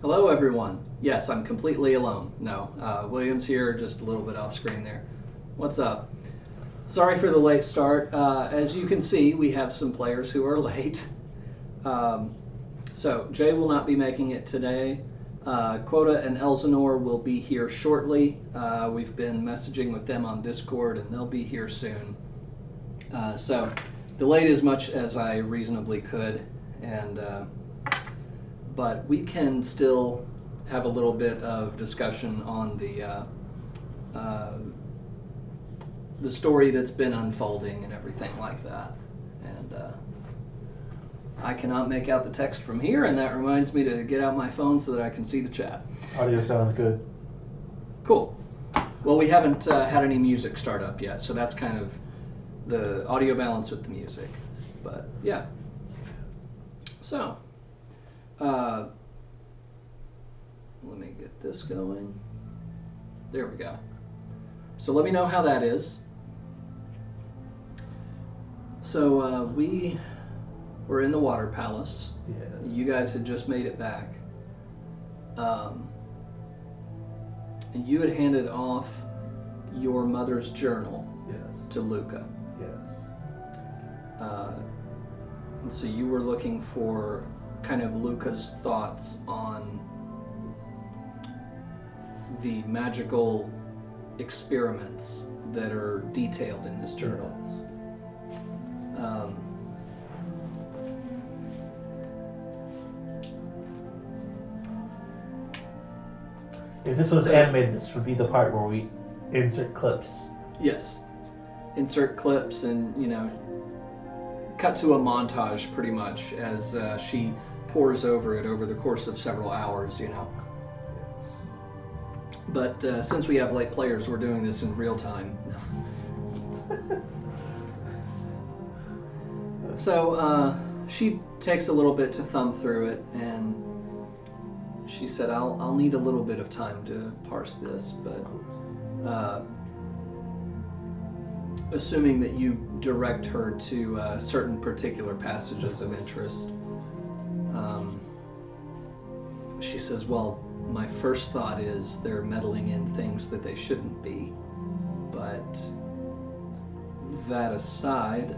Hello, everyone. Yes, I'm completely alone. No, William's here, just a little bit off screen there. What's up? Sorry for the late start. As you can see, we have some players who are late. So Jay will not be making it today. Quota and Elsinore will be here shortly. We've been messaging with them on Discord, and they'll be here soon. So delayed as much as I reasonably could, and but we can still have a little bit of discussion on the story that's been unfolding and everything like that. And I cannot make out the text from here, and that reminds me to get out my phone so that I can see the chat. Audio sounds good. Cool. Well, we haven't had any music start up yet, so that's kind of the audio balance with the music. But yeah. So, let me get this going. There we go. So let me know how that is. So we were in the Water Palace. Yes. You guys had just made it back. And you had handed off your mother's journal to Luca. Yes. And so you were looking for kind of Luca's thoughts on the magical experiments that are detailed in this journal. If this was animated, this would be the part where we insert clips. Yes. Insert clips and, cut to a montage pretty much as she pores over it over the course of several hours, Yes. But since we have late players, we're doing this in real time. So she takes a little bit to thumb through it, and she said, I'll need a little bit of time to parse this, but assuming that you direct her to certain particular passages of interest, she says, well, my first thought is they're meddling in things that they shouldn't be, but that aside,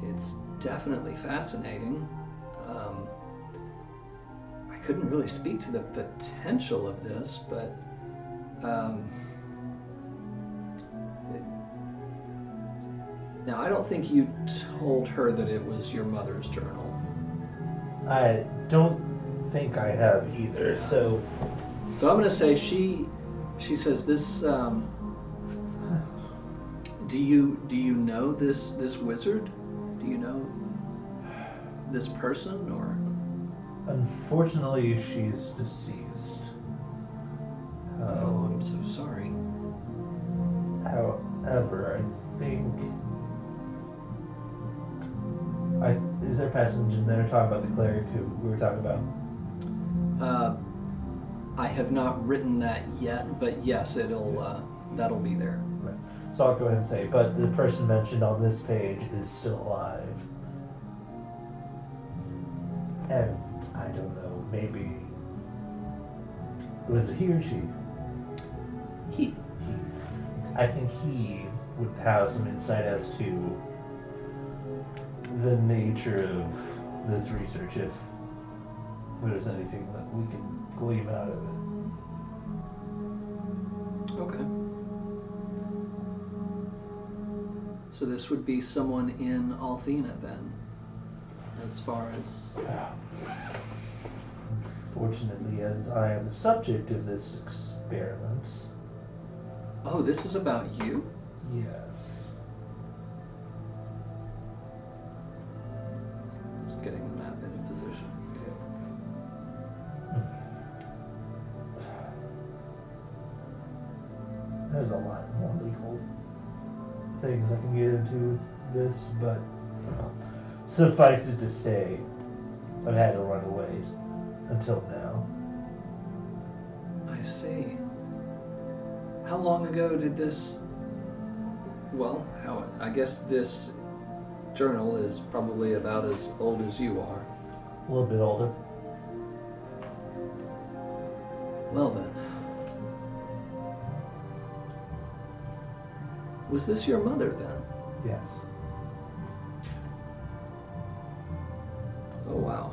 it's definitely fascinating. I couldn't really speak to the potential of this, but now I don't think you told her that it was your mother's journal. I don't think I have either, so I'm gonna say she says this. Do you know this wizard? Do you know this person, or? Unfortunately, she's deceased. Oh, I'm so sorry. However, I think... is there a passage in there talking about the cleric who we were talking about? I have not written that yet, but yes, that'll be there. Right. So I'll go ahead and say, but the person mentioned on this page is still alive. And I don't know, maybe... Was it he or she? He. I think he would have some insight as to the nature of this research, if there's anything that we can glean out of it. Okay. So this would be someone in Althena then, as far as... Unfortunately, as I am the subject of this experiment... Oh, this is about you? Yes. Just getting the map into position. There's a lot more legal things I can get into with this, but suffice it to say, I've had to run away until now. I see. How long ago did this... Well, I guess this journal is probably about as old as you are. A little bit older. Well then. Was this your mother then? Yes. Oh wow.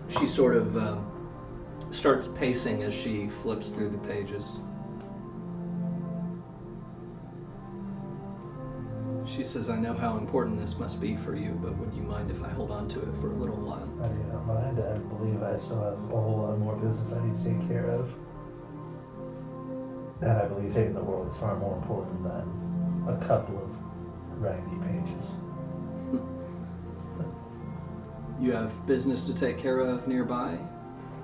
She sort of starts pacing as she flips through the pages. She says, I know how important this must be for you, but would you mind if I hold on to it for a little while? I do not mind. I believe I still have a whole lot more business I need to take care of. And I believe taking the world is far more important than a couple of raggedy pages. You have business to take care of nearby?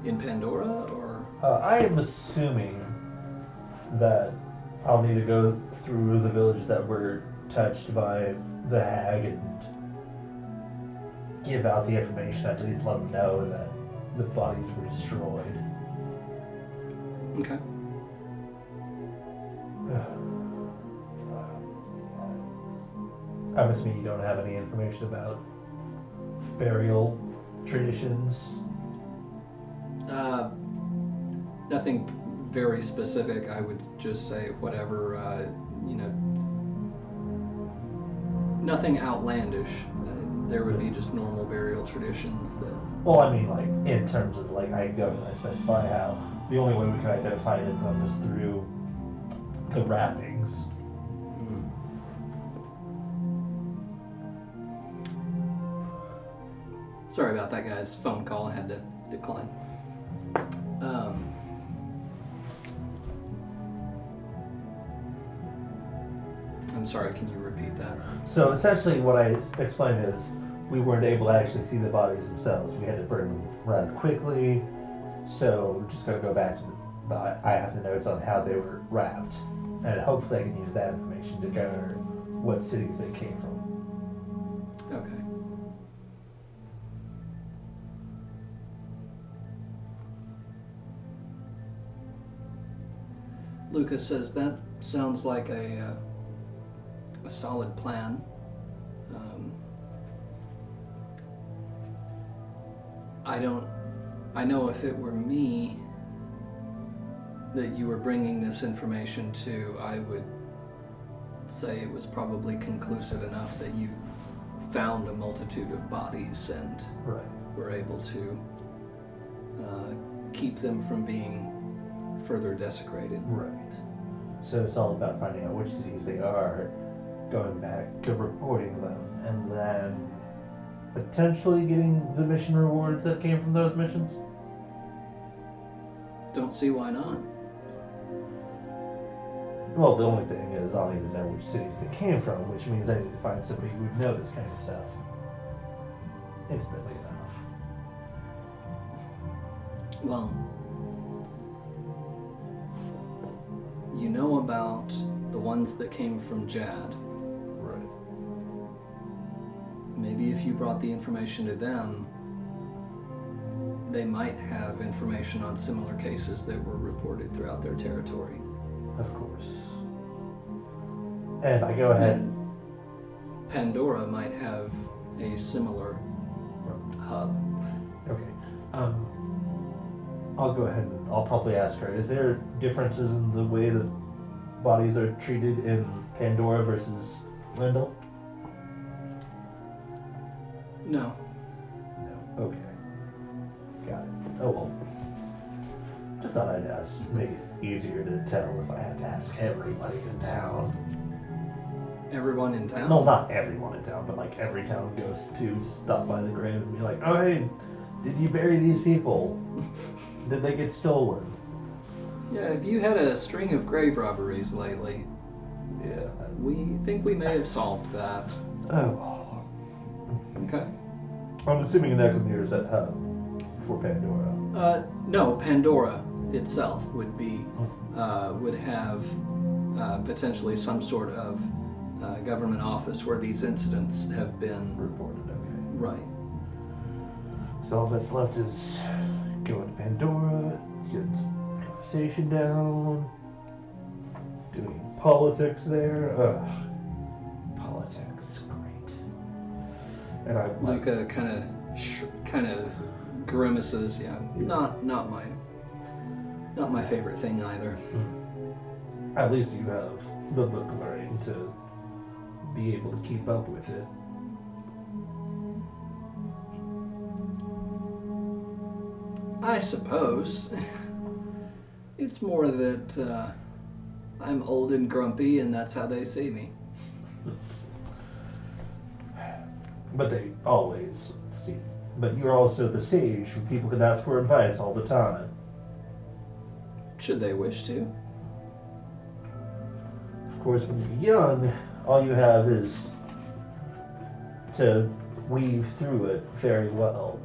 In Pandora, or? I am assuming that I'll need to go through the village that were touched by the hag and give out the information, at least let them know that the bodies were destroyed. Okay. I'm assuming you don't have any information about burial traditions. Nothing very specific. I would just say whatever, nothing outlandish. There would be just normal burial traditions that... Well, I mean, like, in terms of, like, I go and I specify how the only way we can identify it is them is through the wrappings. Sorry about that, guys. Phone call. I had to decline. I'm sorry, can you repeat that? So essentially what I explained is we weren't able to actually see the bodies themselves. We had to burn them rather quickly. So we're just going to go back to I have the notes on how they were wrapped. And hopefully I can use that information to cover what cities they came from. Okay. Lucas says that sounds like a solid plan. I know if it were me that you were bringing this information to, I would say it was probably conclusive enough that you found a multitude of bodies and were able to keep them from being further desecrated. Right. So it's all about finding out which cities they are, going back to reporting them, and then potentially getting the mission rewards that came from those missions? Don't see why not. Well, the only thing is I'll need to know which cities they came from, which means I need to find somebody who would know this kind of stuff intimately enough. Well, you know about the ones that came from Jad. Right. Maybe if you brought the information to them, they might have information on similar cases that were reported throughout their territory. Of course. And I go ahead. And Pandora might have a similar hub. Okay. I'll go ahead and I'll probably ask her, is there differences in the way that bodies are treated in Pandora versus Lindell? No. No. Okay. Got it. Oh well. Just thought I'd ask. Make it easier to tell if I had to ask everybody in town. Everyone in town? No, not everyone in town, but like every town goes to stop by the grave and be like, oh hey, did you bury these people? Did they get stolen? Yeah, have you had a string of grave robberies lately? Yeah. We think we may have solved that. Oh. Okay. I'm assuming that near that hub for Pandora. No, Pandora itself would be, would have potentially some sort of government office where these incidents have been Reported, okay. Right. So all that's left is going to Pandora, getting some conversation down, doing politics there. Ugh. Politics, great. And I Luca kind of kind of grimaces. Yeah, not my favorite thing either. At least you have the book learning to be able to keep up with it. I suppose. It's more that I'm old and grumpy, and that's how they see me. But they always see. But you're also the sage where people can ask for advice all the time. Should they wish to. Of course, when you're young, all you have is to weave through it very well.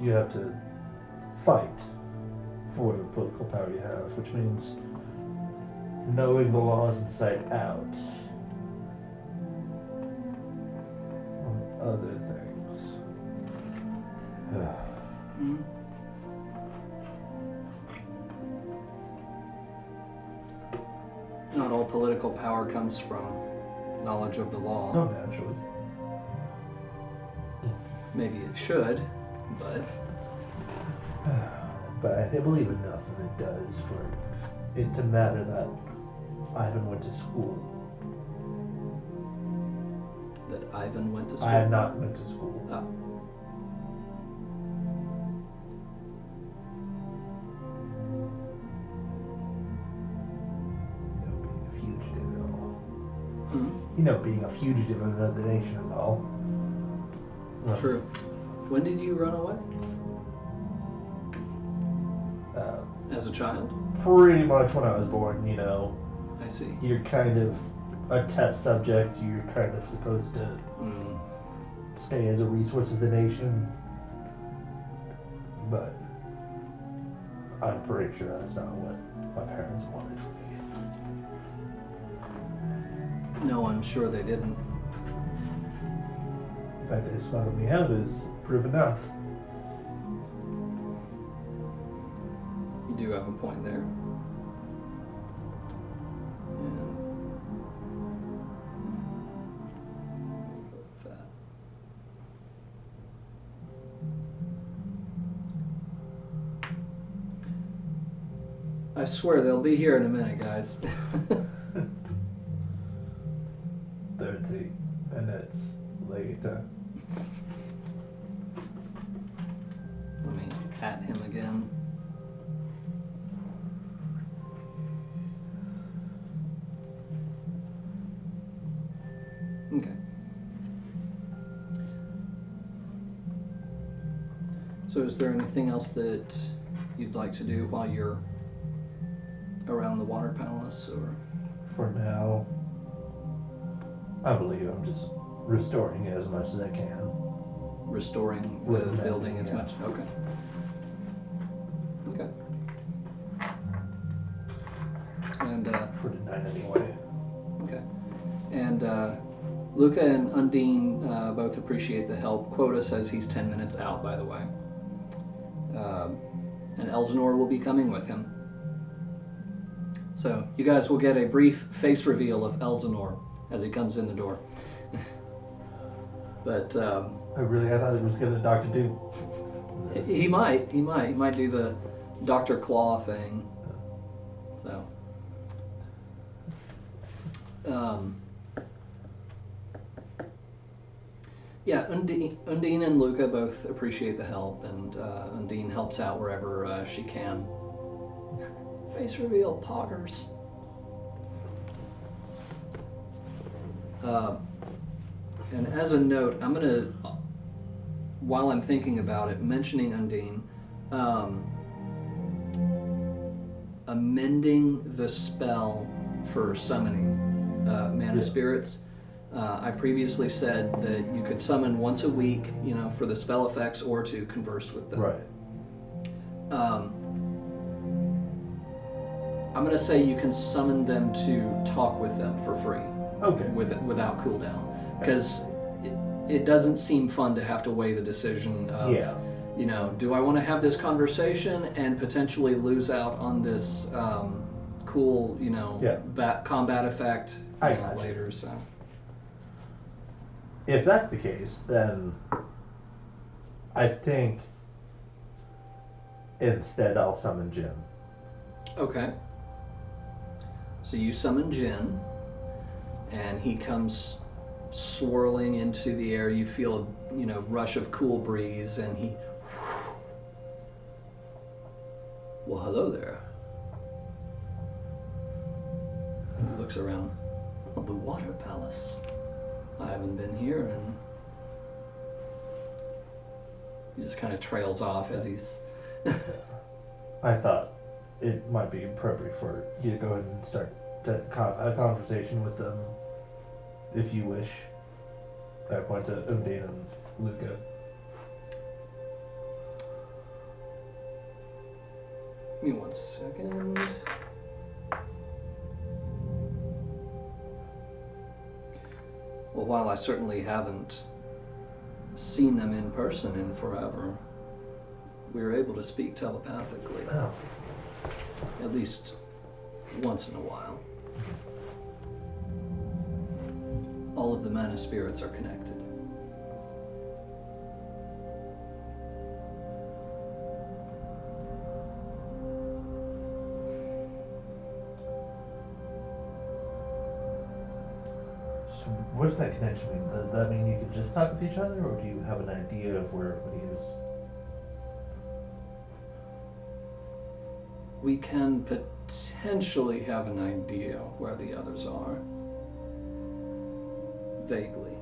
You have to fight for the political power you have, which means knowing the laws inside out. Other things. Mm. Not all political power comes from knowledge of the law. No, naturally. Maybe it should, but But I believe enough of it does for it to matter that Ivan went to school. that Ivan went to school. I have not went to school. Oh. You know, being a fugitive in another nation and all. Well, True. When did you run away? As a child? Pretty much when I was born, you know. I see. You're kind of a test subject. You're kind of supposed to stay as a resource of the nation. But I'm pretty sure that's not what my parents wanted for me. No, I'm sure they didn't. The fact that they smuggled me out is proof enough. You do have a point there. I swear they'll be here in a minute, guys. 30 minutes later. Let me at him again. Okay. So is there anything else that you'd like to do while you're around the water palace, or? For now, I believe I'm just restoring it as much as I can. Restoring the With building that, as yeah. much? Okay. Okay. And, For tonight anyway. okay. And, Luca and Undine both appreciate the help. Quota says he's 10 minutes out, by the way. And Elsinore will be coming with him. So you guys will get a brief face reveal of Elsinore as he comes in the door. But I thought he was gonna Dr. Doom. he might do the Dr. Claw thing. So yeah, Undine and Luca both appreciate the help, and Undine helps out wherever she can. Face reveal, poggers. And as a note, I'm gonna, while I'm thinking about it, mentioning Undine, amending the spell for summoning mana spirits. I previously said that you could summon once a week, you know, for the spell effects or to converse with them. Right. I'm going to say you can summon them to talk with them for free. Okay. Without cooldown. Because it doesn't seem fun to have to weigh the decision of, you know, do I want to have this conversation and potentially lose out on this cool, you know, combat effect I got you. later, so. if that's the case, then I think instead I'll summon Jin. Okay. So you summon Jin, and he comes swirling into the air. You feel a rush of cool breeze, and he. Well, hello there. He looks around. Oh, the water palace. I haven't been here, and he just kind of trails off as he's. I thought it might be appropriate for you to go ahead and start a conversation with them, if you wish. I point to Undine and Luca. Give me 1 second. Well, while I certainly haven't seen them in person in forever, we were able to speak telepathically. Oh. At least once in a while. All of the mana spirits are connected. So what does that connection mean? Does that mean you can just talk with each other, or do you have an idea of where everybody is? We can potentially have an idea where the others are. Vaguely.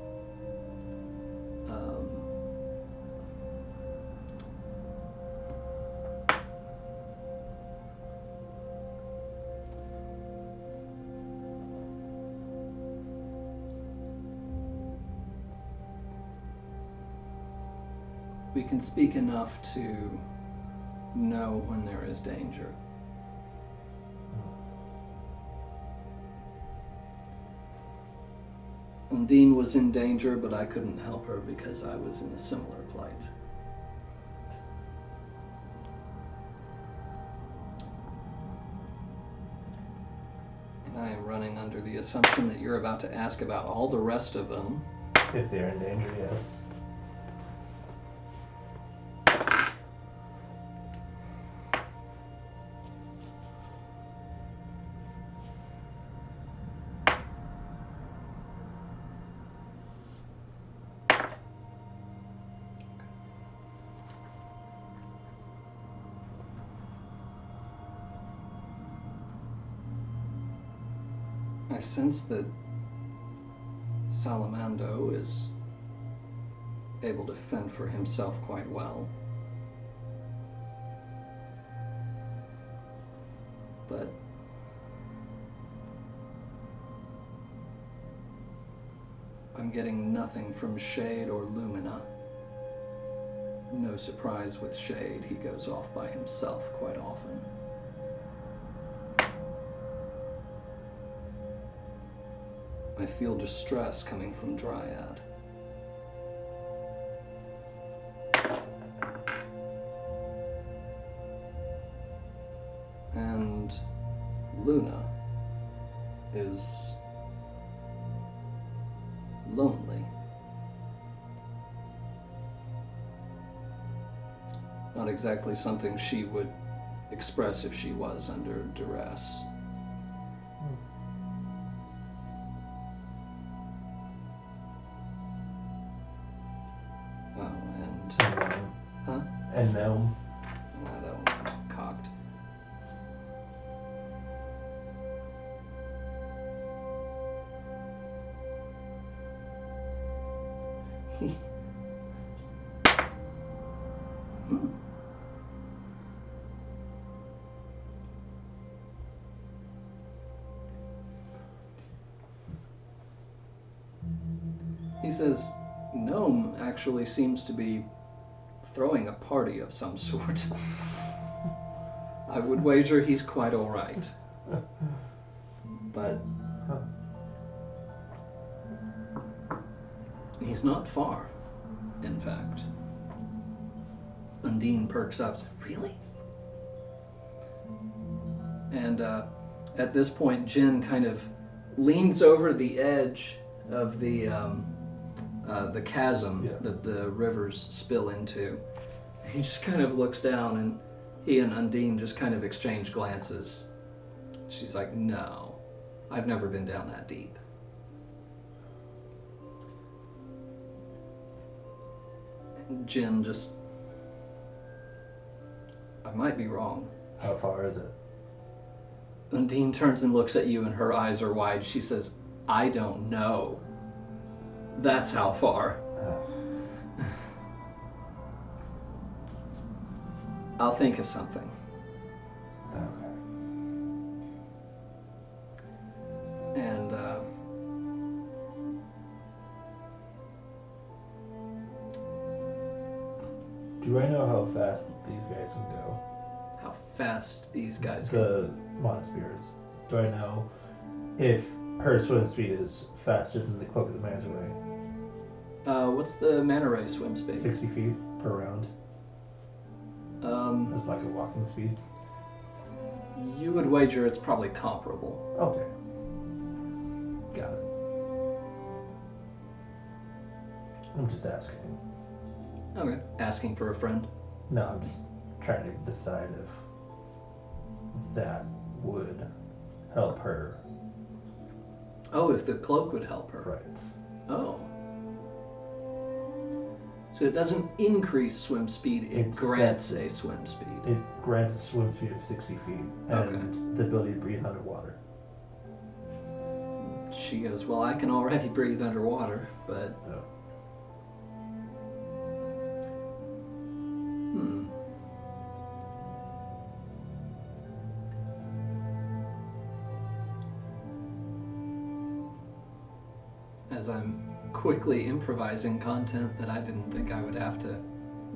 We can speak enough to know when there is danger. Undine was in danger, but I couldn't help her because I was in a similar plight. And I am running under the assumption that you're about to ask about all the rest of them. If they're in danger, yes. I sense that Salamando is able to fend for himself quite well. But I'm getting nothing from Shade or Lumina. No surprise with Shade, he goes off by himself quite often. I feel distress coming from Dryad. And Luna is lonely. Not exactly something she would express if she was under duress. Oh, and... Huh? And Gnome. Nah, that one's cocked. He says, Gnome actually seems to be throwing a party of some sort. I would wager he's quite all right. But he's not far, in fact. Undine perks up. Really? And at this point, Jin kind of leans over the edge of the the chasm Yeah. that the rivers spill into. He just kind of looks down, and he and Undine just kind of exchange glances. She's like, no, I've never been down that deep. And Jin just, I might be wrong. How far is it? Undine turns and looks at you, and her eyes are wide. She says, I don't know. That's how far. I'll think of something. Okay. And, Do I know how fast these guys can go? how fast these guys go. The Mon spirits. Do I know if her swim speed is faster than the Cloak of the Manta Ray? What's the Manta Ray swim speed? 60 feet per round. It's like a walking speed. You would wager it's probably comparable. Okay. Got it. I'm just asking. Okay. Asking for a friend. No, I'm just trying to decide if that would help her. Oh, if the cloak would help her. Right. Oh. So it doesn't increase swim speed, it It grants sets- a swim speed. It grants a swim speed of 60 feet and Okay. the ability to breathe underwater. She goes, well, I can already breathe underwater, but... Oh. As I'm quickly improvising content that I didn't think I would have to...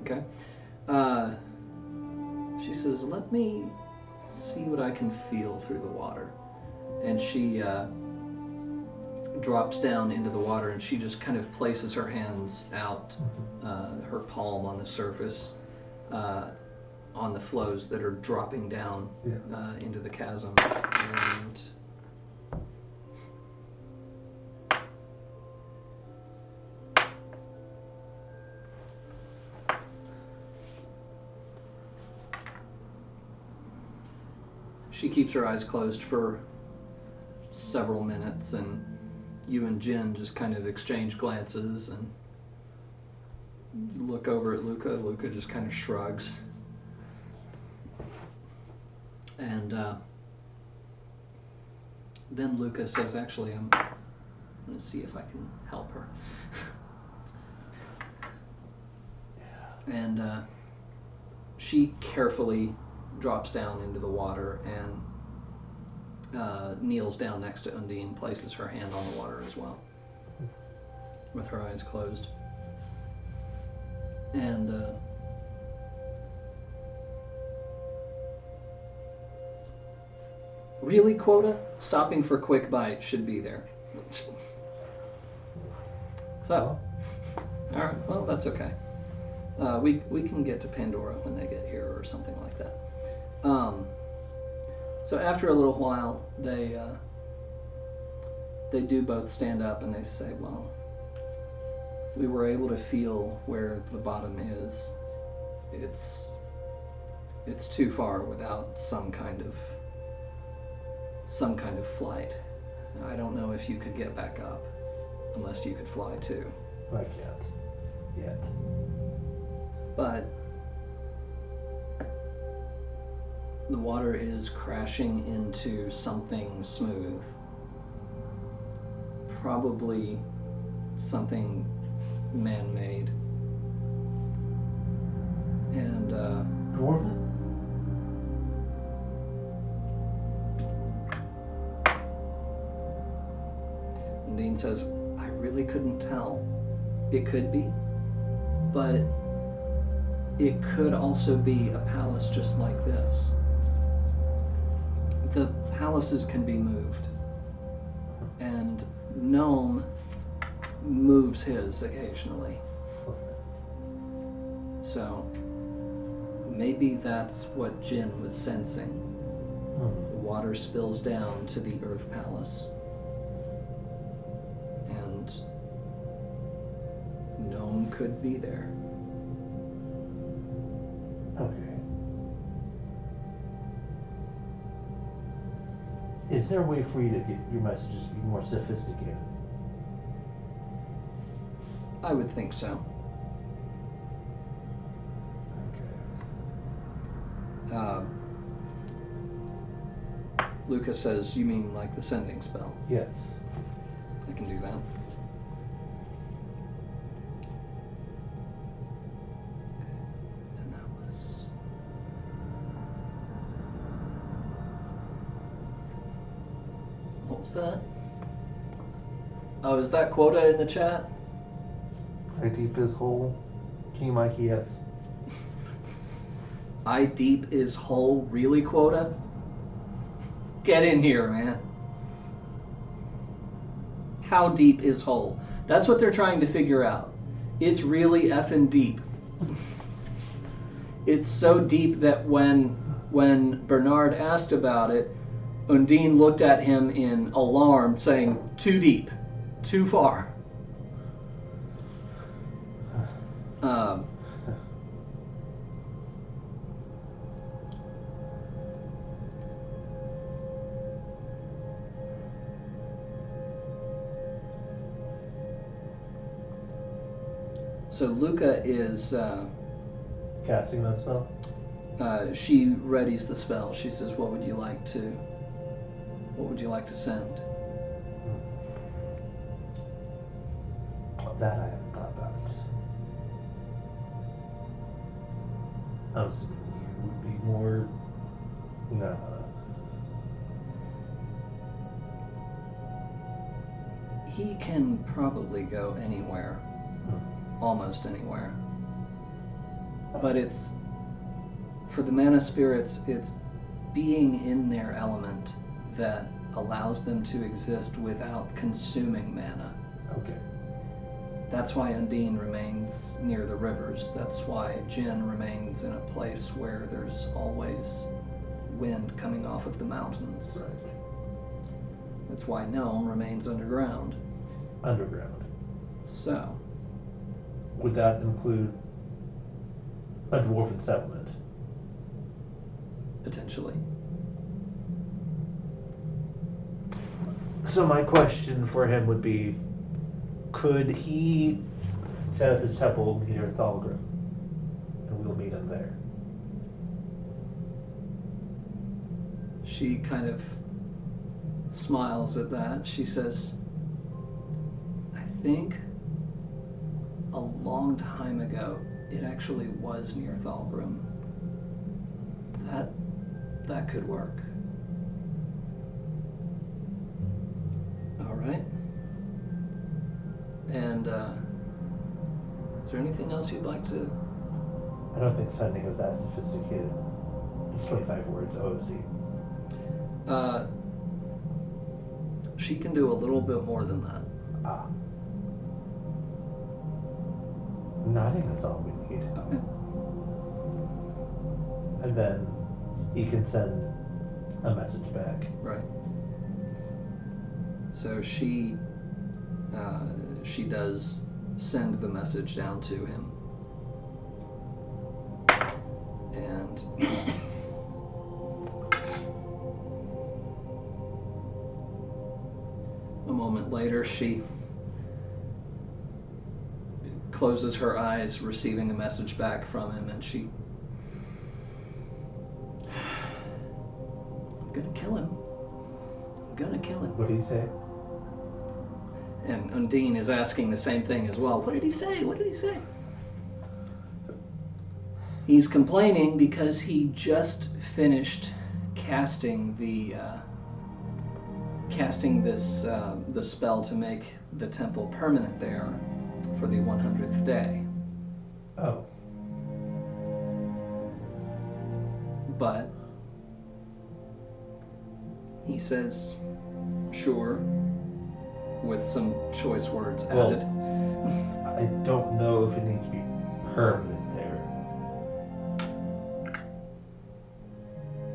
Okay. She says, let me see what I can feel through the water. And she drops down into the water, and she just kind of places her hands out, her palm on the surface, on the flows that are dropping down into the chasm. And she keeps her eyes closed for several minutes, and you and Jin just kind of exchange glances and look over at Luca. Luca just kind of shrugs. And then Luca says, actually, I'm going to see if I can help her. And she carefully drops down into the water and kneels down next to Undine, places her hand on the water as well, with her eyes closed. And really, Quota? Stopping for quick bite should be there. So, alright, well, that's okay. We can get to Pandora when they get here or something like that. So after a little while, they do both stand up and they say, well, we were able to feel where the bottom is. It's too far without some kind of flight. I don't know if you could get back up unless you could fly too. I can't yet. But the water is crashing into something smooth. Probably something man-made. And Dwarven? Dean says, I really couldn't tell. It could be, but it could also be a palace just like this. The palaces can be moved, and Gnome moves his occasionally. So maybe that's what Jin was sensing. The water spills down to the Earth Palace. And could be there. Okay. Is there a way for you to get your messages to be more sophisticated? I would think so. Okay. Lucas says, you mean like the sending spell? Yes. I can do that. And that was... What was that? Oh, is that quota in the chat? How deep is hole? Can you Mikey, yes? I deep is hole really quota? Get in here, man. How deep is hole? That's what they're trying to figure out. It's really effing deep. It's so deep that when Bernard asked about it, Undine looked at him in alarm, saying, too deep, too far. So Luca is... Casting that spell? she readies the spell. She says, what would you like to send? That I haven't thought about. I'm assuming you would be more... No. He can probably go anywhere. Almost anywhere. But it's... For the mana spirits, it's being in their element that allows them to exist without consuming mana. Okay. That's why Undine remains near the rivers. That's why Jin remains in a place where there's always wind coming off of the mountains. Right. That's why Gnome remains underground. Underground. So, Would that include a dwarven settlement? potentially. So my question for him would be, could he set up his temple near Thalgrim? And we'll meet him there. She kind of smiles at that. She says, I think a long time ago, it actually was near Thalgrim. That could work. All right. And is there anything else you'd like to? I don't think sending is that sophisticated. It's 25 words, OC. She can do a little bit more than that. Ah. No, I think that's all we need. Okay. And then he can send a message back. Right. So she does send the message down to him. And a moment later, she closes her eyes, receiving a message back from him, and she... I'm gonna kill him. I'm gonna kill him. What did he say? And Undine is asking the same thing as well. What did he say? What did he say? He's complaining because he just finished casting the the spell to make the temple permanent there for the 100th day. Oh. But he says, sure, with some choice words added. I don't know if it needs to be permanent there.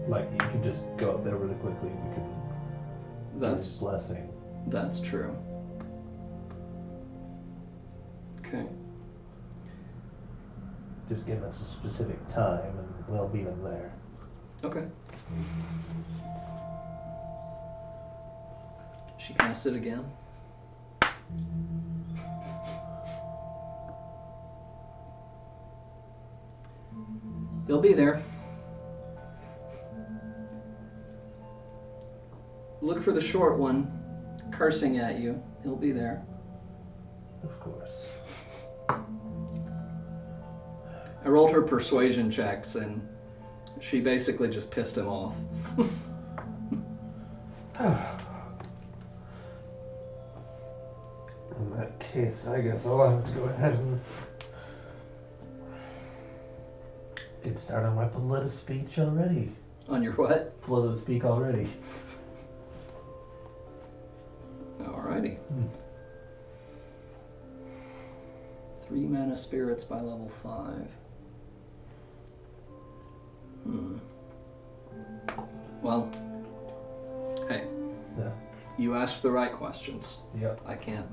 Like, you can just go up there really quickly and we can do his Just give us a specific time and we'll meet him there. Okay. She casts it again. He'll be there. Look for the short one, cursing at you. He'll be there. Of course. I rolled her persuasion checks, and she basically just pissed him off. In that case, I guess I'll have to go ahead and get started on my political speech already. On your what? Political speak already. Alrighty. 3 mana spirits by level 5. Well, hey. Yeah. You asked the right questions. Yep. I can't.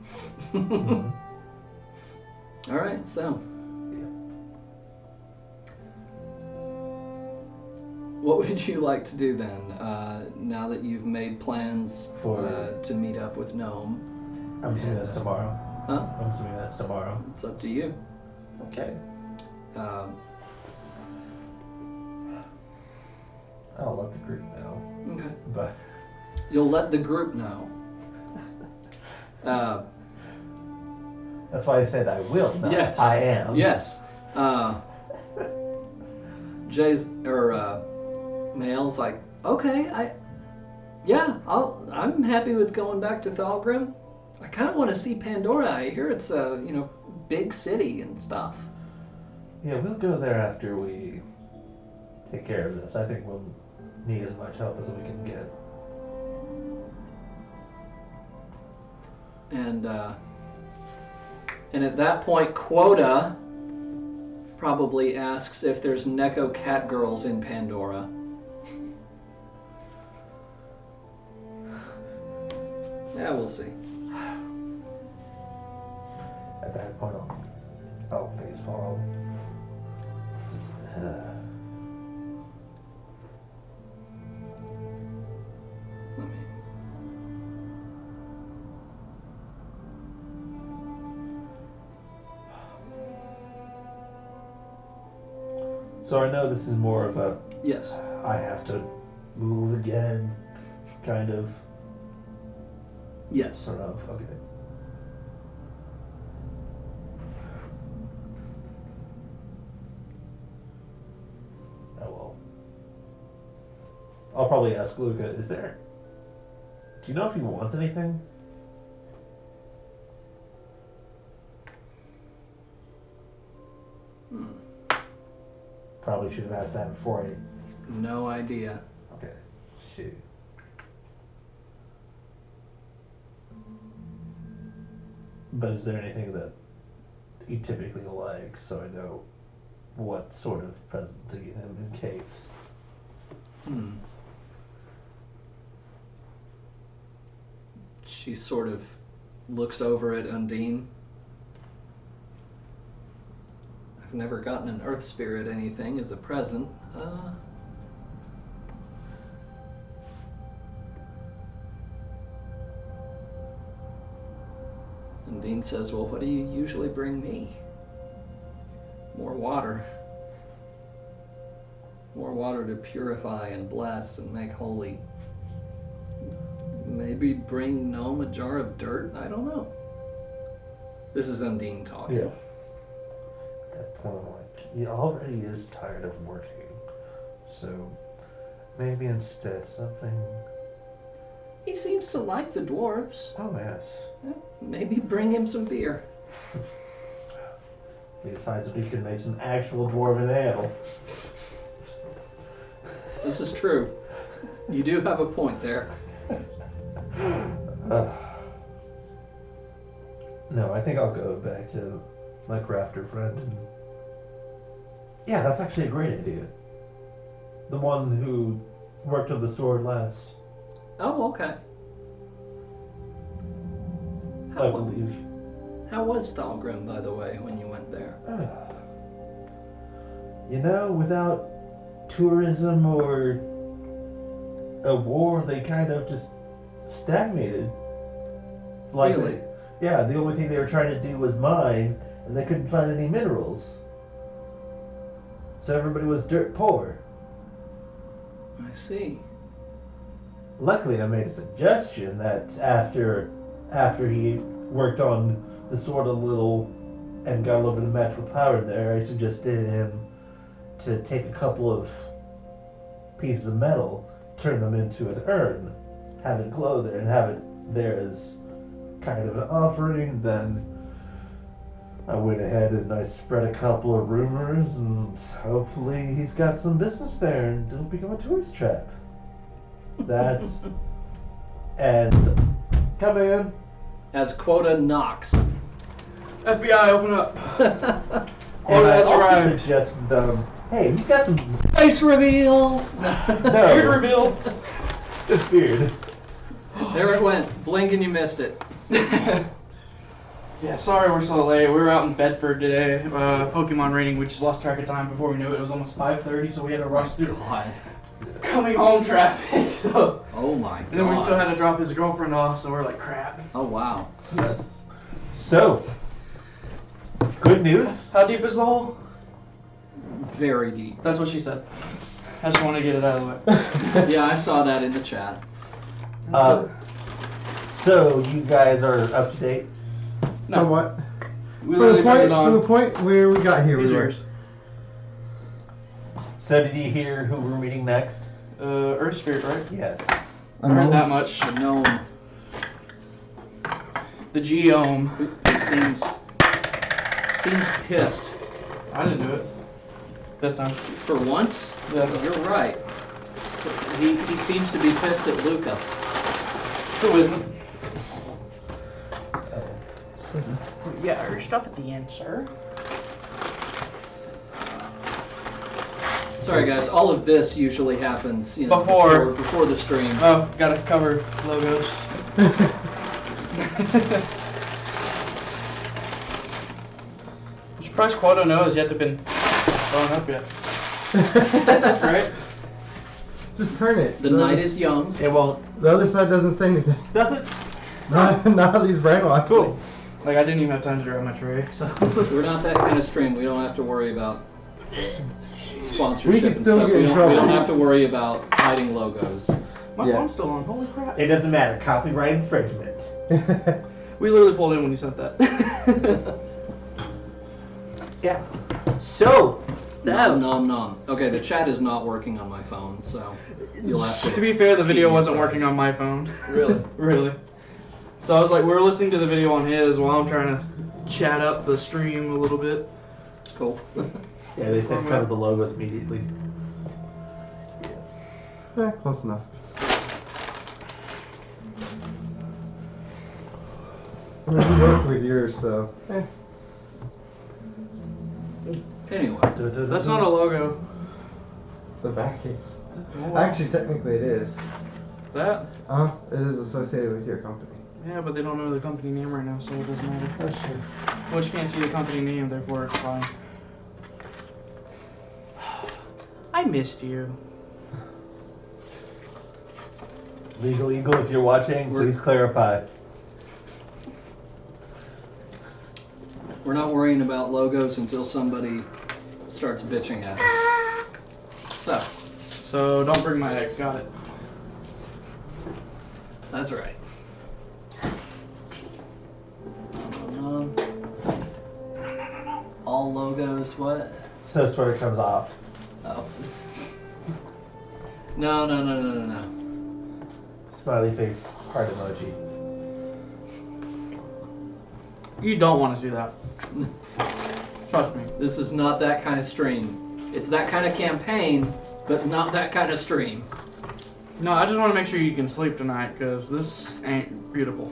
Mhm. Alright, so. Yeah. What would you like to do then, now that you've made plans For- to meet up with Gnome? I'm assuming that's tomorrow. Huh? I'm assuming that's tomorrow. It's up to you. Okay. Um, I'll let the group know. okay. But You'll let the group know. that's why I said I will not. Yes. I am. Yes. Jay's or Mael's like, okay, I'm happy with going back to Thalgrim. I kind of want to see Pandora. I hear it's a big city and stuff. Yeah, we'll go there after we take care of this. I think we'll need as much help as we can get. And at that point, Quota probably asks if there's Neko cat girls in Pandora. Yeah, we'll see. At that point, I'll face palm. Let me. So I know this is more of a Yes. I have to move again kind of Yes. sort of okay. Oh well. I'll probably ask Luca, do you know if he wants anything? Probably should have asked that before I... No idea. Okay. Shoot. But is there anything that he typically likes so I know what sort of present to get him in case? She sort of looks over at Undine. I've never gotten an Earth Spirit anything as a present. Undine says, well, what do you usually bring me? More water. More water to purify and bless and make holy. Maybe bring Gnome a jar of dirt? I don't know. This is Undine talking. Yeah. At that point, I'm like, he already is tired of working. So maybe instead something... He seems to like the dwarves. Oh, yes. Maybe bring him some beer. We find that we can make some actual dwarven ale. This is true. You do have a point there. No, I think I'll go back to my crafter friend. And... yeah, that's actually a great idea. The one who worked on the sword last, Oh, okay. I believe. How was Thalgrim, by the way, when you went there? You know, without tourism or a war, they kind of just stagnated. Really? Yeah, the only thing they were trying to do was mine, and they couldn't find any minerals. So everybody was dirt poor. I see. Luckily, I made a suggestion that after he worked on the sword a little and got a little bit of magical power in there, I suggested him to take a couple of pieces of metal, turn them into an urn, have it glow there, and have it there as kind of an offering. Then I went ahead and I spread a couple of rumors, and hopefully he's got some business there and it'll become a tourist trap. That and come in. As Quota knocks. FBI, open up. And Quota I has also arrived. suggested, hey, he's got some Face reveal! Beard reveal. this beard. There it went. Blink and you missed it. Yeah, sorry we're so late. We were out in Bedford today, Pokemon raiding. We just lost track of time before we knew it. It was almost 5:30, so we had to rush through God. coming home traffic. So, Oh my god. and then we still had to drop his girlfriend off, so we're like, crap. Oh wow. Yes. So, good news. How deep is the hole? Very deep. That's what she said. I just want to get it out of the way. Yeah, I saw that in the chat. So you guys are up to date. No. Somewhat. We From literally turned it the on. point where we got here, These we are were. yours. So did you hear who we're meeting next? Earth Spirit, right? Yes. I heard that much. The gnome The Geome. who seems pissed. I didn't do it. This time. For once? Yeah. You're right. He seems to be pissed at Luca. Who isn't? Yeah, our stuff at the end, sir. Sorry guys, all of this usually happens, you know, Before. before the stream. Oh, gotta cover logos. I'm surprised Quoto knows yet to been thrown up yet. Right? Just turn it. The night is young. It won't. The other side doesn't say anything. Does it? Not these brainwashed. Cool. Like, I didn't even have time to grab my tray, so. We're not that kind of stream. We don't have to worry about sponsorship We can and still stuff. get in We don't trouble. have to worry about hiding logos. My Yeah. phone's still on, holy crap. It doesn't matter. Copyright infringement. We literally pulled in when you sent that. Yeah. So. Nom nom nom. Okay, the chat is not working on my phone, so you'll have to. To be fair, the video keep wasn't me working on my phone. Really? Really. So I was like, we were listening to the video on his while I'm trying to chat up the stream a little bit. Cool. Yeah, they said cover the logos immediately. Close enough. I mean, you work with yours, so. Anyway, That's not a logo. The back case. Oh, Actually, technically, it is. That? It is associated with your company. Yeah, but they don't know the company name right now, so it doesn't matter. That's true. Well, you can't see the company name, therefore it's fine. I missed you. Legal Eagle, if you're watching, please clarify. we're not worrying about logos until somebody starts bitching at us. So don't bring my ex, got it. That's right. All logos, what? So sort of comes off. Oh. No. Smiley face, heart emoji. You don't want to see that. Trust me. This is not that kind of stream. It's that kind of campaign, but not that kind of stream. No, I just want to make sure you can sleep tonight, because this ain't beautiful.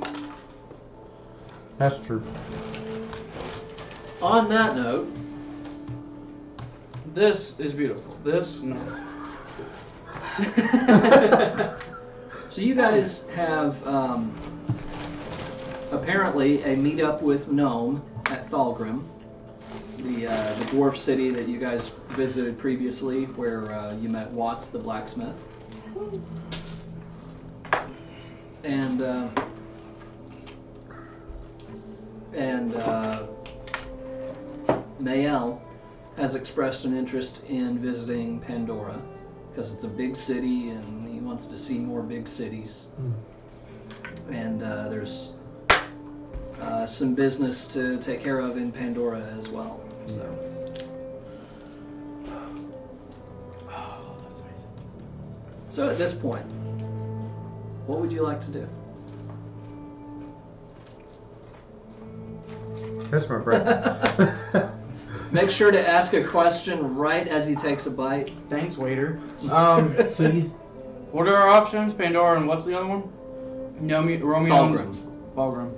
That's true. On that note, This is beautiful. This, no. so you guys have apparently a meetup with Gnome at Thalgrim. the dwarf city that you guys visited previously, where you met Watts the blacksmith. And Mael has expressed an interest in visiting Pandora because it's a big city and he wants to see more big cities. And there's some business to take care of in Pandora as well. So. Oh, that's amazing. So at this point, what would you like to do? Catch my breath. Make sure to ask a question right as he takes a bite. Thanks, waiter. So he's What are our options? Pandora and what's the other one? Romeo. Fulgrim. Fulgrim.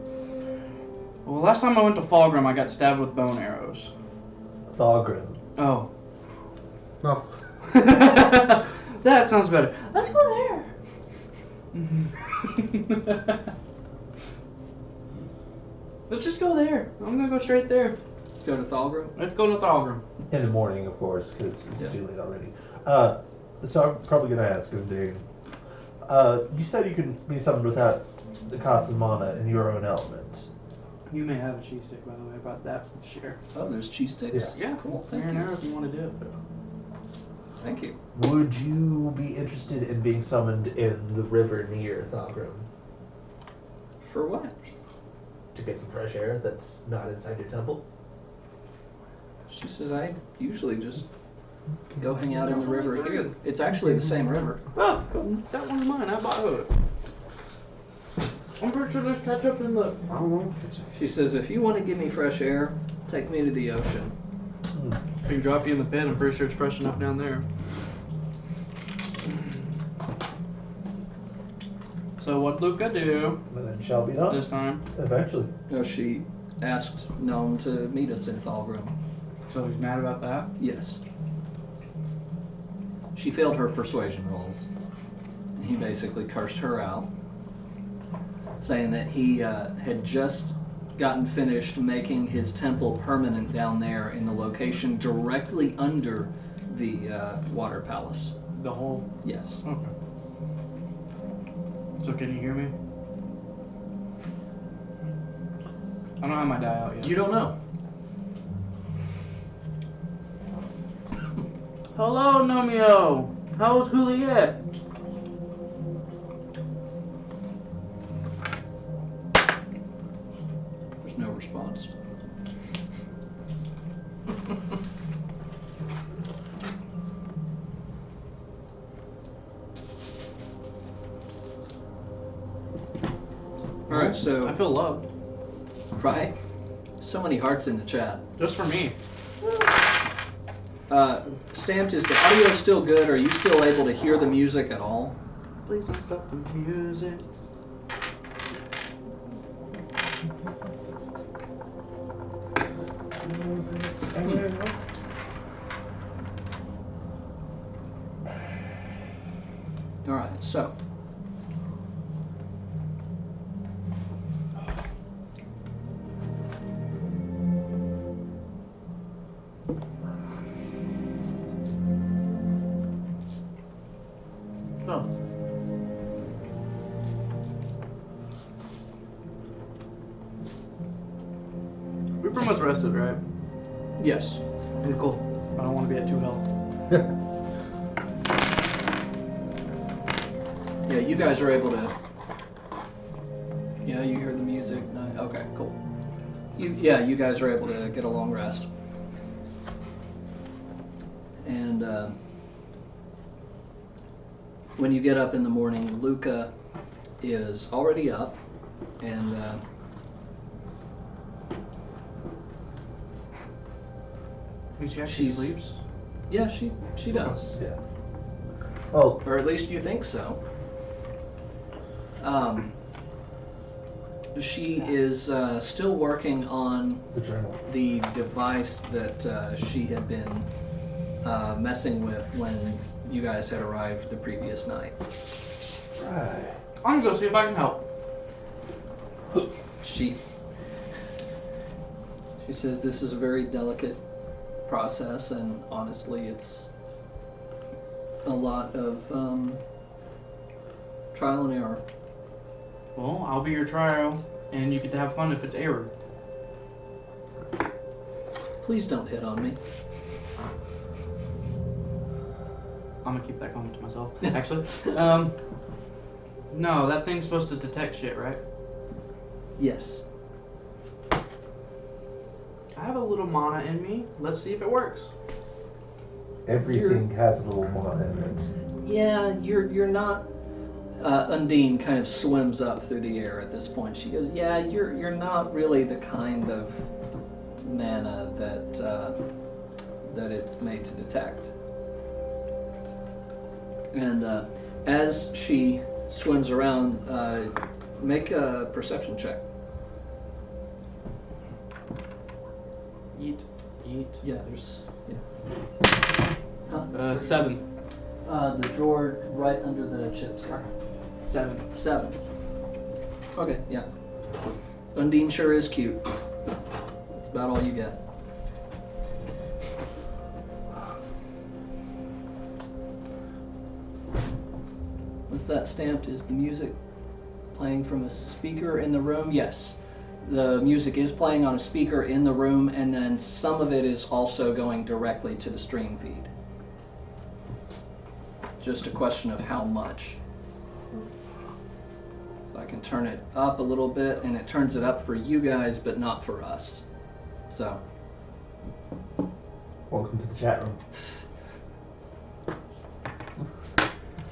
Well, last time I went to Fulgrim, I got stabbed with bone arrows. Thogrim. Oh. No. That sounds better. Let's go there. Let's just go there. I'm gonna go straight there. Go to Thalgrim? Let's go to Fulgrim. In the morning, of course, because it's Yeah. too late already. So I'm probably going to ask him, Dane. You said you can be summoned without the cost of mana in your own element. You may have a cheese stick, by the way. I brought that to share. Oh, there's cheese sticks. Yeah, Cool. Fire Thank and you. arrow if you want to do it. Thank you. Would you be interested in being summoned in the river near Thogrim For what? to get some fresh air that's not inside your temple? She says, I usually just go hang out in the river here. It's actually the same river. Oh, that one's mine. I bought it. I'm pretty sure there's ketchup in the. I don't know. She says, if you want to give me fresh air, take me to the ocean. I can drop you in the pit. I'm pretty sure it's fresh enough down there. So what Luca do And it shall be done. this time? Eventually. Oh, she asked Gnome to meet us in Thalgrim. So he's mad about that. Yes. She failed her persuasion rolls. He basically cursed her out, saying that he had just gotten finished making his temple permanent down there in the location directly under the water palace. The whole. Yes. Okay. So can you hear me? I don't have my die out yet. You don't know. Hello, Nomio. How's Juliet? There's no response. All right, so I feel loved. right, so many hearts in the chat. Just for me. Stamped, is the audio still good? Are you still able to hear the music at all? Please don't stop the music. All right, so Oh. We pretty much rested, right? yes, Okay, cool. I don't want to be at 2 health. yeah, you guys are able to. Yeah, you hear the music. Nice. Okay, cool. You guys are able to get a long rest. And when you get up in the morning, Luca is already up, and She actually She's- sleeps? yeah, she does, Yeah. Oh, or at least you think so. She is still working on the journal. the device that she had been messing with when you guys had arrived the previous night. Right. I'm gonna go see if I can help. She She says this is a very delicate process, and honestly, it's a lot of trial and error. Well, I'll be your trial, and you get to have fun if it's error. Please don't hit on me. I'm gonna keep that comment to myself. Actually, no, that thing's supposed to detect shit, right? Yes. I have a little mana in me. Let's see if it works. Everything has a little mana in it. Yeah, you're not. Undine kind of swims up through the air at this point. She goes, "Yeah, you're not really the kind of mana that it's made to detect." And as she swims around, make a perception check. Eat. Yeah, there's 7. the drawer right under the chips here. 7. 7. Okay, yeah. Undine sure is cute. That's about all you get. Once that stamped, is the music playing from a speaker in the room? Yes. The music is playing on a speaker in the room, and then some of it is also going directly to the stream feed. Just a question of how much. So I can turn it up a little bit, and it turns it up for you guys, but not for us. So. Welcome to the chat room.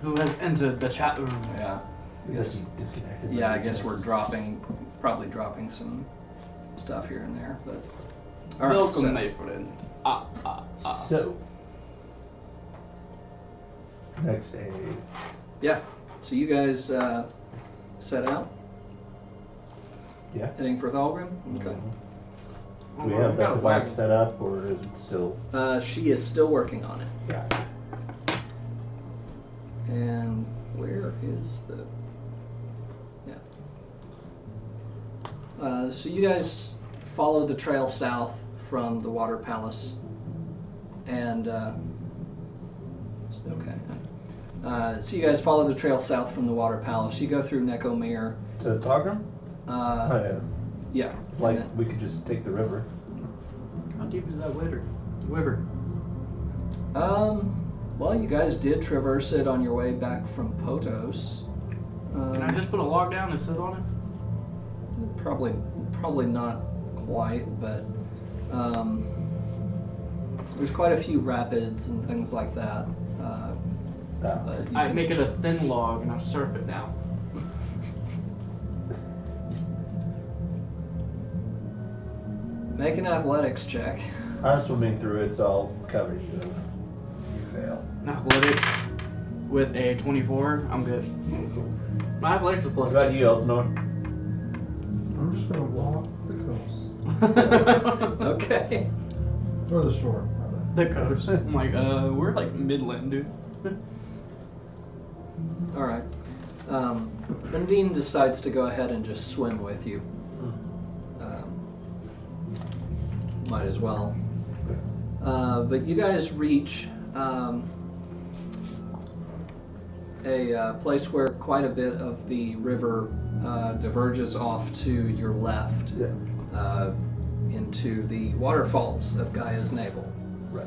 Who has entered the chat room? Yeah. Because you disconnected. Yeah, I guess we're probably dropping some stuff here and there, but. All right, Welcome, so- my friend. So, next day. Yeah. So you guys set out, Yeah. heading for Thalgrim? Okay. Do we have that device set up, or is it still? She is still working on it. Yeah. And where is the... Yeah. So you guys follow the trail south from the Water Palace. And... okay. So you guys follow the trail south from the Water Palace. You go through Necomere. To Targrim? Yeah. Yeah. It's like and then- we could just take the river. How deep is that river? Well, you guys did traverse it on your way back from Potos. Can I just put a log down and sit on it? Probably not quite, but there's quite a few rapids and things like that. But you I can- make it a thin log and I surf it down. Make an athletics check. I'm swimming through it, so I'll cover you if you fail. Athletics with a 24, I'm good. My athletics is What plus about 6. you, Elsinore? I'm just gonna walk the coast. Okay. Or the shore, rather. The coast. I'm like, we're like Midland, dude. All right. Undine decides to go ahead and just swim with you. Might as well. But you guys reach a place where quite a bit of the river diverges off to your left into the waterfalls of Gaia's Navel. Right.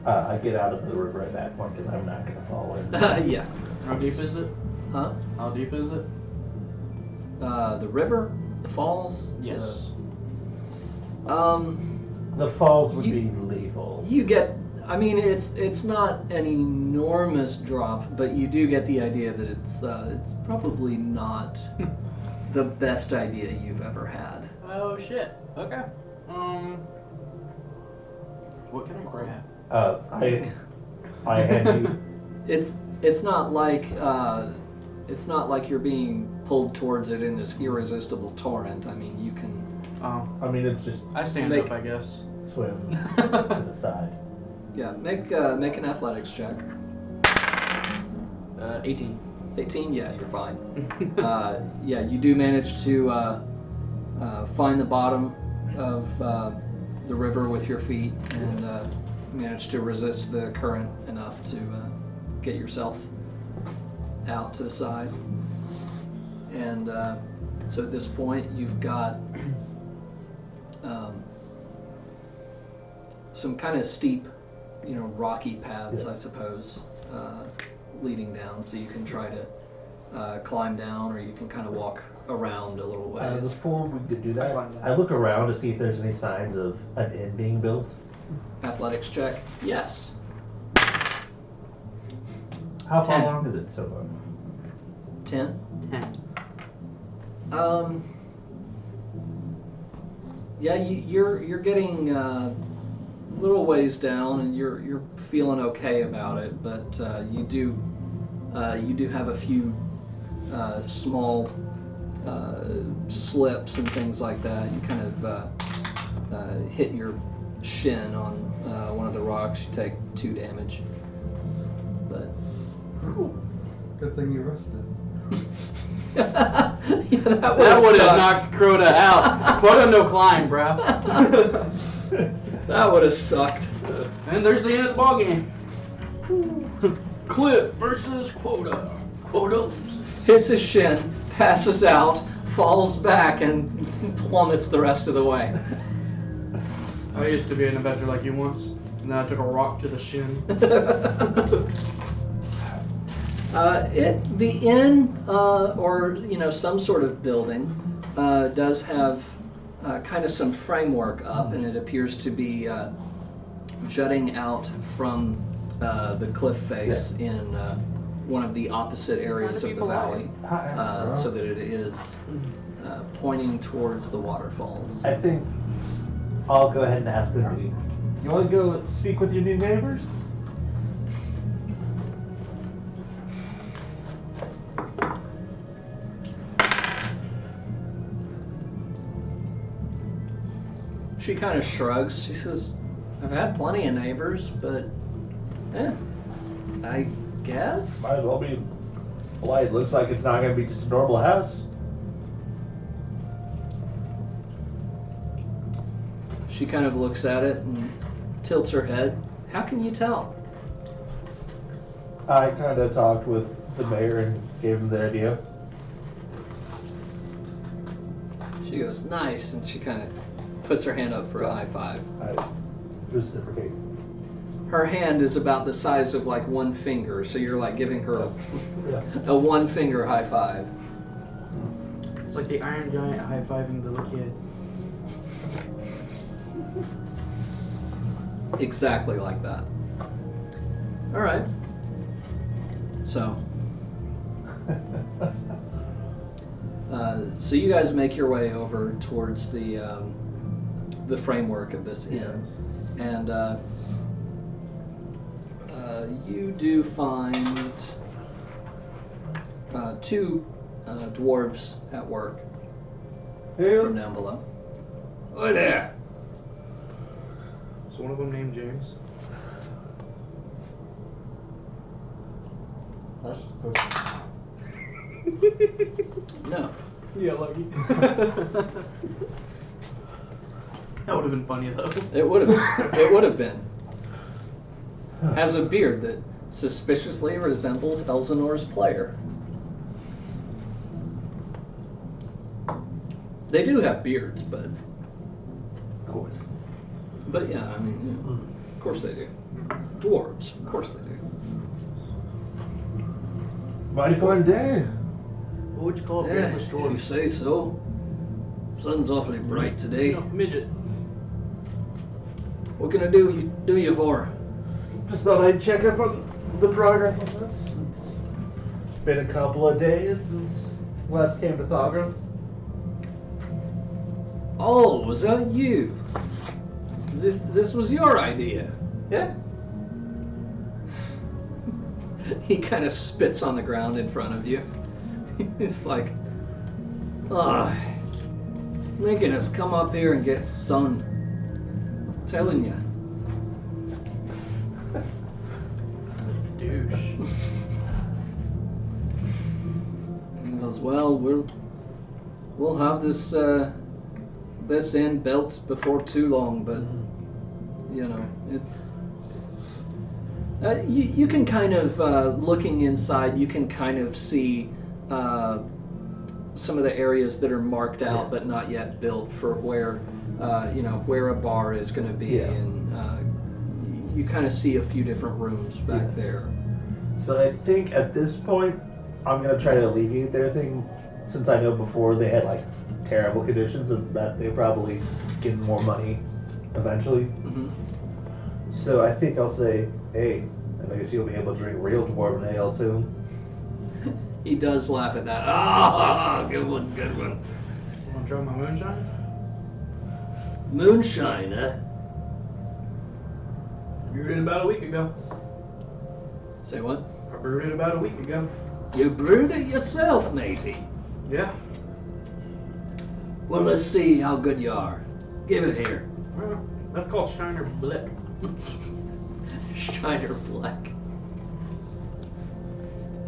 I get out of the river at that point because I'm not going to fall in. Yeah. How deep is it? Huh? How deep is it? The river? The falls? Yes. The falls would be lethal. You get, I mean, it's not an enormous drop, but you do get the idea that it's probably not the best idea you've ever had. Oh shit. Okay. What can I grab? I hand you. It's not like you're being pulled towards it in this irresistible torrent. I mean, you can. Oh, I mean, it's just I stand Make- up, I guess. swim to the side. Yeah, make an athletics check. 18. 18. Yeah, you're fine. Yeah, you do manage to find the bottom of the river with your feet and manage to resist the current enough to get yourself out to the side. And so at this point, you've got some kind of steep, rocky paths, I suppose, leading down. So you can try to climb down, or you can kind of walk around a little ways. Before we could do that, I look around to see if there's any signs of an inn being built. Athletics check. Yes. How far 10. long is it so far? 10. 10. Yeah, you're getting a little ways down, and you're feeling okay about it, but you do have a few small slips and things like that. You kind of hit your shin on one of the rocks. You take 2 damage, but Good thing you rested. yeah, that That would would have have knocked Crota out. Crota no climb, bro. That would have sucked. And there's the end of the ball game. Cliff versus Quota. Quota loses. Hits his shin, passes out, falls back, and plummets the rest of the way. I used to be an adventure like you once, and then I took a rock to the shin. The inn, or some sort of building, does have kind of some framework up, and it appears to be jutting out from the cliff face in one of the opposite areas of the valley, so that it is pointing towards the waterfalls. I think I'll go ahead and ask Lindsay. You want to go speak with your new neighbors? She kind of shrugs. She says, I've had plenty of neighbors, but I guess. Might as well be polite. Looks like it's not going to be just a normal house. She kind of looks at it and tilts her head. How can you tell? I kind of talked with the mayor and gave him the idea. She goes, nice, and she kind of puts her hand up for a high five. I reciprocate. Her hand is about the size of like one finger, so you're like giving her Yeah. a one finger high five. It's like the Iron Giant high-fiving the little kid. Exactly like that. All right. So, so you guys make your way over towards the framework of this inn, and you do find 2 dwarves at work from down below. Oh there! Is one of them named James? That's supposed to. No. Yeah, lucky. That would have been funny though. It would have. It would have been. Has a beard that suspiciously resembles Elsinor's player. They do have beards, but course. But yeah, I mean, yeah, of course they do. Dwarves, of course they do. Mighty fine day. What would you call a Yeah, beardless if you dwarf? say so. Sun's awfully bright today. No, midget. What can I do you for? Just thought I'd check up on the progress of this. It's been a couple of days since last came to Thogrum. Oh, was that you? This was your idea. Yeah. He kind of spits on the ground in front of you. He's like, ah, making us come up here and get sun. I'm telling you. Douche. He goes, well, we'll have this this inn built before too long, but you know, it's you can kind of looking inside, you can kind of see some of the areas that are marked out but not yet built for where you know, where a bar is going to be, Yeah. and you kind of see a few different rooms back there. So I think at this point, I'm gonna try to alleviate their thing, since I know before they had like terrible conditions and that they probably get more money eventually. Hmm. So I think I'll say, hey, I guess you'll be able to drink real dwarven ale soon. He does laugh at that. Ah, good one, good one. You want to try my moonshine? Moonshine, eh? Brewed it about a week ago. Say what? I brewed it about a week ago. You brewed it yourself, matey. Yeah. Well, let's see how good you are. Give it here. Well, that's called Shiner Blick. Shiner Black.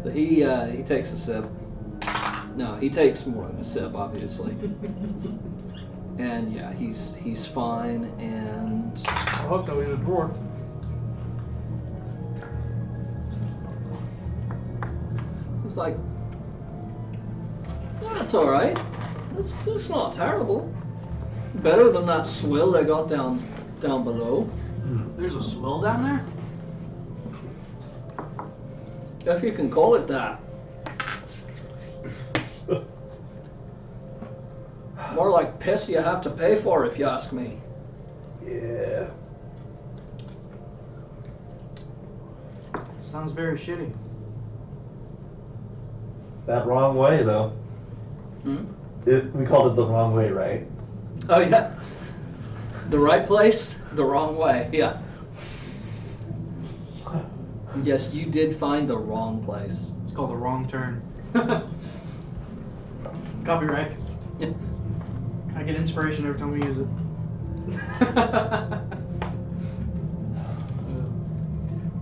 So he takes a sip. No, he takes more than a sip, obviously. And yeah, he's fine, and I hope so. He's a dwarf. it's like, yeah, that's all right. It's not terrible. Better than that swill they got down below. There's a swill down there? If you can call it that. More like piss you have to pay for, if you ask me. Yeah. Sounds very shitty. That wrong way though. Hmm? We called it the wrong way, right? Oh yeah. The right place, the wrong way. Yeah. Yes, you did find the wrong place. It's called the wrong turn. Copyright. I get inspiration every time we use it.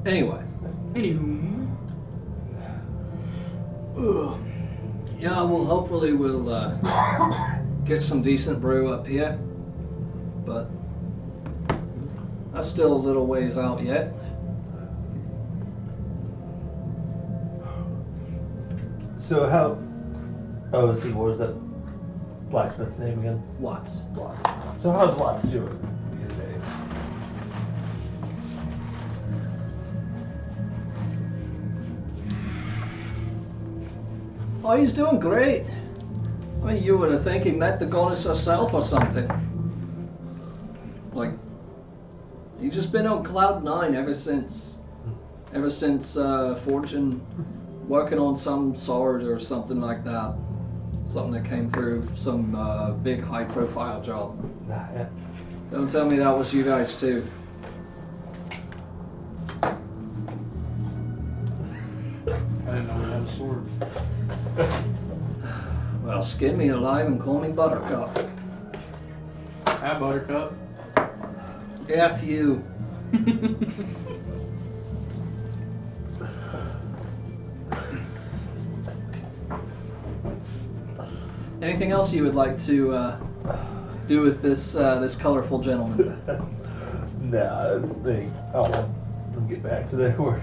Anyway, Anywho. Ugh. yeah, well, hopefully we'll get some decent brew up here, but that's still a little ways out yet. So how? Oh, let's see. What was that blacksmith's name again? Watts. Watts. So how's Watts doing these days? Oh, he's doing great. I mean, you would have think he met the goddess herself or something. Like, he's just been on cloud nine ever since fortune, working on some sword or something like that. Something that came through, some big high-profile job. Nah, yeah. Don't tell me that was you guys too. I didn't know we had a sword. Well, skin me alive and call me Buttercup. Hi, Buttercup. F you. Anything else you would like to do with this this colorful gentleman? Nah, I think I'll let them get back to their work.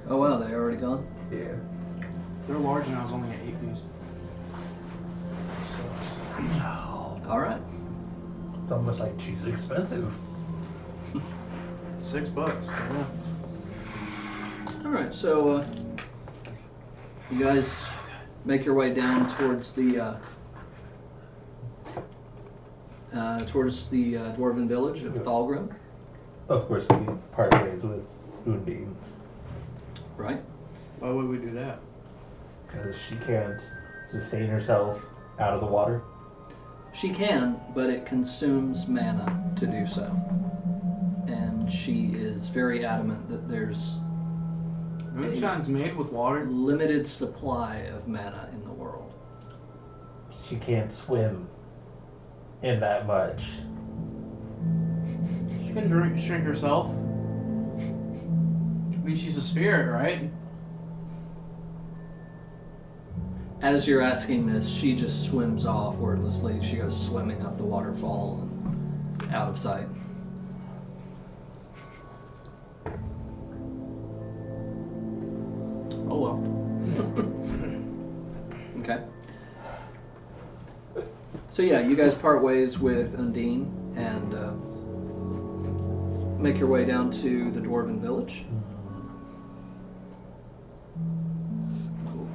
Oh wow, they already gone? Yeah. They're large and I was only at 8 piece. All right. It's almost like cheese is expensive. $6. Yeah. All right. So you guys make your way down towards the dwarven village of Thalgrim, Of course, we part ways with Undine right? Why would we do that? because she can't sustain herself out of the water. She can, but it consumes mana to do so. And she is very adamant that there's Moonshine's made with water. limited supply of mana in the world. She can't swim in that much. She can shrink herself. mean, she's a spirit, right? As you're asking this, she just swims off wordlessly. She goes swimming up the waterfall and out of sight. Oh well. Okay. So yeah, you guys part ways with Undine and make your way down to the Dwarven village. Cool.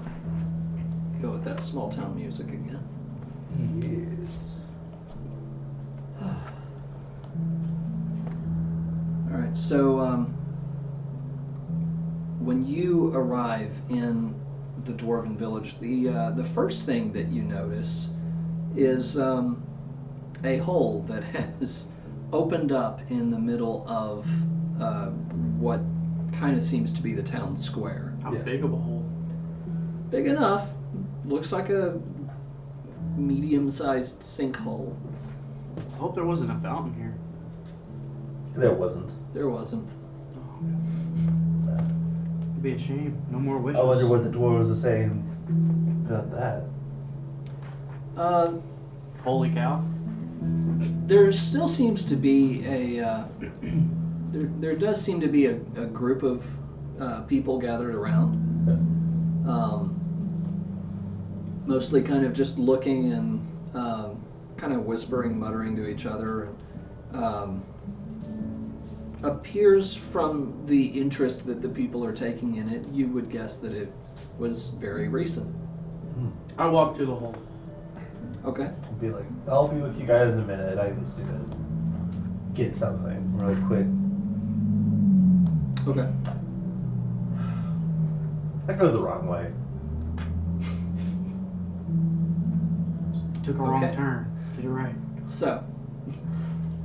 Go with that small town music again. Yes. All right. So when you arrive in the Dwarven village, the first thing that you notice is a hole that has opened up in the middle of what kind of seems to be the town square. How Yeah. big of a hole? Big enough. Looks like a medium-sized sinkhole. I hope there wasn't a fountain here. There wasn't. There wasn't. It'd be a shame. No more wishes. I wonder what the dwarves are saying about that. Holy cow. There still seems to be a there does seem to be a group of people gathered around, mostly kind of just looking and kind of whispering, muttering to each other, and appears from the interest that the people are taking in it, you would guess that it was very recent. I walked through the hole. Okay. I'll be like, I'll be with you guys in a minute. I just need to get something really quick. Okay. I go the wrong way. Took a wrong Okay. turn. Get it right. So,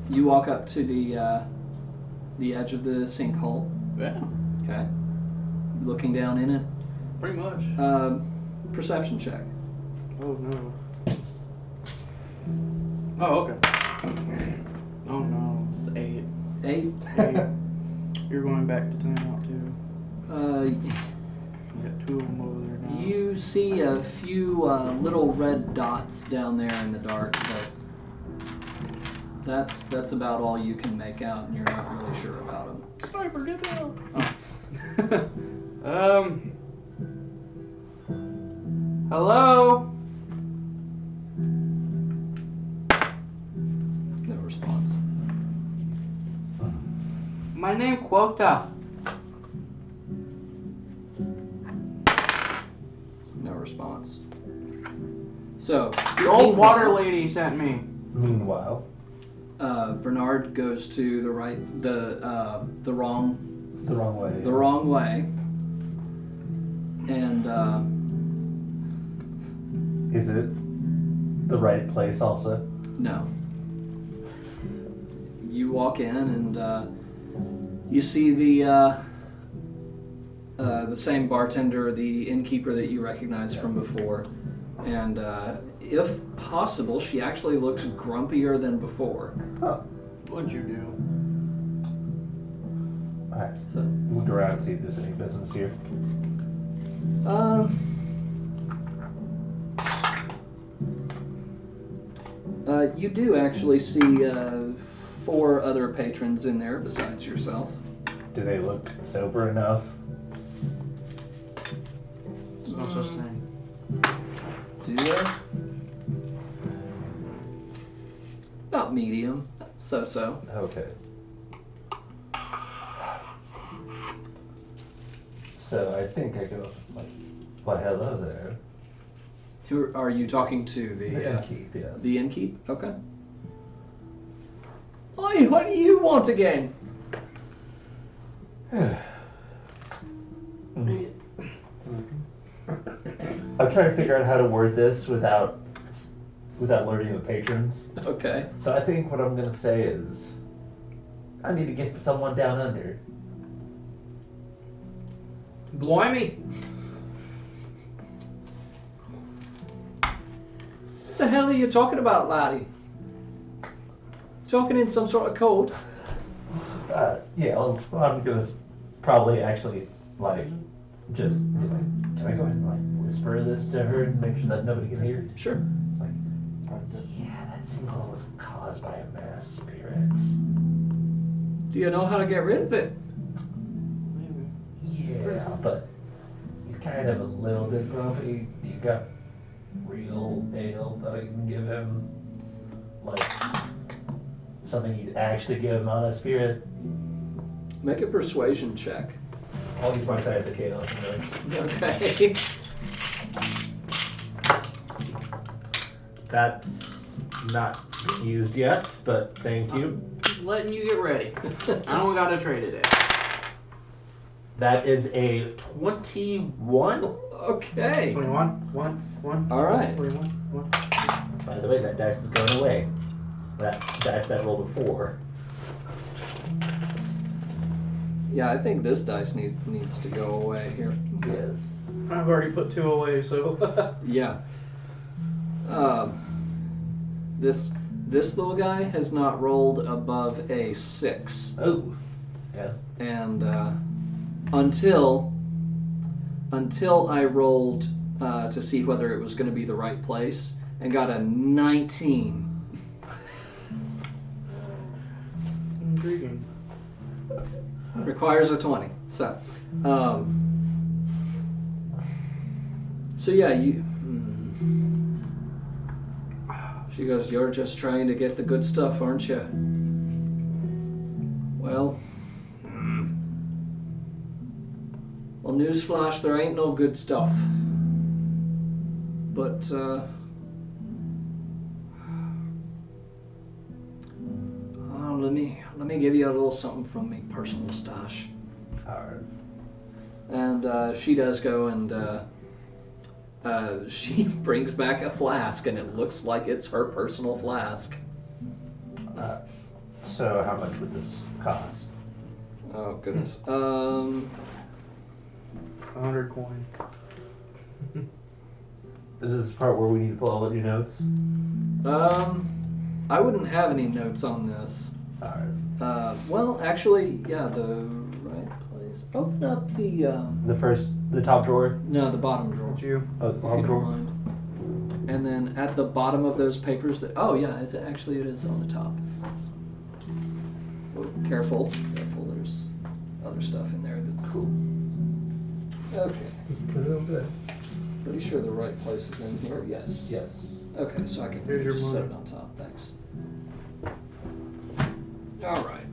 you walk up to the edge of the sinkhole. Yeah, Okay. Looking down in it. pretty much. Perception check. Oh no. Oh, okay. Oh no, it's 8. 8. 8. You're going back to time out too. Uh, We got 2 of them over there now. you see a few little red dots down there in the dark, but that's about all you can make out, and you're not really sure about them. Sniper, get down! Oh. Hello? No response. My name Quota. No response. So The old water lady sent me. Meanwhile, Bernard goes to the right, the wrong the wrong way. the wrong way, and Is it the right place also? no. You walk in and you see the same bartender, the innkeeper that you recognize from before, and if possible, she actually looks grumpier than before. Huh. What'd you do? Alright. So, Look around and see if there's any business here. You do actually see 4 other patrons in there besides yourself. Do they look sober enough? No such thing. Do they? About medium, so. Okay. So I think I go like, why hello there. Are you talking to the Innkeep, yes. the innkeep? Okay. Oi, what do you want again? I'm trying to figure out how to word this without alerting the patrons. Okay. So I think what I'm gonna say is, I need to get someone down under. Blimey. What the hell are you talking about, laddie? Talking in some sort of code? Yeah, I'm gonna probably actually like just be like, can I go ahead and like whisper this to her and make sure that nobody can hear? Sure. It's like, yeah, that sinkhole was caused by a mass spirit. Do you know how to get rid of it? Yeah, but he's kind of a little bit grumpy. You got real ale that I can give him? Like, something you'd actually give him on a spirit? Make a persuasion check. I'll use my side as a chaos in this. Okay. That's not used yet, but thank you. Just letting you get ready. I don't gotta trade it in. That is a 21. Okay. 21, 1. All right. 21, 1. By the way, that dice is going away. That dice that rolled before. Yeah, I think this dice needs to go away here. Yes. I've already put 2 away, so. Yeah. This little guy has not rolled above a 6, Oh. Yeah. and until I rolled to see whether it was going to be the right place, and got a 19. Intriguing. Requires a 20. So yeah, you. She goes, "You're just trying to get the good stuff, aren't you?" Well, newsflash, there ain't no good stuff. But let me give you a little something from me personal stash. Alright. And she does go and she brings back a flask, and it looks like it's her personal flask. So how much would this cost? Oh goodness. 100 coin. This is the part where we need to pull all of your notes. I wouldn't have any notes on this. Alright. Well, actually, yeah, the right place. Open up The top drawer? no, the bottom drawer. Would you? Oh, the If bottom you don't drawer? mind. And then at the bottom of those papers that, oh yeah, it is on the top. Oh, careful, there's other stuff in there that's... Cool. Okay, Put it over there. pretty sure the right place is in here, yes. Yes. Okay, so I can Here's your just set money. it on top, thanks. Alright.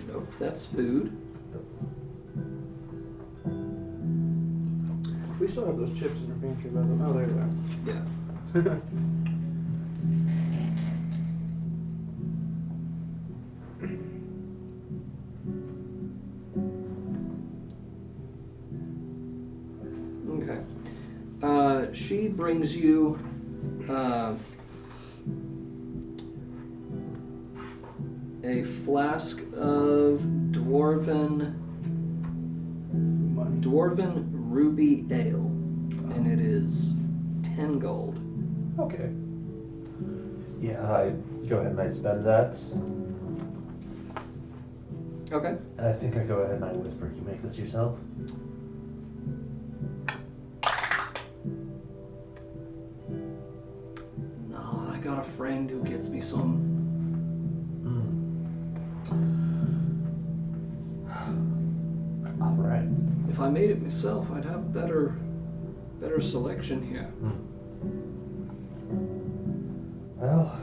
Nope, that's food. We still have those chips in our pantry, by the way. Oh, there they are. Yeah. Okay. She brings you a flask of dwarven ruby ale, and it is 10 gold. Okay. Yeah, I go ahead and I spend that. Okay. And I think I go ahead and I whisper, you make this yourself? No, I got a friend who gets me some. Alright. If I made it myself, I'd have better selection here. Well,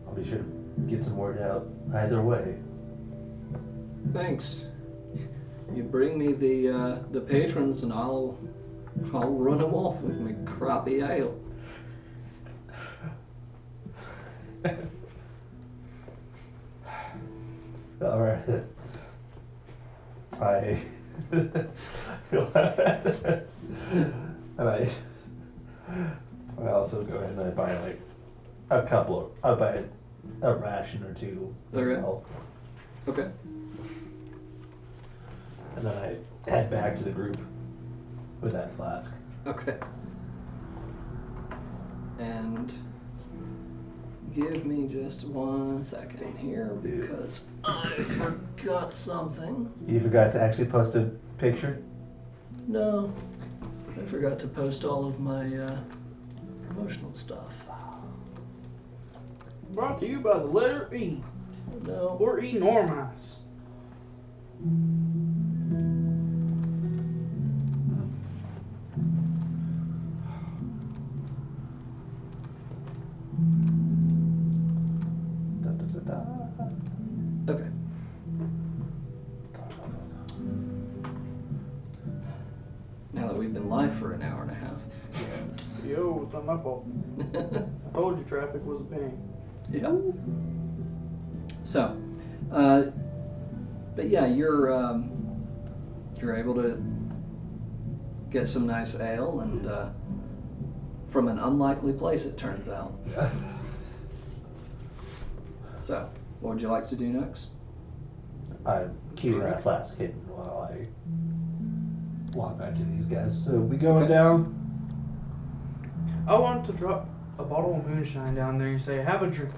I'll be sure to get some word out either way. Thanks. You bring me the patrons, and I'll run them off with my crappy ale. Alright. I laugh at it. And I also go ahead and I buy like I buy a ration or two as Okay. well. Okay. And then I head back to the group with that flask. Okay. And Give me just 1 second here because I forgot something. You forgot to actually post a picture? No, I forgot to post all of my promotional stuff. Brought to you by the letter E. No. Or enormous. Da, da, da, da. Okay. Now that we've been live for an hour and a half. Yo, it's not my fault. I told you traffic was a pain. Yeah. So, but yeah, you're able to get some nice ale and from an unlikely place, it turns out. Yeah. So, what would you like to do next? I'm keeping that flask hidden while I walk back to these guys. So we going Okay. down? I want to drop a bottle of moonshine down there and say, have a drink.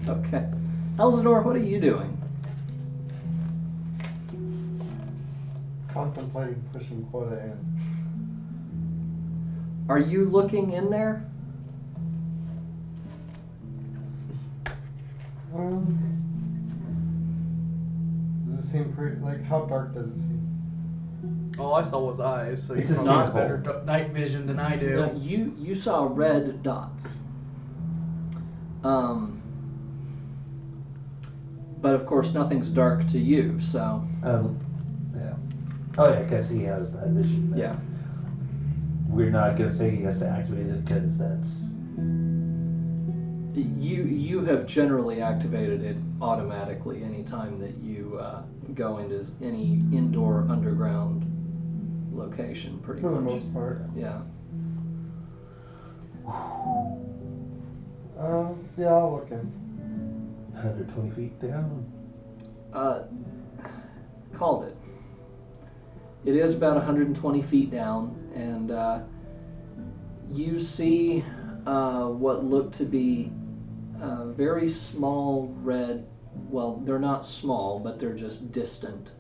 Okay. Elzador, what are you doing? Contemplating pushing quota in. Are you looking in there? Does it seem pretty, like, how dark does it seem? All I saw was eyes, so It's you a probably have sinkhole. better night vision than I do. You saw red dots. But of course nothing's dark to you, so Yeah. Oh yeah, because he has that vision. That yeah. We're not gonna say he has to activate it because that's. You have generally activated it automatically anytime that you go into any indoor underground location, pretty For the much. most part. Yeah. Yeah, I'll look in. 120 feet down. Called it. It is about 120 feet down, and you see what look to be very small red, well, they're not small, but they're just distant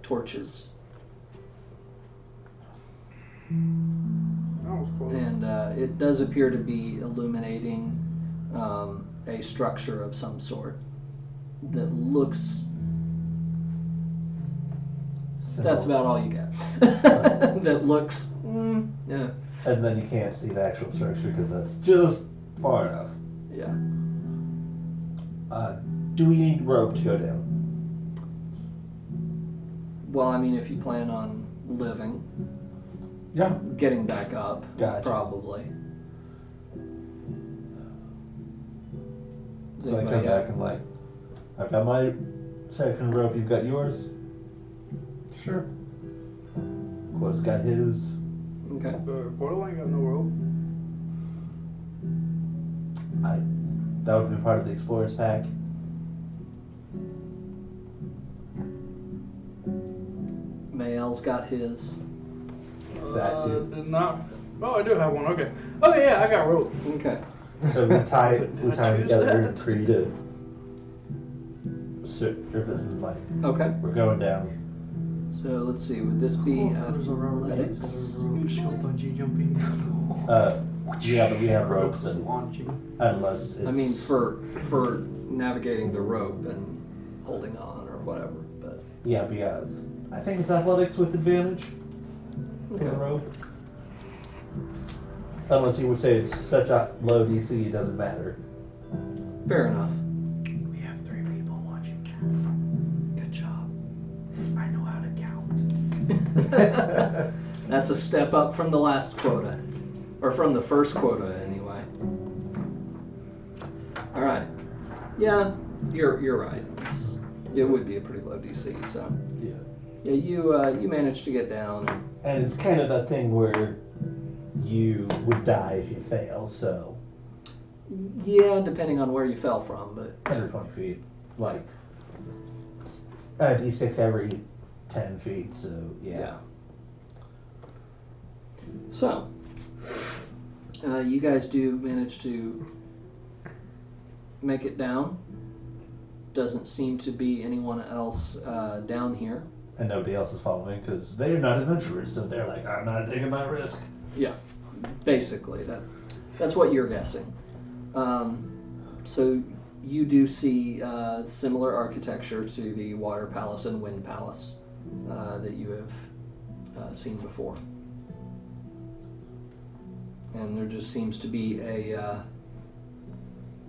torches. That was close. And it does appear to be illuminating a structure of some sort that looks. That's about all you get. That looks. Yeah. And then you can't see the actual structure because that's just far enough. Yeah. Do we need rope to go down? Well, I mean, if you plan on living, Yeah. getting back up, Gotcha. probably. So I come back and like, I've got my section rope, you've got yours. Sure. Quo's got his. Okay. Portal ain't got no rope. That would be part of the explorer's pack. Mael's got his. That too. Did not. Oh, I do have one. Okay. Okay, yeah, I got rope. Okay. So we tie Did I them choose together that? for you to surface and like Okay. we're going down. So let's see. Would this be There's a rope. athletics? You just go bungee jumping down. Yeah, but we have ropes and launching. unless it's I mean, for navigating the rope and holding on or whatever. But yeah, because I think it's athletics with advantage for the okay. rope. Unless you would say it's such a low DC it doesn't matter. Fair enough. We have 3 people watching. Good job. I know how to count. That's a step up from the last quota, or from the first quota anyway. All right. Yeah, you're right. It would be a pretty low DC. So Yeah. yeah, you managed to get down. And it's kind of that thing where you would die if you fail, so Yeah, depending on where you fell from, but 120 feet. Like a D6 every 10 feet, so yeah. So, you guys do manage to make it down. Doesn't seem to be anyone else down here. And nobody else is following because they're not adventurers, so they're like, I'm not taking that risk. Yeah, basically that's what you're guessing. So you do see similar architecture to the Water Palace and Wind Palace that you have seen before. And there just seems to be a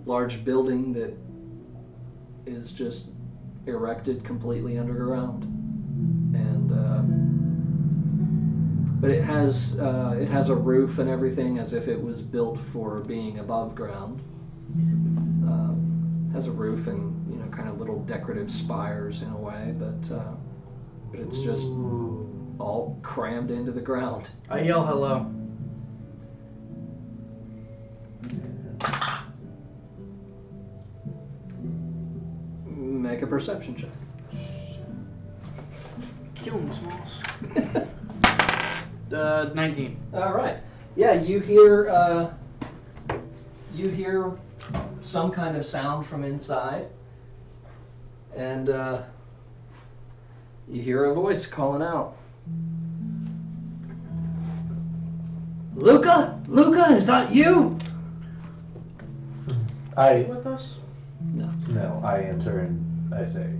large building that is just erected completely underground, and but it has a roof and everything as if it was built for being above ground. Has a roof and kind of little decorative spires in a way, but it's just all crammed into the ground. I yell hello. Make a perception check. Kill him, Smalls. 19. All right. Yeah, you hear some kind of sound from inside, and you hear a voice calling out. Luca, is that you? I With us? No, I enter and I say,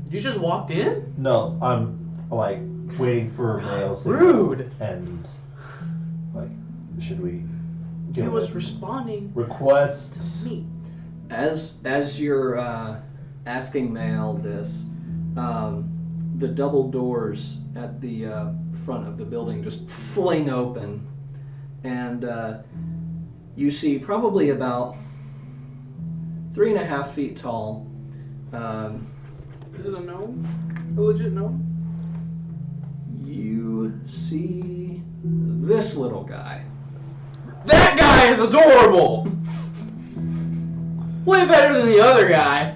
You just walked in? no, I'm like waiting for a mail signal. Rude. And like, should we He give was a responding request? to me. As you're asking Mail this, the double doors at the front of the building just fling open, and you see probably about 3.5 feet tall. Is it a gnome? A legit gnome? You see this little guy. That guy is adorable! Way better than the other guy.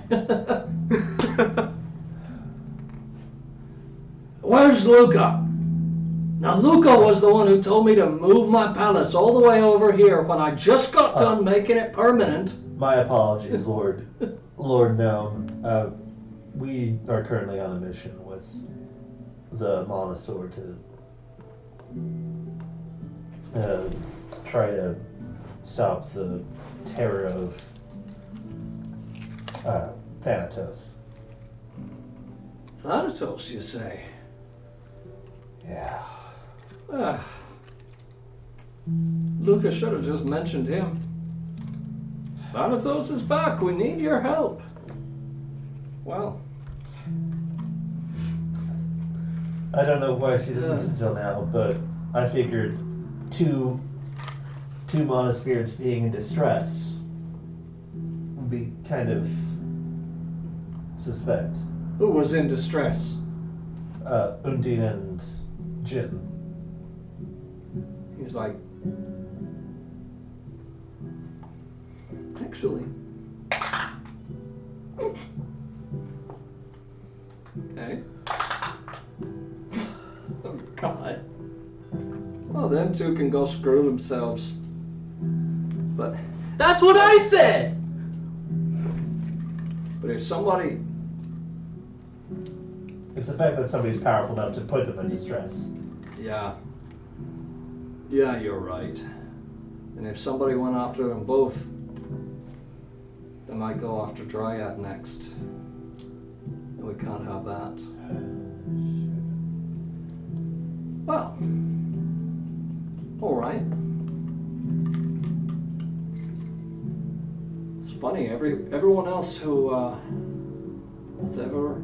Where's Luca? Now, Luca was the one who told me to move my palace all the way over here when I just got done making it permanent. My apologies, Lord Gnome. We are currently on a mission with the Monosaur to try to stop the terror of Thanatos. Thanatos, you say? Yeah. Luca should have just mentioned him. Thanatos is back. We need your help. Well, I don't know why she didn't until now, but I figured two monospirits being in distress would be kind of suspect. who was in distress? Undine and Jim. He's like, actually. Okay. Oh, God. Well, them two can go screw themselves. But That's what I said! if somebody... It's the fact that somebody's powerful enough to put them in distress. Yeah. Yeah, you're right. And if somebody went after them both, they might go after Dryad next. And we can't have that. Well. Alright. It's funny, everyone else who has ever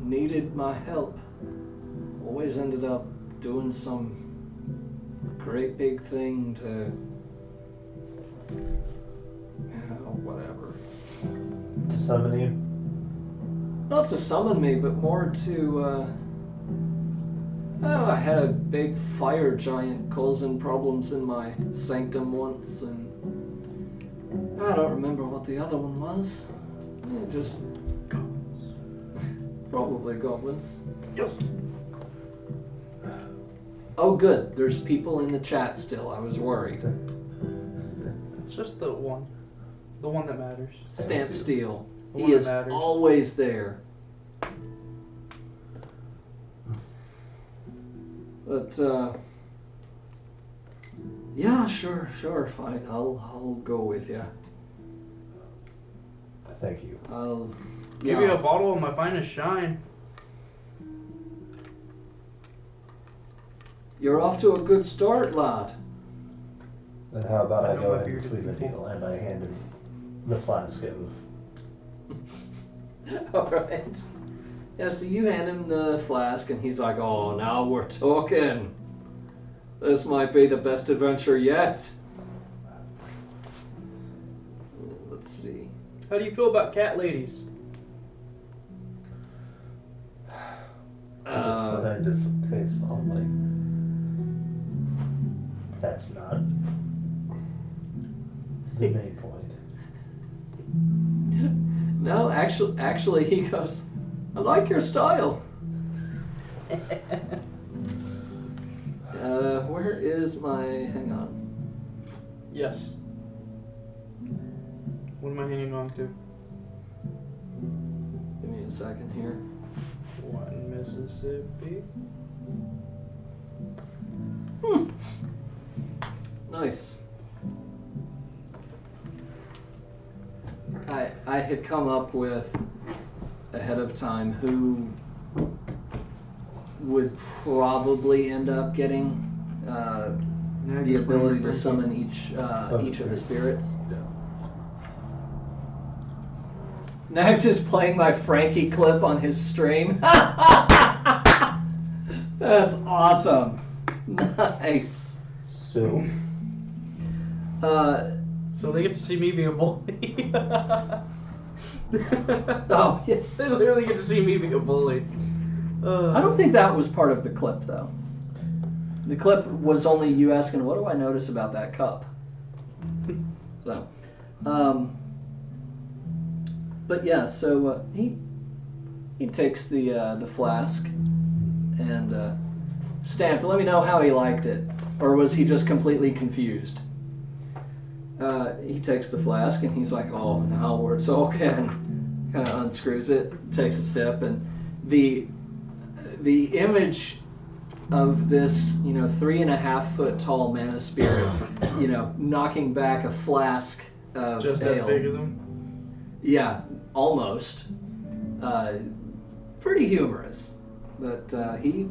needed my help always ended up doing some great big thing to whatever. To summon you? Not to summon me, but more to I had a big fire giant causing problems in my sanctum once, and I don't remember what the other one was. Just probably goblins. Yes. Oh, good. There's people in the chat still. I was worried. It's just the one. The one that matters. Stamp steel. The He one that is matters. always there. But yeah, sure, fine. I'll go with you. Thank you. I'll Give you a bottle of my finest shine. You're off to a good start, lad. Then how about I I know go my ahead and bearded sweeten the people. deal and I hand him the flask of. All right. Yeah, so you hand him the flask, and he's like, "Oh, now we're talking. This might be the best adventure yet." Let's see. How do you feel about cat ladies? I just face palm like that's not the main point. No, actually, he goes, "I like your style." Where is my? Hang on. Yes. What am I hanging on to? Give me a second here. What in Mississippi? Nice. I had come up with ahead of time who would probably end up getting the ability to summon each of the spirits. Nags is playing my Frankie clip on his stream. That's awesome. Nice. So So they get to see me be a bully. Oh, yeah. They literally get to see me be a bully. I don't think that was part of the clip, though. The clip was only you asking, "What do I notice about that cup?" So, but yeah, so he takes the flask and stamped. Let me know how he liked it, or was he just completely confused? He takes the flask and he's like, "Oh, now we're talking." Kind of unscrews it, takes a sip, and the image of this, 3.5 foot tall mana spirit, knocking back a flask of Just ale. as big as them. Yeah, almost. Pretty humorous, but he.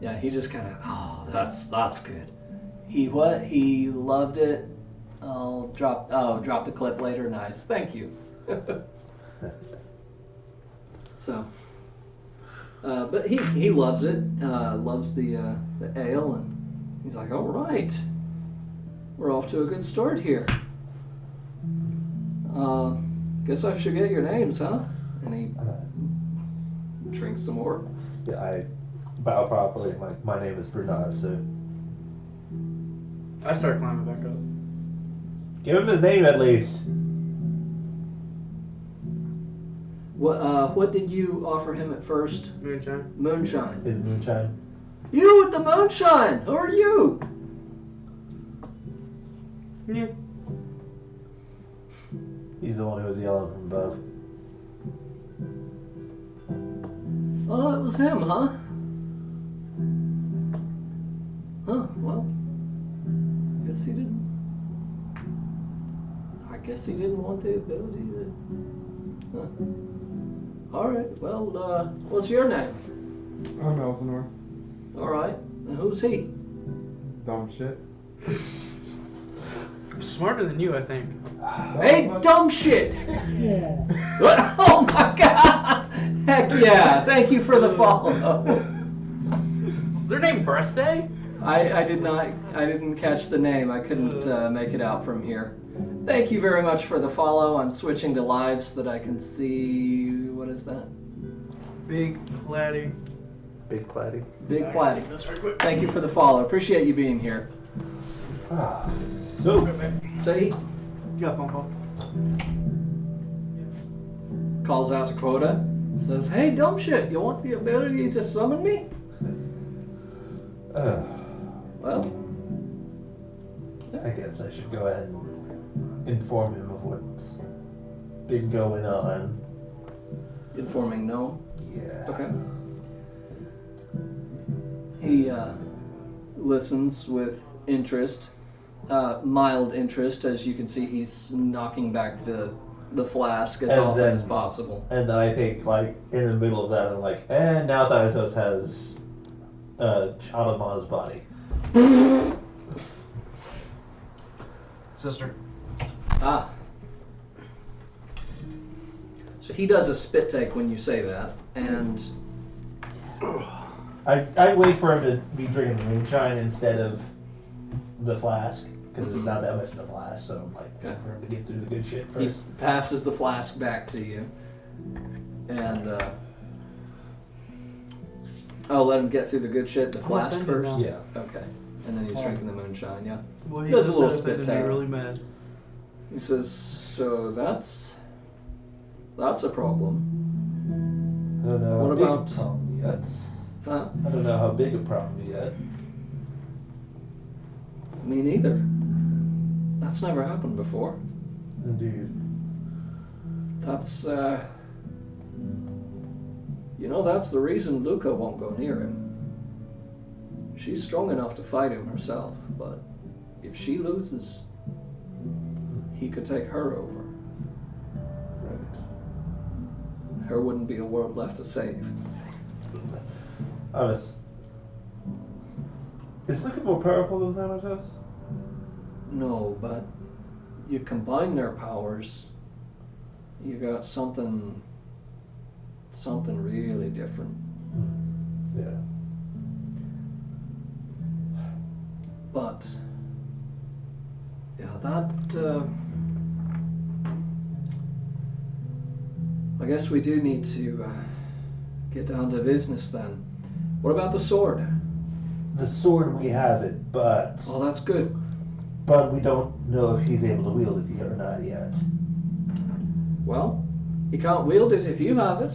Yeah, he just kind of, "Oh, that's good." He loved it. I'll drop the clip later. Nice, thank you. So, but he loves it. Loves the ale, and he's like, "All right, we're off to a good start here. Guess I should get your names, huh?" And he drinks some more. yeah, I bow properly. My name is Bernard, so I start climbing back up. give him his name at least. What did you offer him at first? Moonshine. Moonshine. His moonshine. You with the moonshine. Who are you? Yeah. He's the one who was yelling from above. Oh, that was him, huh? Huh, well, I guess he didn't want the ability to, huh. Alright, well, what's your name? I'm Elsinore. Alright, and who's he? Dumb shit. I'm smarter than you, I think. Hey, dumb shit! What? Oh my god! Heck yeah, thank you for the follow. Is their name Birthday? I didn't catch the name. I couldn't make it out from here. Thank you very much for the follow. I'm switching to live so that I can see, what is that? Big Claddy. Big Claddy. Big Platy. That's right quick. Thank you for the follow. Appreciate you being here. So, So he You got a phone call. calls out to Quota. Says, "Hey, dumb shit, you want the ability to summon me?" Well, I guess I should go ahead and inform him of what's been going on. informing no. Yeah. Okay. He listens with interest, mild interest, as you can see. He's knocking back the flask as And often then- as possible. And then I think, like, in the middle of that, I'm like, and now Thanatos has Chadama's body. Sister. Ah. So he does a spit take when you say that, and I wait for him to be drinking the moonshine instead of the flask, because there's not that much in the flask, so I'm like, wait for him to get through the good shit he first. passes the flask back to you. And I'll let him get through the good shit, the flask offended first. now. Yeah. Okay. And then he's drinking the moonshine, yeah. Well, Does a just little said spit it made me take. really mad. He says, so that's a problem. I don't know how What big about- a problem yet. Huh? I don't know how big a problem yet. Me neither. That's never happened before. Indeed. That's, that's the reason Luca won't go near him. She's strong enough to fight him herself, but if she loses, he could take her over. Right. There wouldn't be a world left to save. Is Luca more powerful than Thanatos? No, but you combine their powers, you got something really different. Yeah. But yeah, that I guess we do need to get down to business then. What about the sword? The sword, we have it, but Oh, that's good. we don't know if he's able to wield it or not yet. Well, he can't wield it if you have it.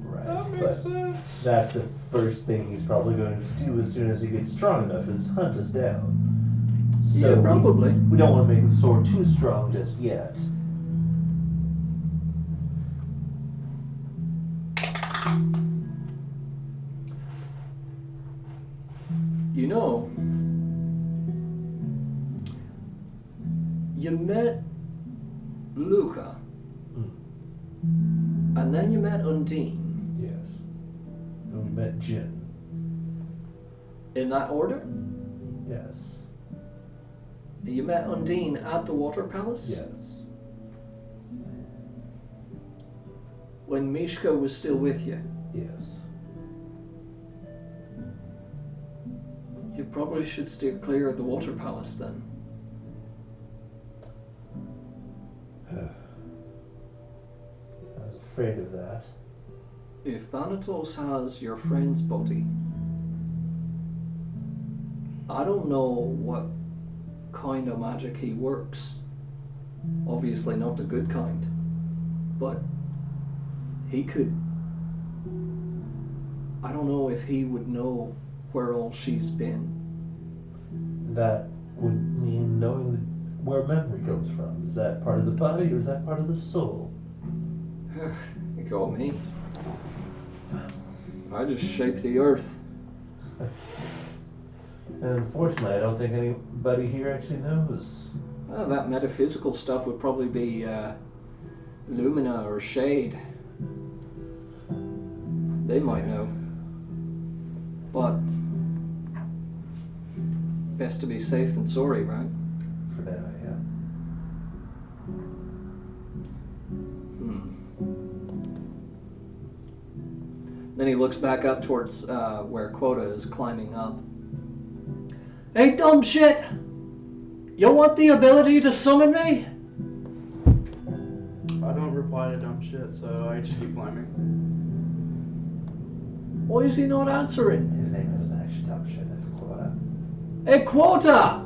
Right. That makes But sense. that's the first thing he's probably going to do as soon as he gets strong enough is hunt us down. So Yeah, probably. we don't want to make the sword too strong just yet. You know, you met Luca, and then you met Undine. Yes. And we met Jin. In that order? Yes. You met Undine at the Water Palace? Yes. When Mishka was still with you? Yes. You probably should steer clear of the Water Palace then. I was afraid of that. If Thanatos has your friend's body, I don't know what kind of magic he works. Obviously not the good kind. But he could... I don't know if he would know where all she's been. That would mean knowing where memory comes from. Is that part of the body or is that part of the soul? You got me. I just shake the earth. And unfortunately, I don't think anybody here actually knows. Well, that metaphysical stuff would probably be Lumina or Shade. They might know. But best to be safe than sorry, right? For now, yeah. Then he looks back up towards where Quota is climbing up. Hey, dumb shit! You want the ability to summon me? I don't reply to dumb shit, so I just keep climbing. Why is he not answering? His name isn't actually dumb shit, it's Quota. Hey, Quota!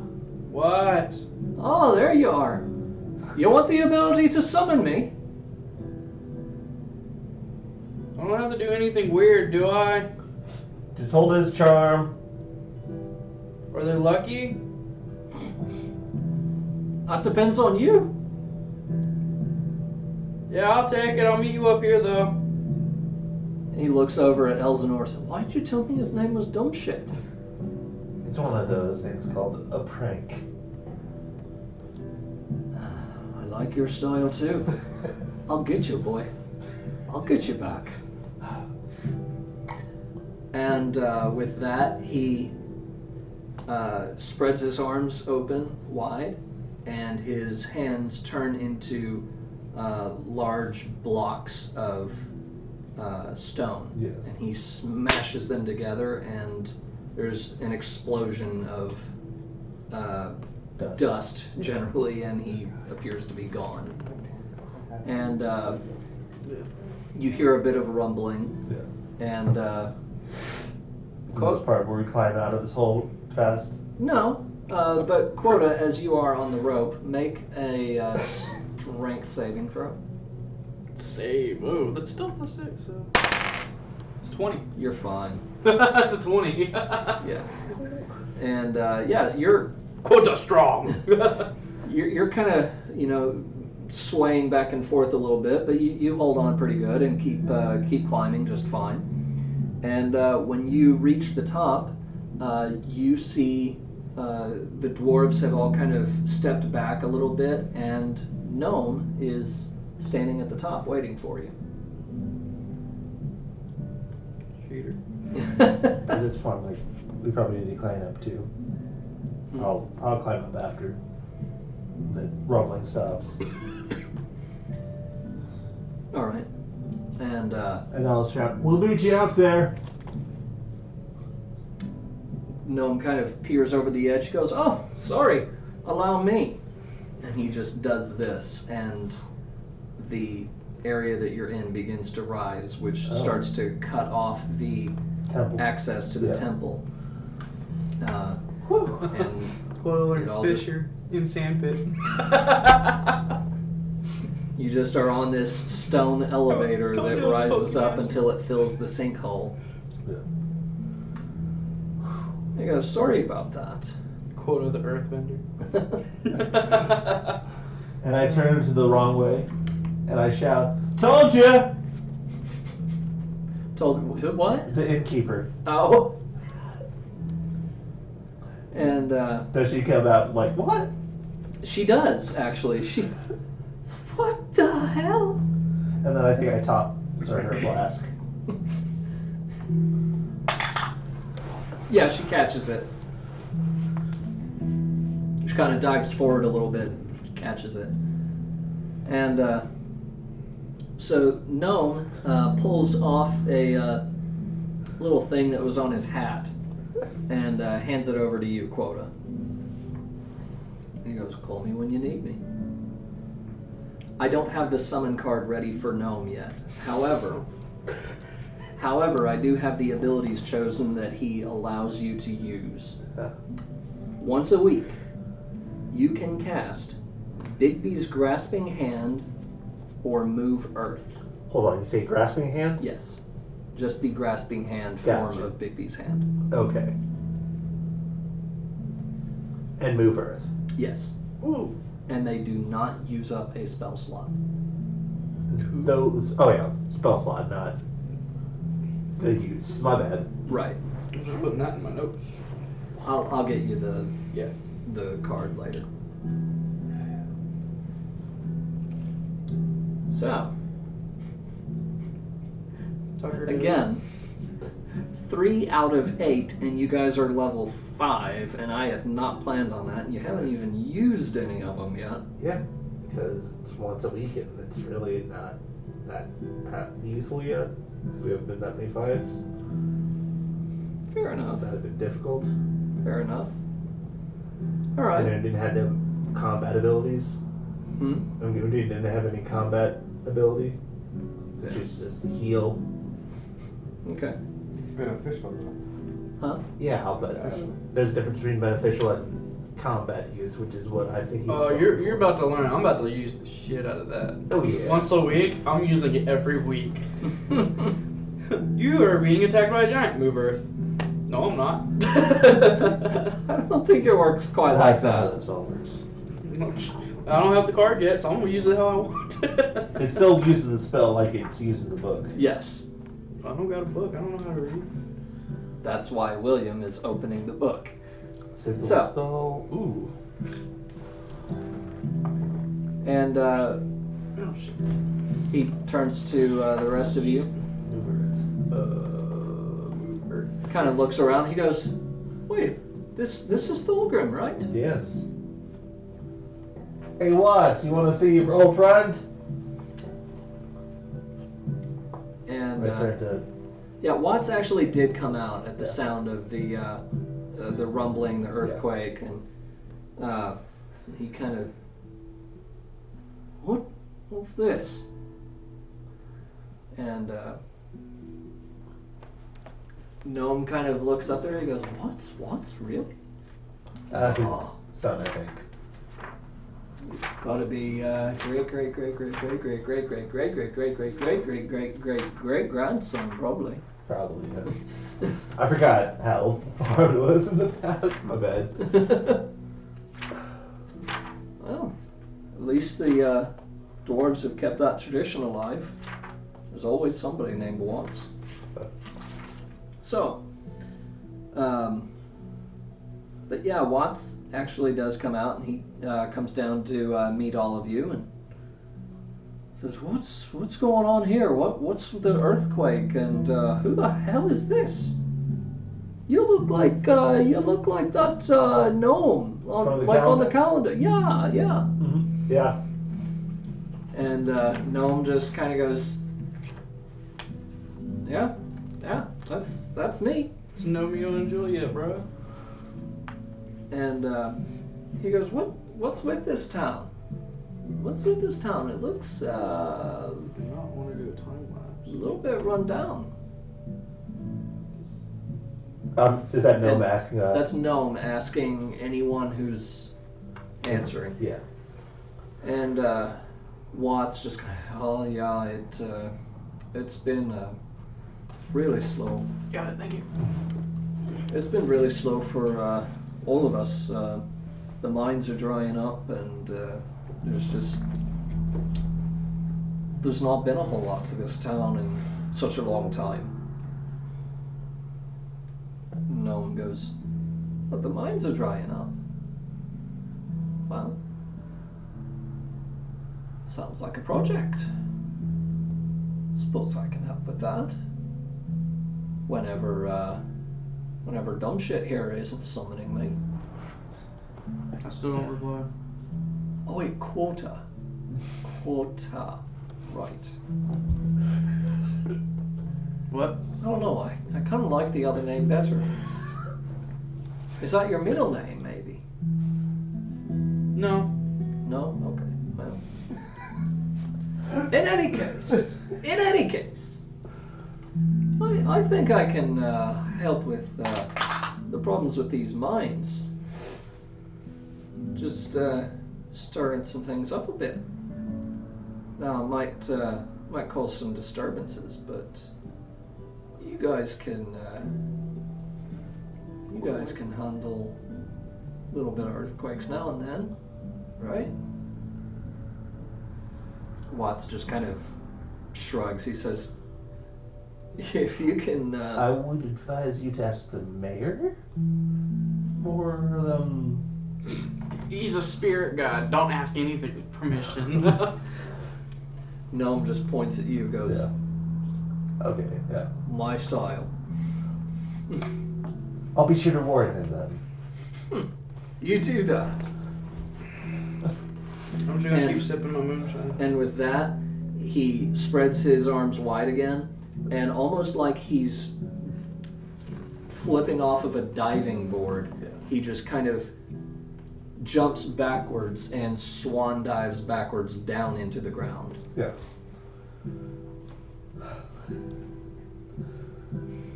What? Oh, there you are. You want the ability to summon me? I don't have to do anything weird, do I? Just hold his charm. Are they lucky? That depends on you. Yeah, I'll take it. I'll meet you up here, though. He looks over at Elsinore and says, why'd you tell me his name was Dumb Shit? It's one of those things called a prank. I like your style too. I'll get you, boy. I'll get you back. And with that, he spreads his arms open wide, and his hands turn into large blocks of stone. Yes. And he smashes them together, and there's an explosion of dust generally, and he appears to be gone. And you hear a bit of rumbling, Yeah. and This is the part where we climb out of this hole fast. no, but Quota, as you are on the rope, make a strength saving throw. Save. Oh, that's still plus 6, so. It's 20. You're fine. That's a 20. Yeah. And yeah, you're Quota strong. you're kind of swaying back and forth a little bit, but you hold on pretty good and keep climbing just fine. And when you reach the top, you see the dwarves have all kind of stepped back a little bit, and Gnome is standing at the top waiting for you. Cheater. At this point, like, we probably need to climb up too. I'll climb up after the rumbling stops. All right. And And I'll shout, "We'll meet you up there." Gnome kind of peers over the edge. He goes, "Oh, sorry, allow me." And he just does this, and the area that you're in begins to rise, which starts to cut off the Temple. access to the Yeah. temple. And Spoiler, It all Fisher in sandpit. you just are on this stone elevator Don't that do it, rises up Pokemon. until it fills the sinkhole. Yeah. He goes, "Sorry about that." Quota the earthbender. And I turn to the wrong way, and I shout, "Told ya!" Told who what? The innkeeper. Oh. And Does she come out like, "What?" she does actually. She. What the hell? And then I think I top her flask. Yeah, she catches it. She kind of dives forward a little bit, catches it. And so Gnome pulls off a little thing that was on his hat and hands it over to you, Quota. He goes, "Call me when you need me." I don't have the summon card ready for Gnome yet. However, I do have the abilities chosen that he allows you to use. Once a week, you can cast Bigby's Grasping Hand or Move Earth. Hold on, you say grasping hand? Yes. Just the Grasping Hand form Gotcha. of Bigby's hand. Okay. And move earth. Yes. Ooh. And they do not use up a spell slot. Those, oh yeah, spell slot, not the use. My bad. Right. I'm just putting that in my notes. I'll get you the Yeah. card later. So, Tucker again, 3 out of 8, and you guys are level 5, and I had not planned on that, and you haven't even used any of them yet. Yeah, because it's once a week and it's really not that useful yet. We haven't been that many fights. Fair enough. That have been difficult. Fair enough. All And right. it didn't have them combat abilities. Hmm? I mean, we didn't have any combat ability. It's just heal. Okay. It's beneficial though. Huh? Yeah, but there's a difference between beneficial and combat use, which is what I think. Oh, you're about to learn. I'm about to use the shit out of that. Oh yeah. Once a week, I'm using it every week. You are being attacked by a giant. Move Earth. No, I'm not. I don't think it works quite like That's not how that. that spell works. I don't have the card yet, so I'm gonna use it how I want. It still uses the spell like it's using the book. Yes, I don't got a book. I don't know how to read. that's why William is opening the book. Save the So- spell. Ooh. And Oh shit. he turns to the rest of you, Move Earth. kind of looks around. He goes, "Wait, this is Thulgrim, right?" Yes. Hey, Watts, you want to see your old friend? And I turned to. yeah, Watts actually did come out at the Yeah. sound of the rumbling, the earthquake, and he kind of, what's this? And Gnome kind of looks up there. He goes, "What's really? His son, I think. Got to be great grandson, probably." Probably, yeah. I forgot how far it was in the past. My bad. Well, at least the dwarves have kept that tradition alive. There's always somebody named Watts. So, but yeah, Watts actually does come out, and he comes down to meet all of you and says, "What's going on here? What's the earthquake? And who the hell is this? You look like that gnome From the on the calendar? calendar. Yeah." Mm-hmm. Yeah. And Gnome just kind of goes, "Yeah, that's me." It's Romeo and Juliet, bro. And he goes, "What's with this town? What's with this town? It looks Do not want to do a time a lapse. little bit run down." Is that Gnome And asking? That's Gnome asking anyone who's answering. Yeah. And Watts just kind of, "Oh yeah, it's been really slow. Got it, thank you. It's been really slow for all of us. The mines are drying up, and there's not been a whole lot to this town in such a long time." Gnome goes, "But the mines are drying up." "Well, sounds like a project. Suppose I can help with that. Whenever dumb shit here isn't summoning me." I still don't reply. Oh wait, quota. Quota. Right. What? I don't know, I kind of like the other name better. Is that your middle name, maybe? No. No? Okay, well. In any case, I think I can help with the problems with these mines. Just stirring some things up a bit. Now, it might cause some disturbances, but you guys can handle a little bit of earthquakes now and then, right? Watts just kind of shrugs. He says, "If you can." I would advise you to ask the mayor for them. He's a spirit god. Don't ask anything with permission. Gnome just points at you, goes, Yeah. Okay. Yeah. "My style." I'll be sure to warn him then. You do that. I'm just gonna And- keep sipping my moonshine. And with that, he spreads his arms wide again, and almost like he's flipping off of a diving board, he just kind of jumps backwards and swan dives backwards down into the ground. Yeah.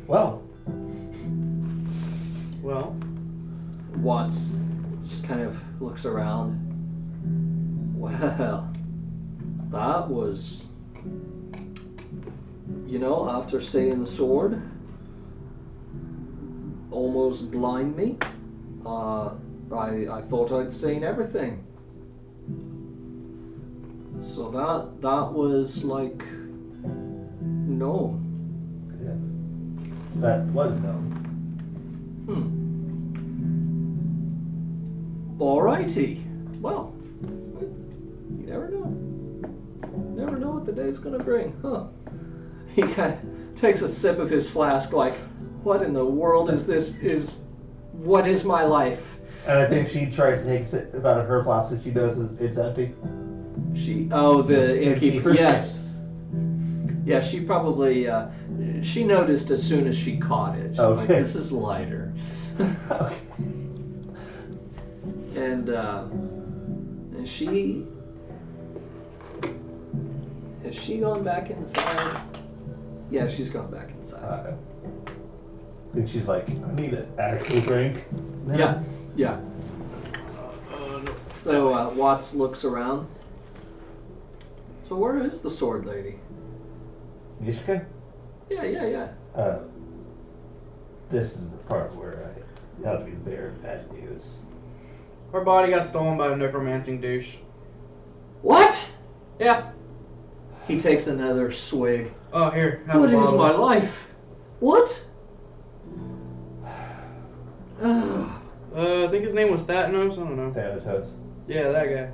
Well, Well, Watts just kind of looks around. Well, that was, after seeing the sword, almost blind me. I thought I'd seen everything. So that was like known. Yes. That was known. Alrighty. Well, you never know. Never know what the day's gonna bring, huh? He kind of takes a sip of his flask like, what in the world is this? What is my life? And I think she tries to take a sip out of her flask and she notices it's empty. The innkeeper, yes. Yeah, she probably, she noticed as soon as she caught it. She's like, this is lighter. Okay. And she... Has she gone back inside? Yeah, she's gone back inside. I think she's like, I need an actual drink. Yeah. So Watts looks around. So where is the sword lady? Yishka? Yeah. This is the part where I have to be very bad news. Our body got stolen by a necromancing douche. What? Yeah. He takes another swig. Oh, here. Have What a is bottle. my life? What? I think his name was Thatnos. I don't know. Thanatos. Yeah, that guy.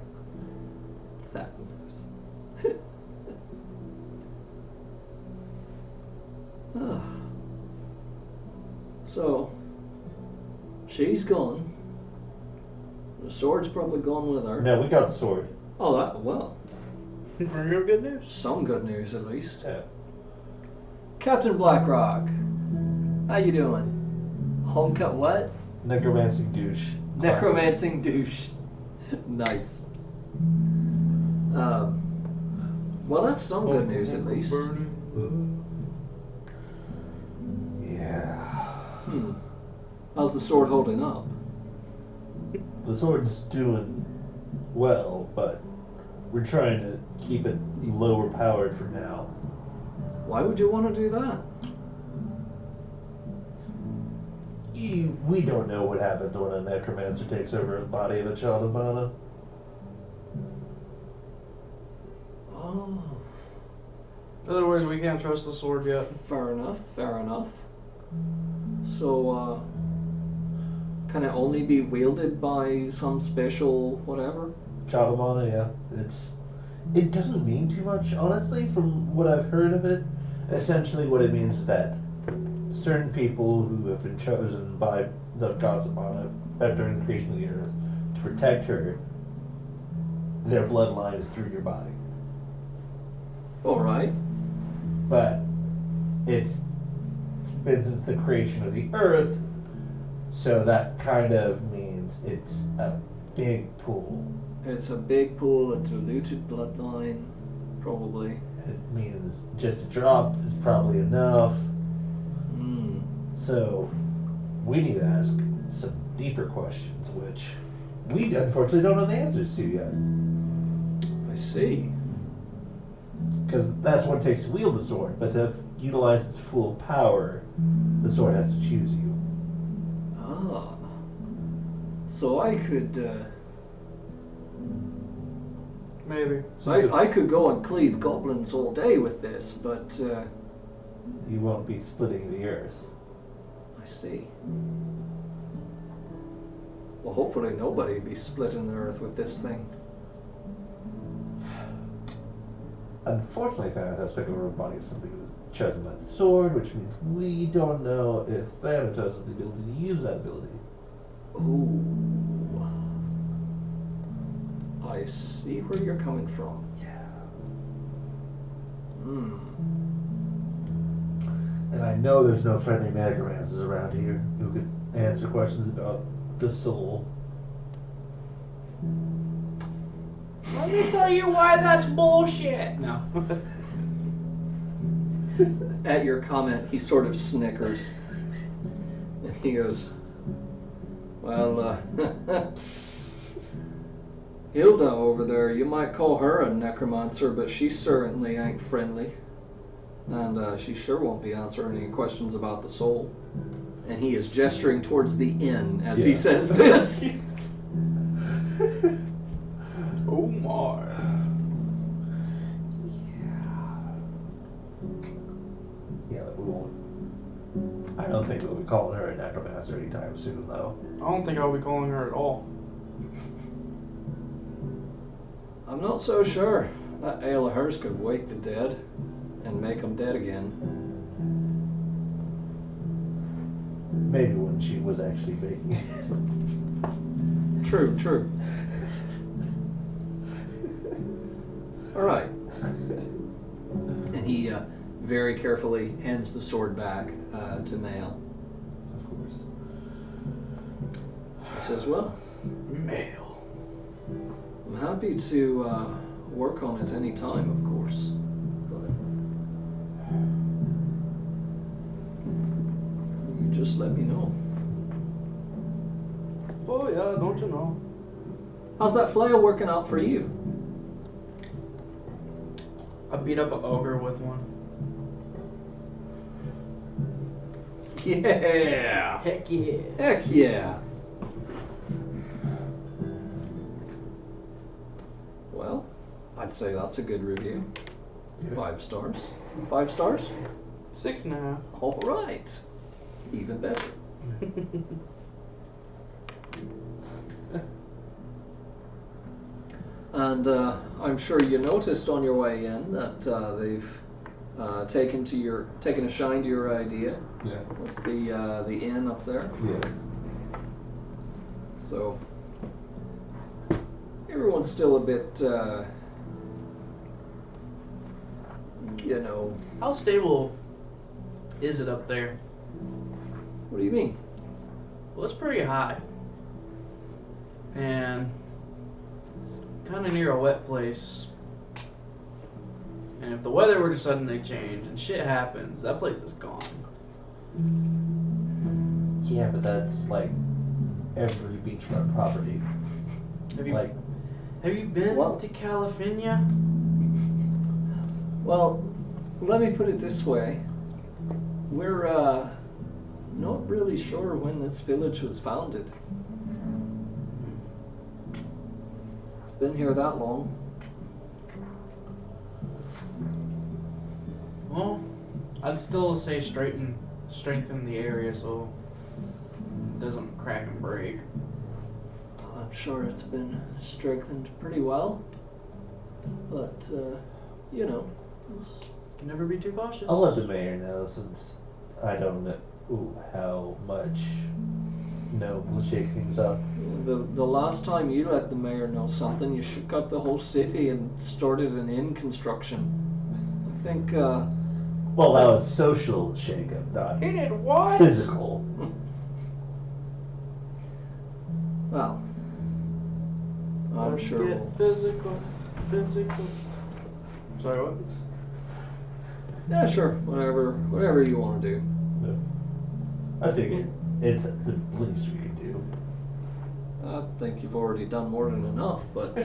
That was. So, she's gone. The sword's probably gone with her. No, we got the sword. Oh, well, Real good news. some good news at least. Yeah. Captain Blackrock, how you doing? Homecut what? Necromancing douche. Necromancing douche. Nice. Well, that's some good news at least. Yeah. How's the sword holding up? The sword's doing well, but we're trying to keep it lower powered for now. Why would you want to do that? We don't know what happens when a necromancer takes over the body of a child of mana. Oh, In other words, we can't trust the sword yet. fair enough. So, can it only be wielded by some special whatever? Child of mana, yeah. It doesn't mean too much, honestly, from what I've heard of it. Essentially what it means is that certain people who have been chosen by the gods of mana during the creation of the earth to protect her, their bloodline is through your body. Alright. But it's been since the creation of the earth, so that kind of means it's a big pool. It's a big pool, a diluted bloodline, probably. It means just a drop is probably enough. So we need to ask some deeper questions, which we unfortunately don't know the answers to yet. I see. Because that's what it takes to wield the sword, but to utilize its full power, the sword has to choose you. Ah. So I could, Maybe. So I could go and cleave goblins all day with this, but, you won't be splitting the earth. I see. Well, hopefully nobody be splitting the earth with this thing. Unfortunately, Thanatos took over the body of somebody who was chosen by the sword, which means we don't know if Thanatos has the ability to use that ability. Ooh. I see where you're coming from. Yeah. And I know there's no friendly necromancers around here who could answer questions about the soul. Let me tell you why that's bullshit. No. At your comment, he sort of snickers. And he goes, well, Hilda over there, you might call her a necromancer, but she certainly ain't friendly. And she sure won't be answering any questions about the soul. and he is gesturing towards the inn as he Yeah. says this. Oh my. Yeah, we won't. I don't think we'll be calling her a necromancer anytime soon, though. I don't think I'll be calling her at all. I'm not so sure. That ale of hers could wake the dead and make them dead again. Maybe when she was actually making it. True, true. All right. And he very carefully hands the sword back to Mael. Of course. He says, well, Male. I'm happy to work on it any time, of course. But you just let me know. Oh yeah, don't you know? How's that flail working out for you? I beat up an ogre with one. Yeah! Heck yeah. Heck yeah! Well, I'd say that's a good review. Yeah. 5 stars. 5 stars? 6.5. All right. Even better. And I'm sure you noticed on your way in that they've taken a shine to your idea Yeah. with the inn up there. Yes. So everyone's still a bit, you know. How stable is it up there? What do you mean? Well, it's pretty high. And it's kind of near a wet place. And if the weather were to suddenly change and shit happens, that place is gone. Yeah, but that's like every beachfront property. Have you Like, been Well- to California? Well, let me put it this way. We're not really sure when this village was founded. It's been here that long. Well, I'd still say strengthen the area so it doesn't crack and break. I'm sure it's been strengthened pretty well. But, you know, it's- Can never be too cautious. I'll let the mayor know since I don't know how much will shake things up. the last time you let the mayor know something, you shook up the whole city and started an inn construction. I think, Well, that was social shakeup, not He did what? physical. well, I'm Let's sure get we'll... physical. Sorry, what? Yeah, sure. Whatever you want to do. I figured it's the least we could do. I think you've already done more than enough, but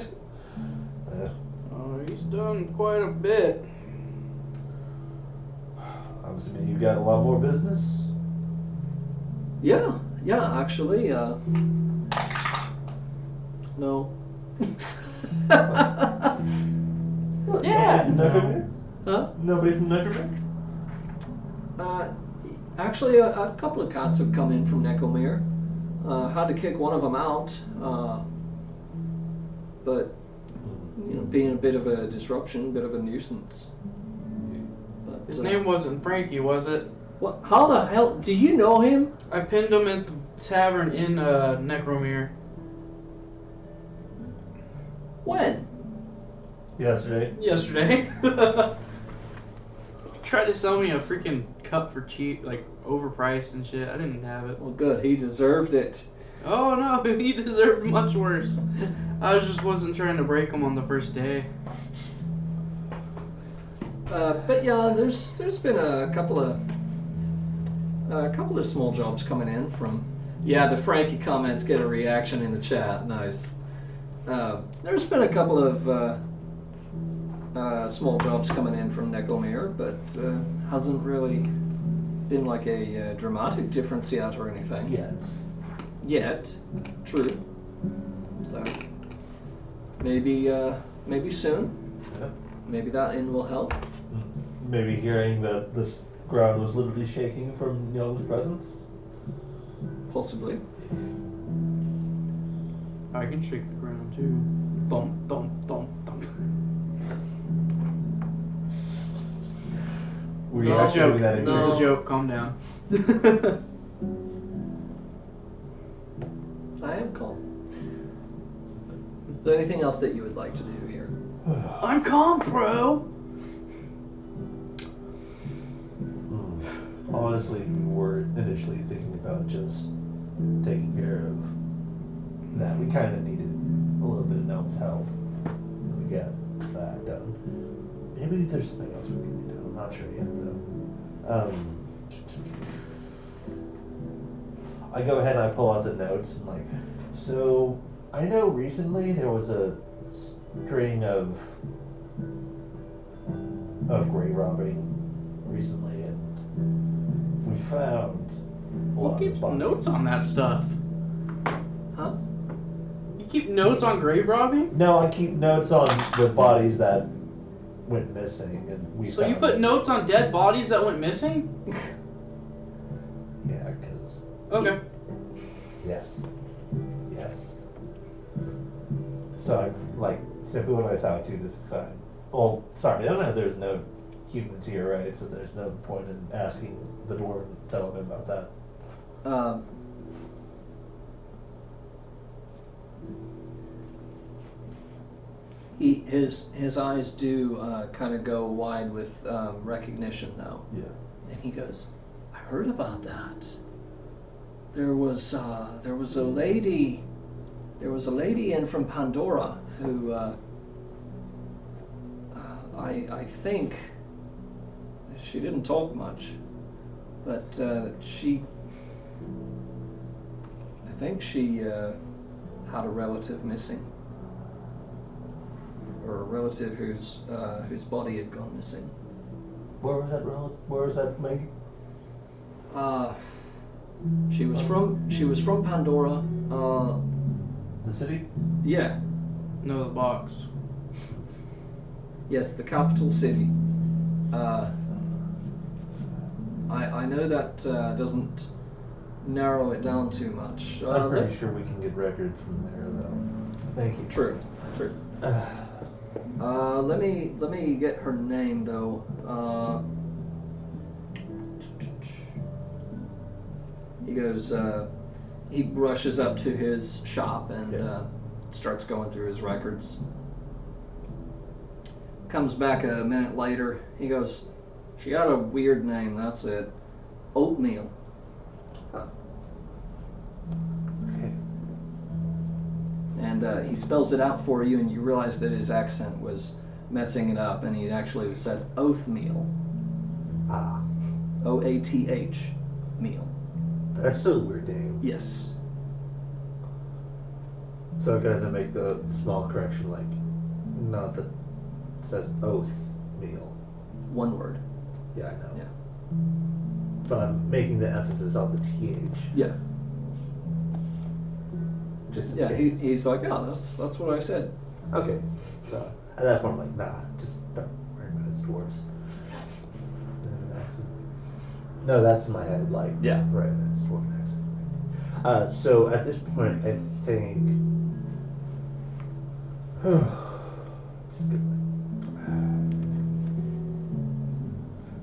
Oh, he's done quite a bit. I'm assuming you've got a lot more business. yeah, actually, no. Yeah. Huh? Nobody from Necromere? Actually, a couple of cats have come in from Necomere. Had to kick one of them out, but you know, being a bit of a disruption, a bit of a nuisance. But, His name wasn't Frankie, was it? What? How the hell? Do you know him? I pinned him at the tavern in Necromere. When? Yesterday. Yesterday. Tried to sell me a freaking cup for cheap, like overpriced and shit. I didn't have it. Well, good. He deserved it. Oh no, he deserved much worse. I just wasn't trying to break him on the first day. But yeah, there's been a couple of small jobs coming in from. Yeah, the Frankie comments get a reaction in the chat. Nice. There's been a couple of small jobs coming in from Necomere, but hasn't really been like a dramatic difference yet or anything. Yet. True. So maybe soon. Yep. Maybe that inn will help. Maybe hearing that this ground was literally shaking from Young's presence. Possibly. I can shake the ground too. Thump, thump, thump, thump. Were you It's a actually joke. doing that in No. It's here? a joke. Calm down. I am calm. Is there anything else that you would like to do here? I'm calm, bro. Honestly, we were initially thinking about just taking care of that. We kind of needed a little bit of Gnome's help to get that done. Maybe there's something else we can do. I'm not sure yet, though. I go ahead and I pull out the notes and like, so I know recently there was a string of grave robbing recently, and we found a Who lot keeps of bodies. notes on that stuff? Huh? You keep notes on grave robbing? No, I keep notes on the bodies that went missing, and we. So you found put them. notes on dead bodies that went missing? Yeah, because Okay. yes. So I like simply when I talk to the fine. Well, sorry, I don't know. There's no humans here, right? So there's no point in asking the dwarf and telling him about that. His eyes do kind of go wide with recognition, though, Yeah. and he goes, "I heard about that. There was a lady in from Pandora who I think she didn't talk much, but I think she had a relative missing, or a relative whose body had gone missing. Where was that lady? She was from Pandora. The city? Yeah, No, the box. yes, the capital city. I know that doesn't narrow it down too much. I'm pretty sure we can get records from there, though. Thank you. True. Let me get her name though. He goes. He rushes up to his shop and starts going through his records. Comes back a minute later. He goes, "She had a weird name. That's it. Oatmeal." Okay. And he spells it out for you, and you realize that his accent was messing it up, and he actually said oathmeal. Ah, OATH meal. that's still a weird name. Yes. So I gotta make the small correction, like, not that it says oath meal. One word. Yeah, I know. Yeah. But I'm making the emphasis on the TH. Yeah. Just in Yeah. case. He's like, oh, that's what I said. Okay. So at that point, I'm like, nah, just don't worry about his dwarves. No, that's in my head, like, Yeah. right, that's dwarf accent. So at this point, I think. This is good.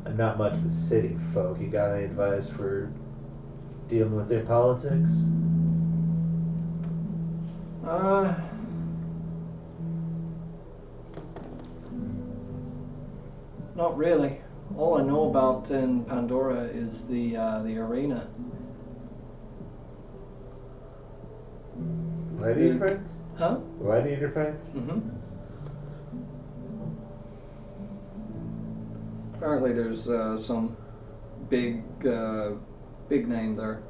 I'm not much of a city folk. You got any advice for dealing with their politics? Not really. All I know about in Pandora is the arena. Gladiator fights? Huh? Gladiator fights? Mm-hmm. Apparently, there's some big name there.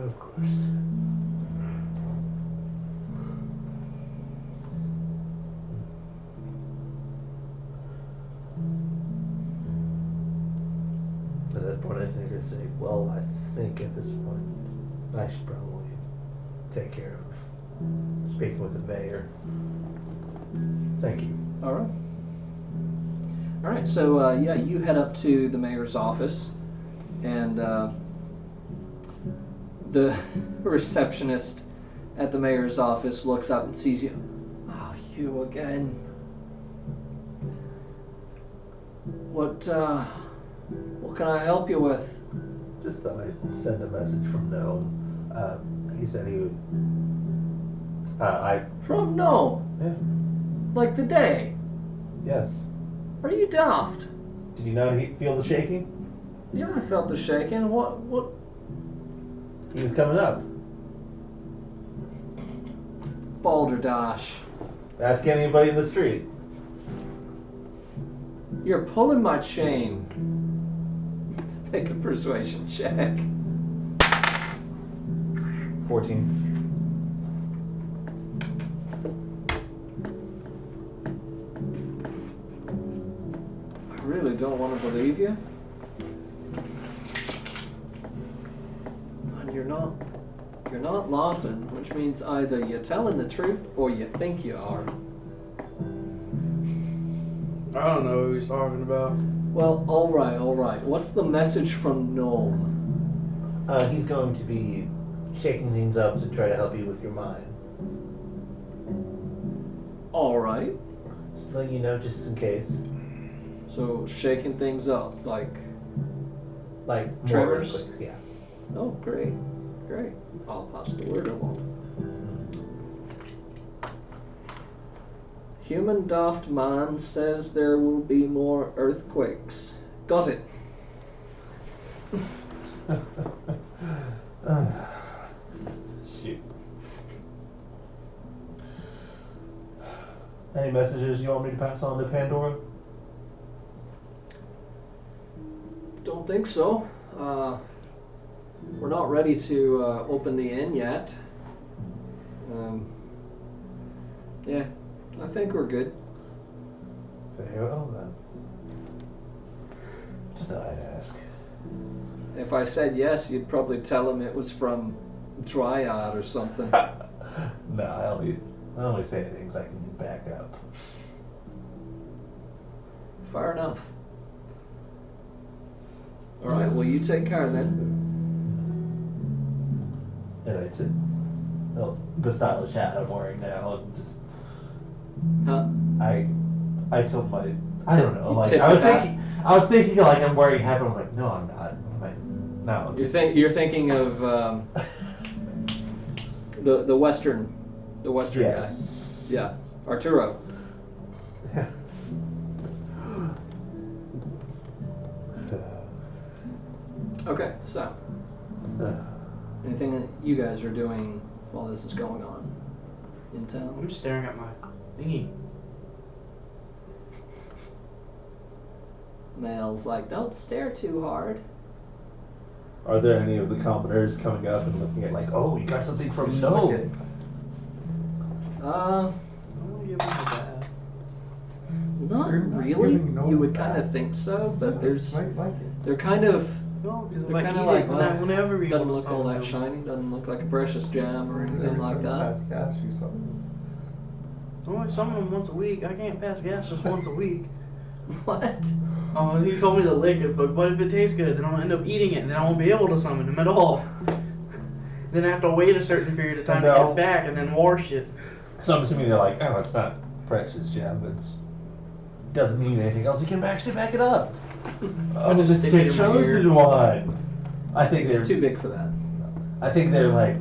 Of course. I say, well, I think at this point I should probably take care of speaking with the mayor. Thank you. All right. All right. So yeah, you head up to the mayor's office, and the receptionist at the mayor's office looks up and sees you. Oh, you again. What can I help you with? Just thought I'd send a message from Gnome. He said he would. From no. Yeah. Like the day. Yes. Are you daft? Did you not feel the shaking? Yeah, I felt the shaking. What? He was coming up. Balderdash. Ask anybody in the street. You're pulling my chain. Make a persuasion check. 14. I really don't want to believe you. And you're not laughing, which means either you're telling the truth or you think you are. I don't know who he's talking about. Well, all right. What's the message from Gnome? He's going to be shaking things up to try to help you with your mind. All right. Just letting you know, just in case. So shaking things up, like. Like more Tremors? earthquakes, yeah. Oh, great. I'll pass the word along. Human daft man says there will be more earthquakes. Got it. Shoot. Any messages you want me to pass on to Pandora? Don't think so. We're not ready to open the inn yet. Yeah, I think we're good. Very well then. Just thought I'd ask. If I said yes, you'd probably tell him it was from Dryad or something. No, I only say things I can back up. Fair enough. Alright, well you take care then. And I said, oh, the stylish hat I'm wearing now, and just Huh? I told my, I don't know, like Tip I was hat? thinking like I'm wearing a hat, but I'm like, no, I'm not. No, You're thinking of the Western yes. guy. Yeah, Arturo. Okay, so anything that you guys are doing while this is going on in town? I'm just staring at my thingy. Mel's like, don't stare too hard. Are there any of the commoners coming up and looking at like, oh, you got something from Look No? at- I want to give him a bath. Not You're not really. giving no You would back. kind of think so, It's but not- there's might like it. they're kind of No, because they're like kind eat of like, it well, whenever we doesn't go to look all that something. shiny, doesn't look like a precious gem or anything Every like time that. Pass gas or something. Only some of them once a week. I can't pass gas just once a week. What? Oh, he told me to lick it, but what if it tastes good? Then I'll end up eating it, and then I won't be able to summon him at all. Then I have to wait a certain period of time to get No. it back, and then wash it. So I'm assuming they're like, oh, it's not precious gem. It's doesn't mean anything else. You can actually back it up. Oh, just this stick it is in my ear. chosen one. I think It's they're too big for that. I think they're like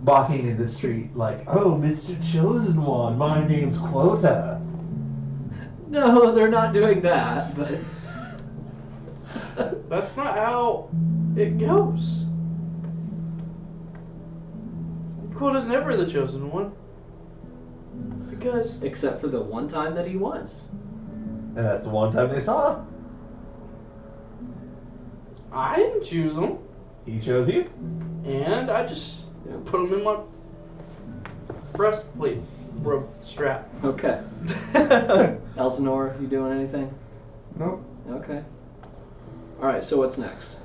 walking in the street like, oh, Mr. Chosen One, my name's Quota. No, they're not doing that, but That's not how it goes. Quota's never the chosen one. Because except for the one time that he was. And that's the one time they saw him. I didn't choose him, He chose you. and I just put him in my breastplate strap. Okay. Elsinore, you doing anything? Nope. Okay. Alright, so what's next?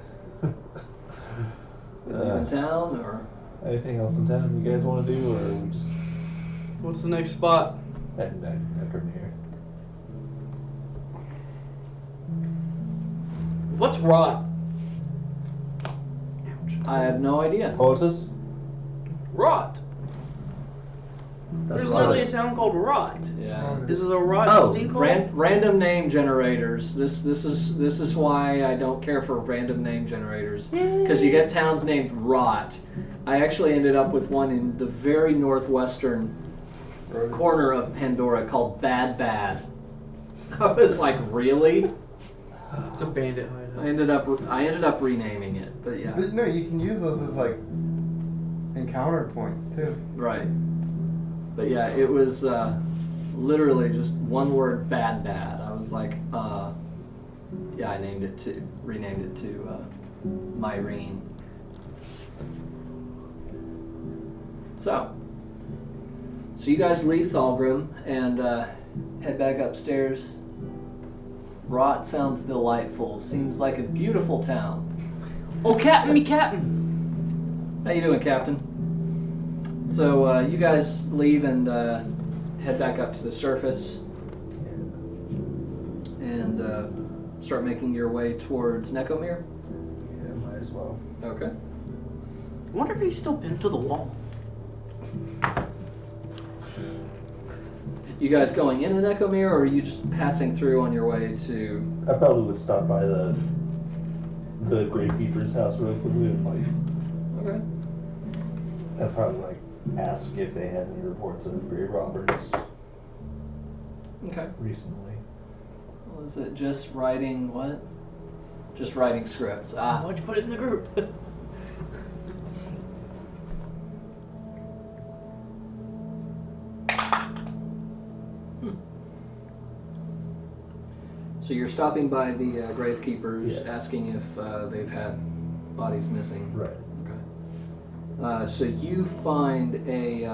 Leaving town or? Anything else in town you guys want to do, or are we just What's the next spot? heading back to Premiere? What's rot? I have no idea. Potus? Rot. That's There's rot. literally a town called Rot. Yeah. This is a rot Oh, steamboat? random name generators. This is why I don't care for random name generators, because you get towns named Rot. I actually ended up with one in the very northwestern corner of Pandora called Bad Bad. I was like, really? It's a bandit hideout. I ended up renaming it, but yeah, But no, you can use those as like encounter points too. right. But yeah, it was literally just one word, Bad Bad. I was like, yeah, I renamed it to Myrene. So you guys leave Thalgrim and head back upstairs. Rot sounds delightful. Seems like a beautiful town. Oh, Captain, me Captain! How you doing, Captain? So you guys leave and head back up to the surface and start making your way towards Nekomir. Yeah, might as well. Okay. I wonder if he's still pinned to the wall. You guys going into Nekomir, or are you just passing through on your way to? I probably would stop by the Gravekeeper's house real quickly and like Okay. I'd probably like ask if they had any reports of grave robbers Okay. recently. Was it just writing what? Just writing scripts. Ah. Why'd you put it in the group? So you're stopping by the Gravekeepers, Yeah. asking if they've had bodies missing. Right. Okay. So you find a.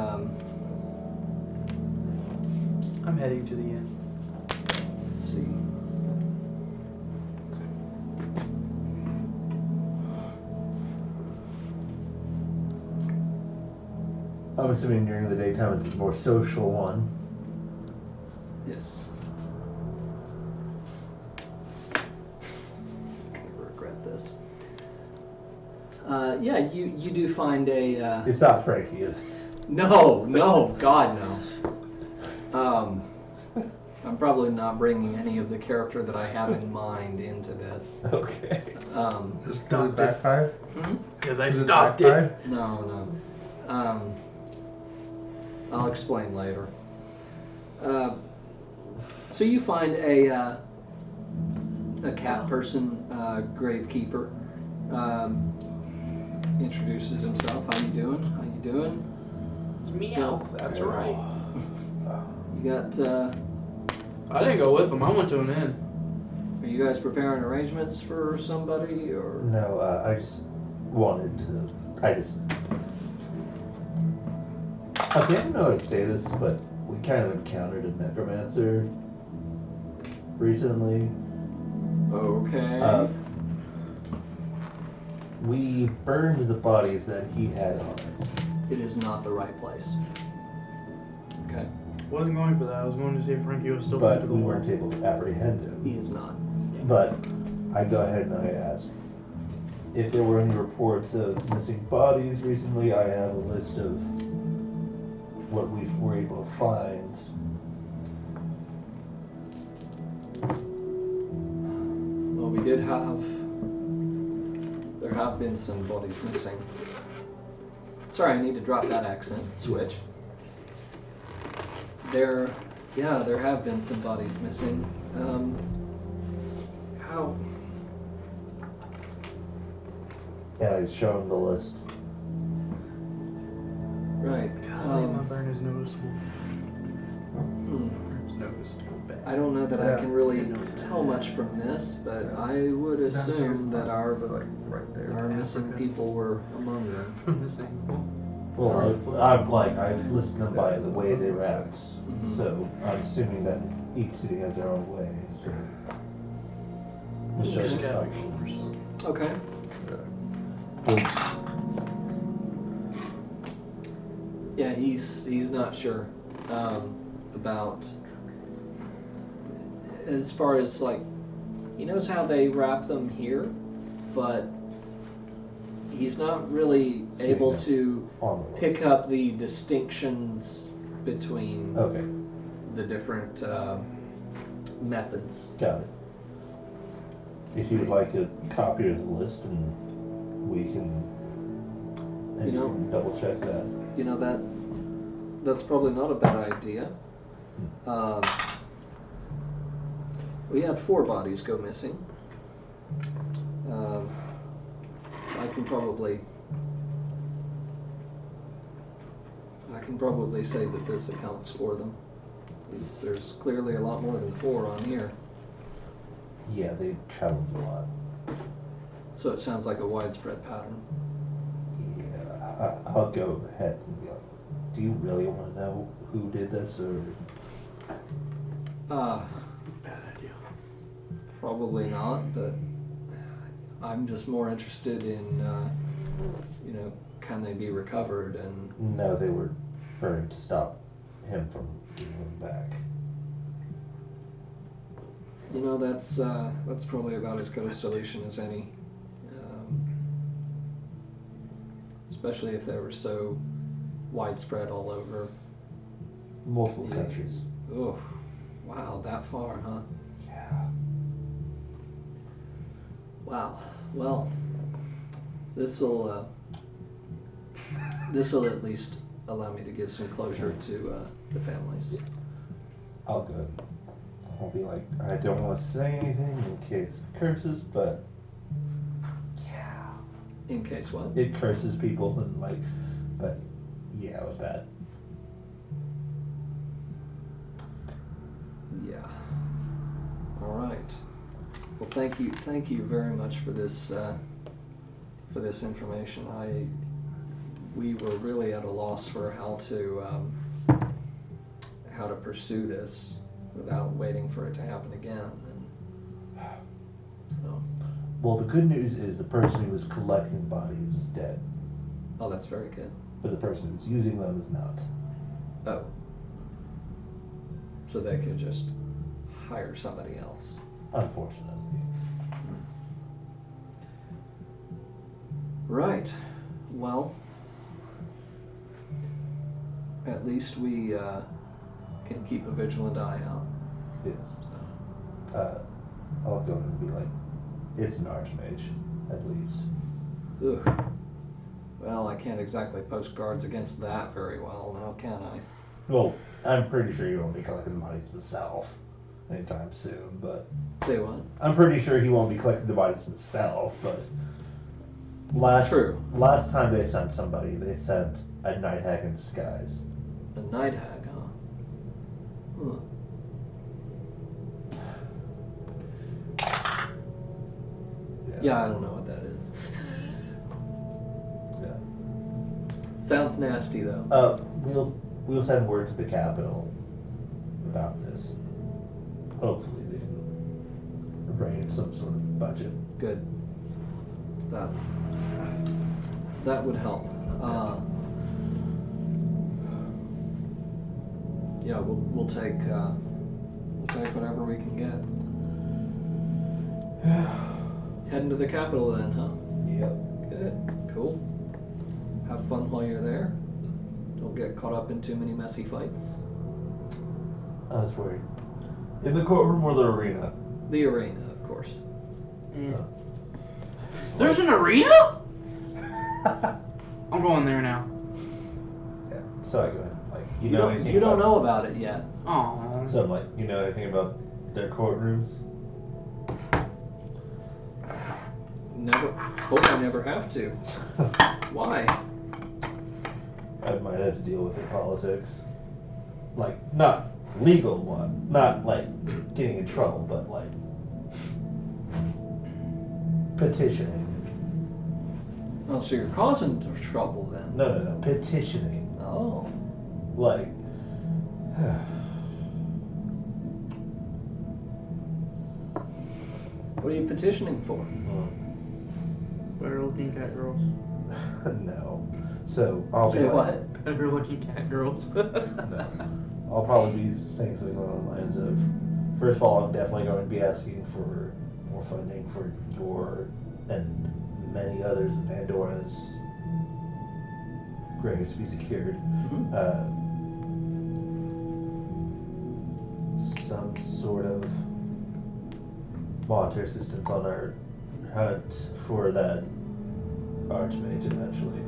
I'm heading to the inn. Let's see. I'm assuming during the daytime it's a more social one. Yes. I'm gonna regret this. Yeah, you do find a. It's not Frankie, is it? No, God no. I'm probably not bringing any of the character that I have in mind into this. Okay. Just does it backfire? Because I Does stopped it. backfire? No. I'll explain later. So you find a cat person, Gravekeeper. Introduces himself. How you doing? It's meow. That's right. You got. I didn't go with him. I went to an inn. Are you guys preparing arrangements for somebody, or? No, I just wanted to. I don't know how to say this, but we kind of encountered a necromancer recently. Okay. We burned the bodies that he had on it. It is not the right place. Okay. Wasn't going for that. I was going to see if Frankie was still pinned But to the we wall. weren't able to apprehend him. He is not. But I go ahead and I asked if there were any reports of missing bodies recently. I have a list of what we were able to find. Well, we did have. There have been some bodies missing. Sorry, I need to drop that accent switch. There have been some bodies missing. How? Yeah, I showed him the list. Right. Golly, my burn is noticeable. Hmm. It's noticeable bad. I don't know that I Yeah. can really tell much from this, but I would assume that our like right there. our missing people were among them. From this angle. Well, I listed them by the way they route. So I'm assuming that each city has their own way. So just Okay. assumptions. Okay. Yeah, he's not sure about as far as like he knows how they wrap them here, but he's not really able to pick up the distinctions between the different methods. Got it. If you would like a copy of the list, and we can, and you can double check that. You know that's probably not a bad idea. We had 4 bodies go missing. I can probably say that this accounts for them. There's clearly a lot more than 4 on here. Yeah, they traveled a lot. So it sounds like a widespread pattern. Yeah, I'll go ahead and be like, do you really want to know who did this, or? Bad idea. Probably not, but I'm just more interested in, can they be recovered and... No, they were burned to stop him from getting them back. That's probably about as good a solution as any. Especially if they were so widespread all over. Multiple countries. Oh, wow, that far, huh? Yeah. Wow. Well, this'll at least allow me to give some closure to the families. I'll go. I'll be like, I don't want to say anything in case it curses, but yeah. In case what? It curses people and but yeah, it was bad. Yeah. All right. Well, thank you very much for this information. We were really at a loss for how to pursue this without waiting for it to happen again. And so. Well, the good news is the person who was collecting bodies is dead, Oh, that's very good. but the person who's using them is not. Oh. So they could just hire somebody else. Unfortunately. Right. Well, at least we can keep a vigilant eye out. Yes. I'll go and be like, it's an archmage, at least. Ugh. Well, I can't exactly post guards against that very well, now can I? Well, I'm pretty sure he won't be collecting the bodies himself anytime soon, but... Say what? I'm pretty sure he won't be collecting the bodies himself, but... True. Last time they sent somebody, they sent a night hag in disguise. A night hag, huh? Huh. Yeah, I don't know what that is. Yeah. Sounds nasty, though. We'll send word to the capital about this. Hopefully they can arrange some sort of budget. Good. That would help. Yeah, we'll take whatever we can get. Heading to the capital then, huh? Yep. Good. Cool. Have fun while you're there. Don't get caught up in too many messy fights. I was worried. In the courtroom or the arena? The arena, of course. There's an arena? I'm going there now. Yeah. So I go ahead. Like, You don't know about it yet. Oh. So I'm like, you know anything about their courtrooms? Never. Hope I never have to. Why? I might have to deal with their politics. Like, not legal one. Not like getting in trouble, but like petitioning. Oh, so you're causing trouble then? No. Petitioning. Oh. Like, What are you petitioning for? well, Better looking cat girls. No. So I'll Say be like, what? Better looking cat girls. I'll probably be saying something along the lines of, first of all, I'm definitely going to be asking for more funding for your and many others of Pandora's graves to be secured. Mhm. Some sort of monetary assistance on our hunt for that archmage eventually.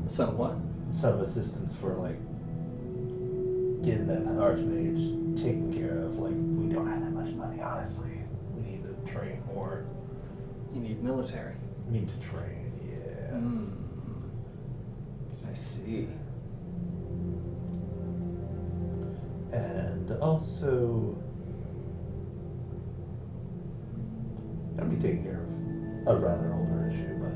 Some what? Some assistance for like getting that archmage taken care of. Like, we don't have that much money, honestly. We need to train more. You need military. We need to train, yeah. I see. And also, I'd be taking care of a rather older issue, but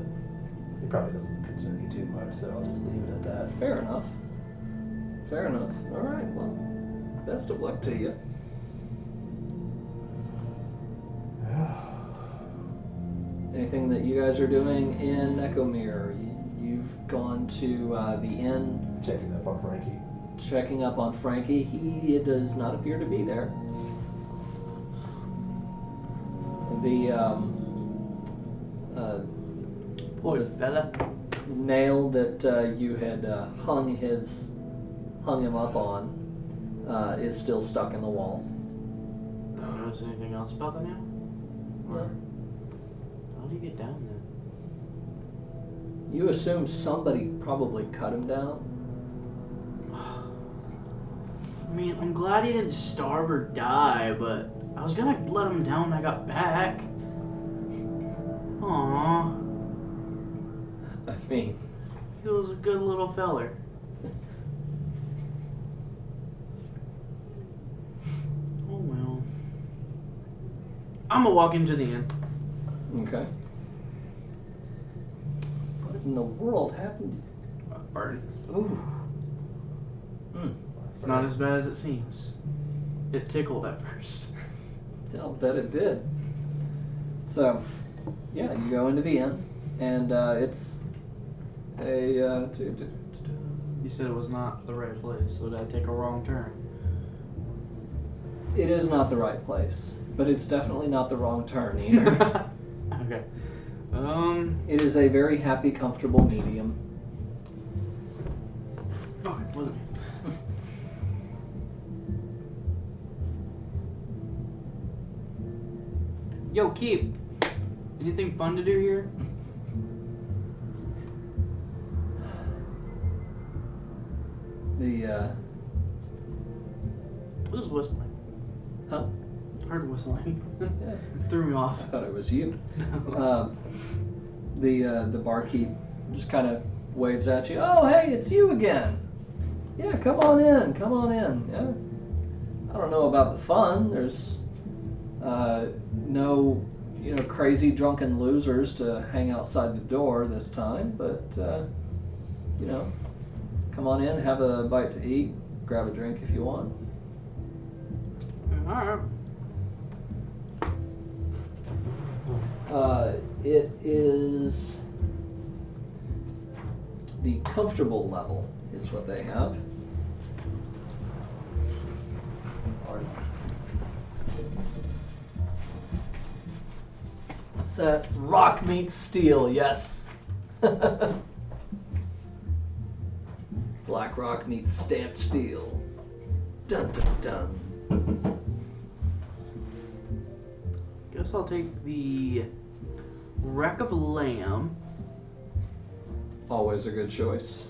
it probably doesn't concern you too much, so I'll just leave it at that. Fair enough. Fair enough. All right. Well, best of luck to you. Anything that you guys are doing in Ecomir? You've gone to the inn, Checking up on Frankie. checking up on Frankie. He does not appear to be there. The Poor fella. nail that you had hung him up on is still stuck in the wall. Don't notice anything else about the nail? Or how do you get down there? You assume somebody probably cut him down. I mean, I'm glad he didn't starve or die, but I was gonna let him down when I got back. Aww, I mean, he was a good little feller. Oh well. I'm gonna walk into the inn. okay. What in the world happened? Barton. Ooh. It's not as bad as it seems. It tickled at first. I'll bet it did. So, yeah, you go into the inn, and it's a. You said it was not the right place, so did I take a wrong turn? It is not the right place, but it's definitely not the wrong turn either. Okay. It is a very happy, comfortable medium. Okay, wasn't me. Yo, Keep. Anything fun to do here? Who's whistling? Huh? Heard whistling. Yeah. Threw me off. I thought it was you. The barkeep just kind of waves at you. Oh, hey, it's you again. Yeah, come on in. Come on in. Yeah. I don't know about the fun. There's no, crazy drunken losers to hang outside the door this time. But come on in, have a bite to eat, grab a drink if you want. Alright. It is the comfortable level is what they have. It's that rock meets steel, yes. Black rock meets stamped steel. Dun dun dun. Guess I'll take the wreck of lamb. Always a good choice.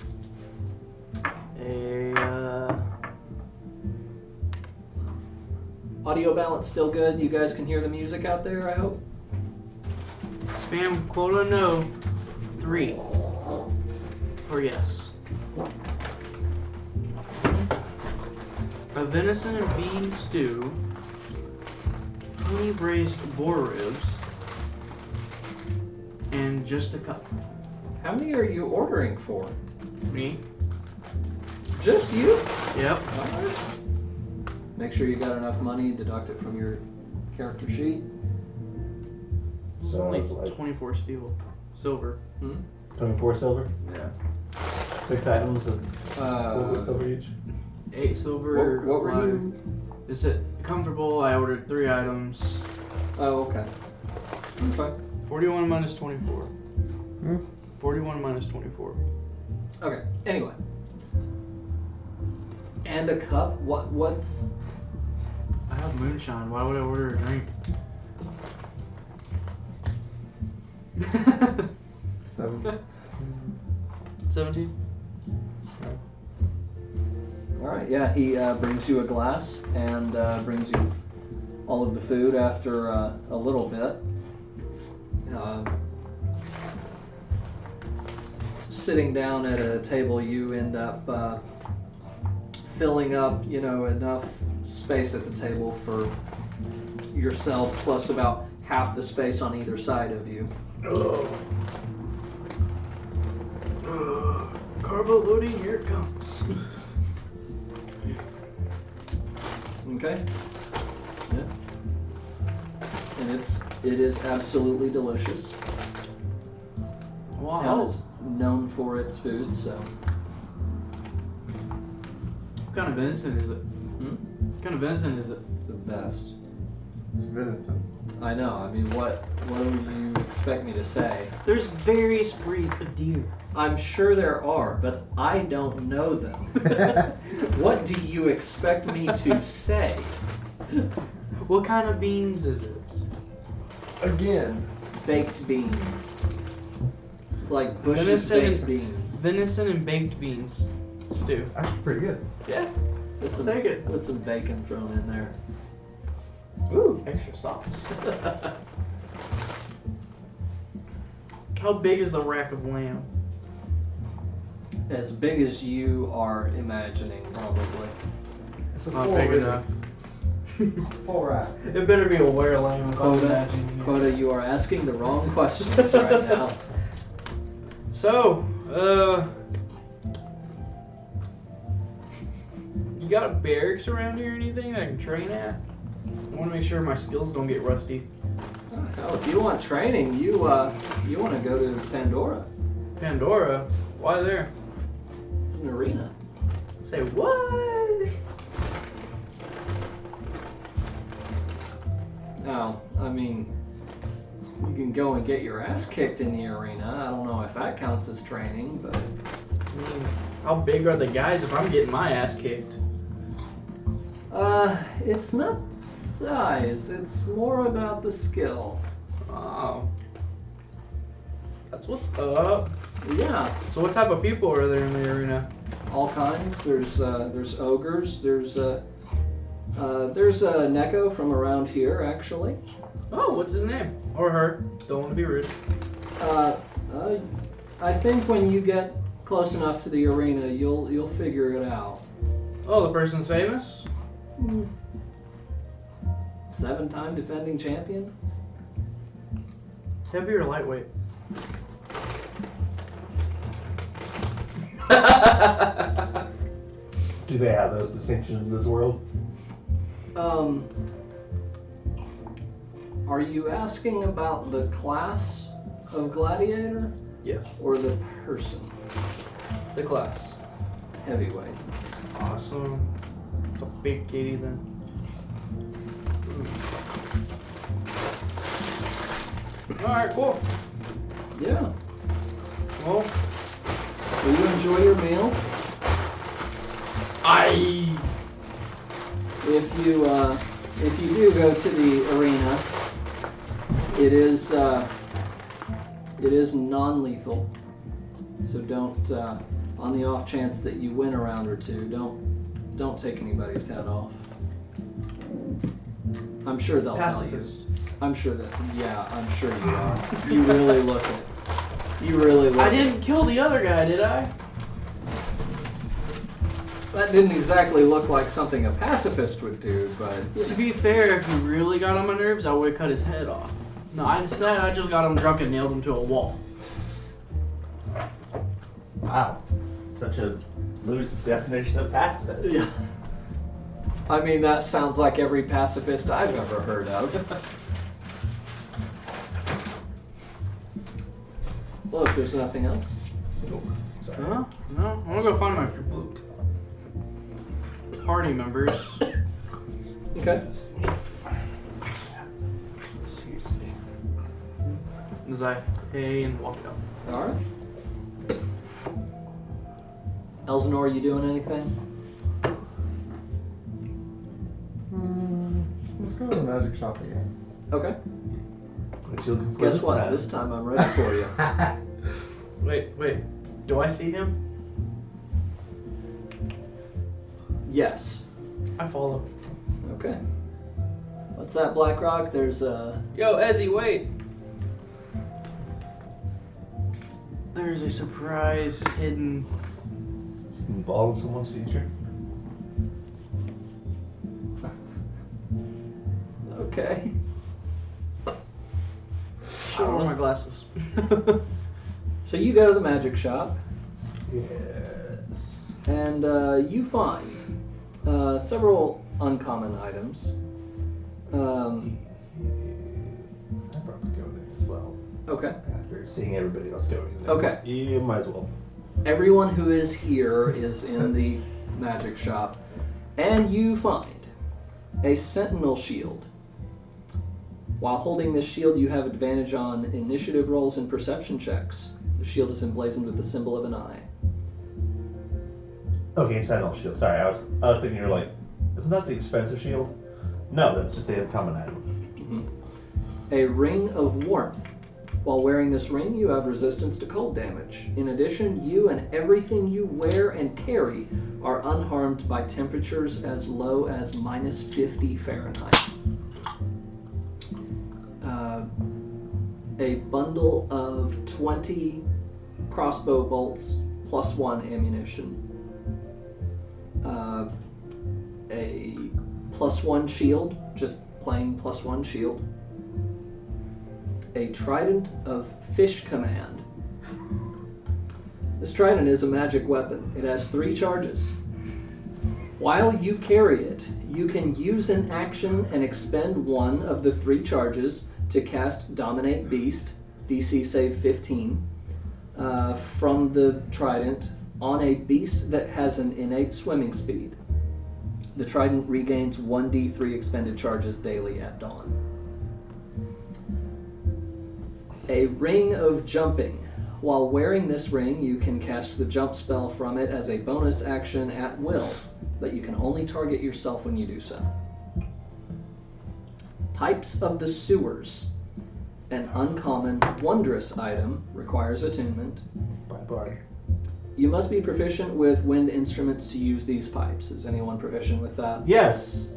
Audio balance still good. You guys can hear the music out there, I hope. Spam quota no. 3. Or yes. A venison and bean stew. Honey braised boar ribs. And just a cup. How many are you ordering for? Me? Just you? Yep. Alright. Make sure you got enough money, deduct it from your character sheet. So Only like 24 silver. 24 silver, Yeah. 6 items of what was silver each. 8 silver. What were you? Is it comfortable? I ordered 3 items. Oh, okay. Okay. 41 minus 24. Hmm? 41 minus 24. Okay. Anyway. And a cup. What's? I have moonshine. Why would I order a drink? 17. All right. Yeah. He brings you a glass and brings you all of the food after a little bit. Sitting down at a table, you end up filling up, enough space at the table for yourself, plus about half the space on either side of you. Carbo loading, here it comes. Okay. Yeah. And it is absolutely delicious. Wow. Town is known for its food, so. What kind of venison is it? What kind of venison is it? The best. It's venison. I know. I mean, what do you expect me to say? There's various breeds of deer. I'm sure there are, but I don't know them. What do you expect me to say? What kind of beans is it? Again. Baked beans. It's like Bush's Venison baked and- beans. Venison and baked beans stew. Actually, pretty good. Yeah. With some, take it. with some bacon thrown in there. Ooh, extra sauce. How big is the rack of lamb? As big as you are imagining, probably. It's a Not full big rack. enough. Full rack. It better be a were lamb. if I'm imagining it. Quota, you are asking the wrong questions right now. So, you got a barracks around here or anything I can train at? I want to make sure my skills don't get rusty. Oh, if you want training, you want to go to Pandora, Pandora? Why there? an arena. Say what? Now, I mean, you can go and get your ass kicked in the arena. I don't know if that counts as training, but I mean, how big are the guys if I'm getting my ass kicked? it's not size. It's more about the skill. Oh. That's what's up. Yeah, So what type of people are there in the arena? all kinds. There's ogres. There's a Neko from around here, actually. Oh, what's his name? Or her. Don't want to be rude. I think when you get close enough to the arena, you'll figure it out. Oh, the person's famous? 7-time defending champion. Heavy or lightweight? Do they have those distinctions in this world? Are you asking about the class of gladiator Yes. or the person? The class. Heavyweight. Awesome. It's a big kitty then. Alright, cool. Yeah. Well, Will you enjoy your meal? If you do go to the arena, it is non-lethal. So don't, on the off chance that you win a round or two, don't take anybody's head off. I'm sure they'll tell you. Pacifist. I'm sure that. Yeah, I'm sure you are. You really look it. You really look I it. didn't kill the other guy, did I? That didn't exactly look like something a pacifist would do, but To be fair, if you really got on my nerves, I would have cut his head off. No, instead I just got him drunk and nailed him to a wall. Wow. Such a loose definition of pacifist. yeah. I mean, that sounds like every pacifist I've ever heard of. Well, if there's nothing else. Nope. Sorry. Huh? No, I want to go find my party members. Okay. Excuse me. As I pay and walk out. All right. Elsinore, you doing anything? Let's go to the magic shop again. Okay. What you looking for Guess this what? time? This time I'm ready for you. Wait. Do I see him? Yes. I follow. Okay. What's that, Blackrock? There's a... Yo, Ezzy, wait. There's a surprise hidden. Involved in someone's future? Okay. Should wear my glasses. So you go to the magic shop, Yes. and you find several uncommon items. I'd probably go there as well. Okay. After seeing everybody else going there. Okay. You might as well. Everyone who is here is in the magic shop, and you find a sentinel shield. While holding this shield, you have advantage on initiative rolls and perception checks. The shield is emblazoned with the symbol of an eye. Okay, Sentinel Shield. Sorry, I was thinking you were like, isn't that the expensive shield? No, that's just the uncommon item. A ring of warmth. While wearing this ring, you have resistance to cold damage. In addition, you and everything you wear and carry are unharmed by temperatures as low as minus 50 Fahrenheit. A bundle of 20 crossbow bolts plus 1 ammunition. A plus 1 shield, just plain plus 1 shield. A trident of fish command. This trident is a magic weapon. It has 3 charges. While you carry it, you can use an action and expend 1 of the 3 charges to cast Dominate Beast, DC save 15, from the trident on a beast that has an innate swimming speed. The trident regains 1d3 expended charges daily at dawn. A ring of jumping. While wearing this ring, you can cast the jump spell from it as a bonus action at will, but you can only target yourself when you do so. Pipes of the Sewers. An uncommon, wondrous item, requires attunement. Bye-bye. You must be proficient with wind instruments to use these pipes. Is anyone proficient with that? Yes!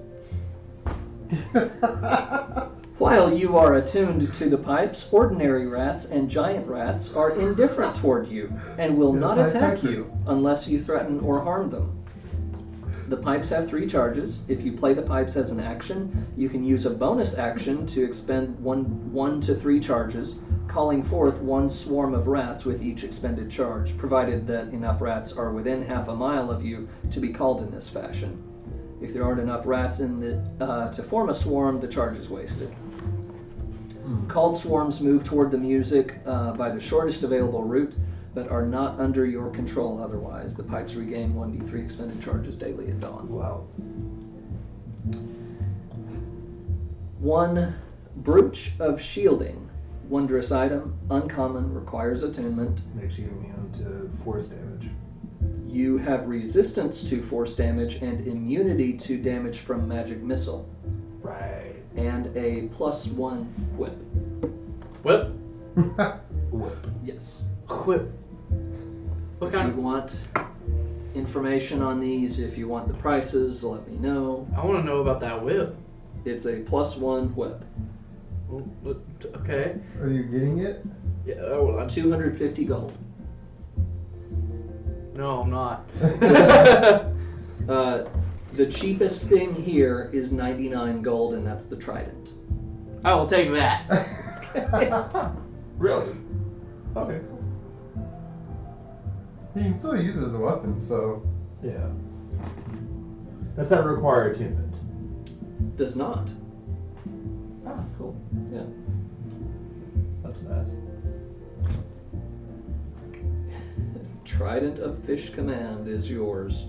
While you are attuned to the pipes, ordinary rats and giant rats are indifferent toward you and will not attack you unless you threaten or harm them. The pipes have 3 charges. If you play the pipes as an action, you can use a bonus action to expend 1 to 3 charges, calling forth 1 swarm of rats with each expended charge, provided that enough rats are within half a mile of you to be called in this fashion. If there aren't enough rats in to form a swarm, the charge is wasted. Called swarms move toward the music by the shortest available route, but are not under your control otherwise. The pipes regain 1d3 expended charges daily at dawn. Wow. 1 Brooch of Shielding. Wondrous item, uncommon, requires attunement. Makes you immune to force damage. You have resistance to force damage and immunity to damage from magic missile. Right. And a +1 whip. Whip? Whip. Yes. Whip. What If kind you want information on these, if you want the prices, let me know. I want to know about that whip. It's a +1 whip. Okay. Are you getting it? Yeah. Oh, 250 gold. no, I'm not. The cheapest thing here is 99 gold, and that's the trident. I will take that. Really? Okay. You can still use it as a weapon, so. Yeah. Does that require attunement? Does not. Ah, cool. Yeah. That's nice. Trident of Fish Command is yours.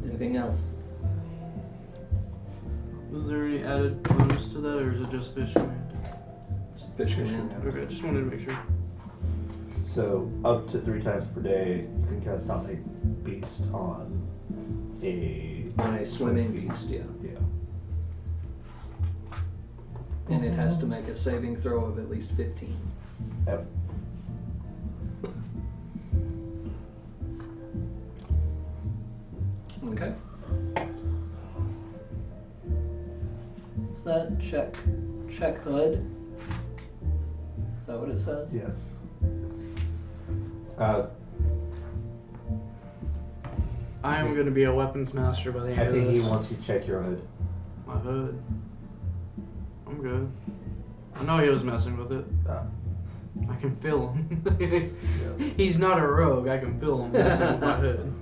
Anything else? Was there any added bonus to that, or is it just fish command? Just Fish Command. Okay, just wanted to make sure. So up to 3 times per day, you can cast Dominate Beast on a swimming beast, yeah. Yeah. And it has to make a saving throw of at least 15. Yep. Okay. What's that? Check hood? Is that what it says? Yes. I am going to be a weapons master by the end I of think this. he wants you to check your hood. My hood. I'm good. I know he was messing with it. I can feel him. He's not a rogue. I can feel him messing with my hood.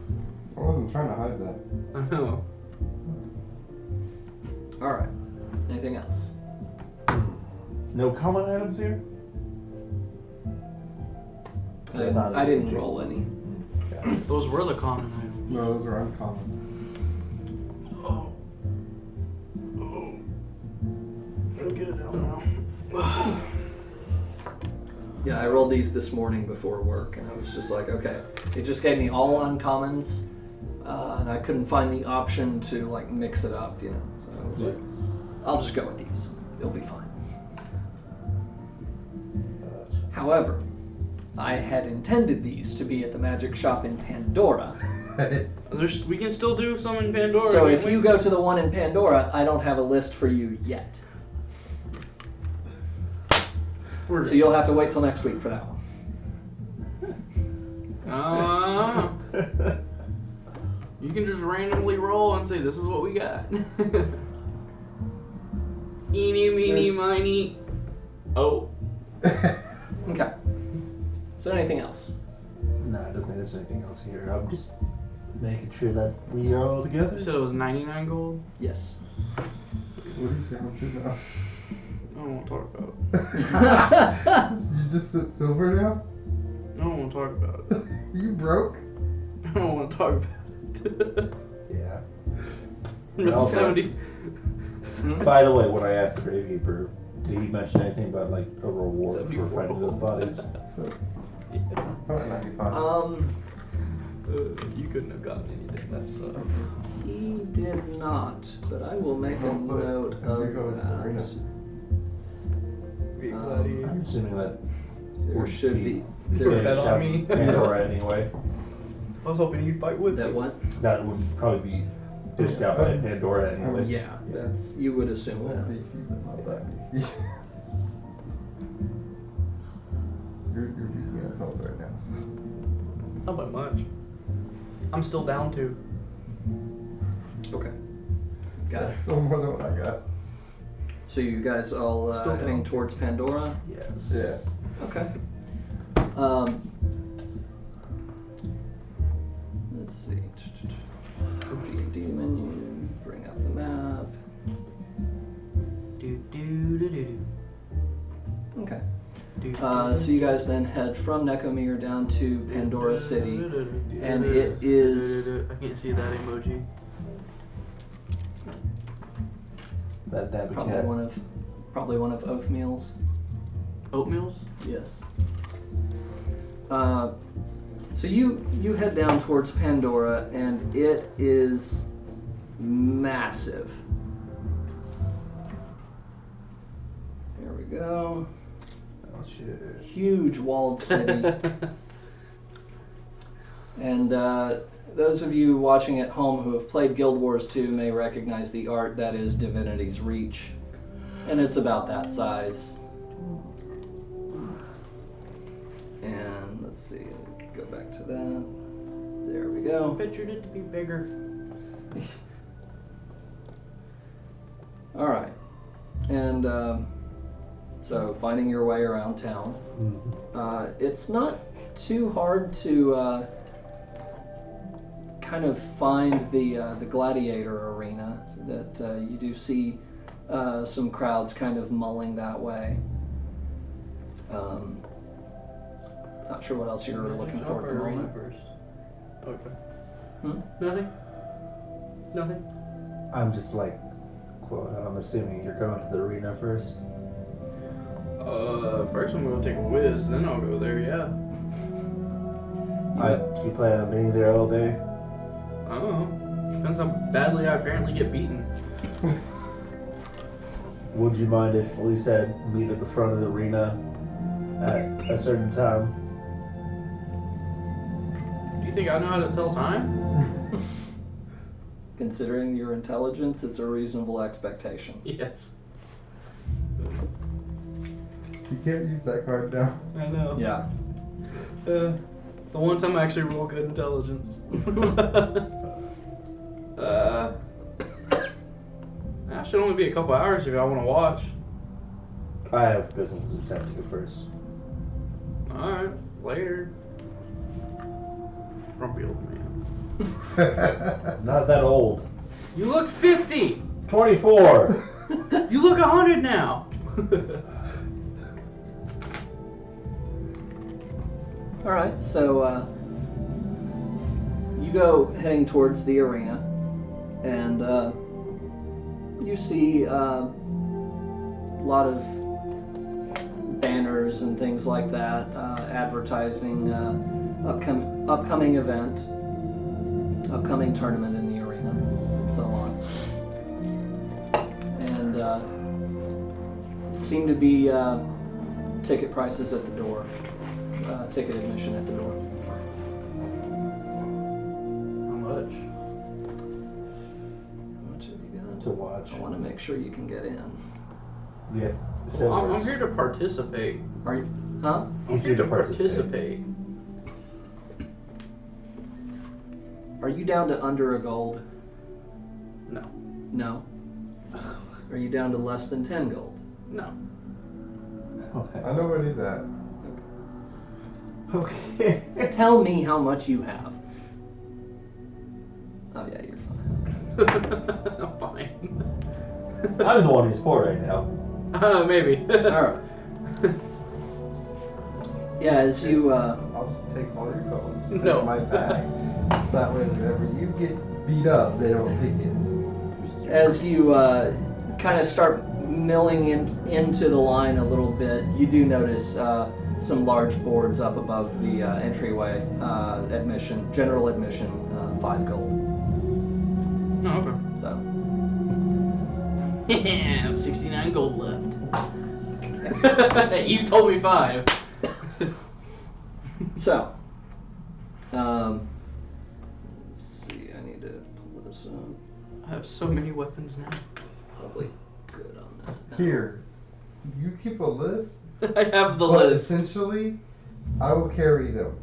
I wasn't trying to hide that. I know. Alright. Anything else? No common items here? I didn't roll any. Okay. Those were the common items. No, those are uncommon. Oh. I'll get it out now. Yeah, I rolled these this morning before work, and I was just like, okay. It just gave me all uncommons, and I couldn't find the option to like mix it up, you know. So I was like, I'll just go with these. It'll be fine. However, I had intended these to be at the magic shop in Pandora. We can still do some in Pandora. So can't if we? you go to the one in Pandora, I don't have a list for you yet. So you'll have to wait till next week for that one. You can just randomly roll and say, this is what we got. Eeny, meeny, miny. Oh. Okay. So anything else? No, I don't think there's anything else here. I'm just making sure that we are all together. You said it was 99 gold? Yes. What are you down to now? I don't want to talk about it. You just sit silver now? I don't want to talk about it. You broke? I don't want to talk about it. Yeah. I'm at Okay. 70. By the way, when I asked the Gravekeeper, did he mention anything about like a reward That'd be for finding those bodies? So, probably 95. You couldn't have gotten anything. That's He did not, but I will make a note of that. I'm assuming that There should be. There There, bet on me. Pandora anyway. I was hoping you'd fight with that me. what? That would probably be dished out by Pandora anyway. Yeah, that's you would assume Well, that. beefy, but not that beefy. You're beating up health right now, so. Not by much. I'm still down 2. Okay. Got That's it. still more than what I got. So you guys all Still heading down. towards Pandora? Yes. Yeah. Okay. Let's see. D&D menu. Bring up the map. Okay. So you guys then head from Nekomir down to Pandora City, and it is I can't see that emoji. That dabby probably cat. one of Oathmeal's. Oatmeals? Yes. So you head down towards Pandora, and it is massive. There we go. Oh shit. Huge walled city. And those of you watching at home who have played Guild Wars 2 may recognize the art that is Divinity's Reach. And it's about that size. And let's see, go back to that. There we go. Pictured it to be bigger. Alright. And so finding your way around town. It's not too hard to kind of find the gladiator arena. That you do see some crowds kind of mulling that way. Not sure what else you're looking for at the moment. First. Okay. Hmm? Nothing? Nothing? I'm just like, quote, I'm assuming you're going to the arena first. First I'm gonna take a whiz, then I'll go there, yeah. Do you plan on being there all day? I don't know. Depends how badly I apparently get beaten. Would you mind if we said meet at the front of the arena at a certain time? Do you think I know how to tell time? Considering your intelligence, it's a reasonable expectation. Yes. You can't use that card now. I know. Yeah. The one time I actually roll good intelligence. That should only be a couple hours if I want to watch. I have business to attend to first. Alright, later. Grumpy old man. Not that old. You look 50! 24! You look 100 now! Alright, so you go heading towards the arena, and you see a lot of banners and things like that, advertising upcoming event, upcoming tournament in the arena, and so on. And seem to be ticket prices at the door. Ticket admission at the door. How much? How much have you got? To watch. I want to make sure you can get in. We have Well, I'm here to participate. Are you? Huh? I'm here to participate. Are you down to under a gold? No. No. Are you down to less than 10 gold? No. I know what he's at. Okay. Tell me how much you have. Oh yeah, you're fine. I'm fine. I'm the one who's poor right now. Maybe. Alright. Yeah, as you I'll just take all your gold. Put it No. in my bag. So that way, whenever you get beat up, they don't take it. as you kind of start milling into the line a little bit, you do notice some large boards up above the entryway. Admission, general admission, 5 gold. Oh, okay. So. Yeah, 69 gold left. You told me 5. So, let's see, I need to pull this up. I have so many weapons now. Probably good on that. now. Here, you keep a list, I have the but list. essentially, I will carry them.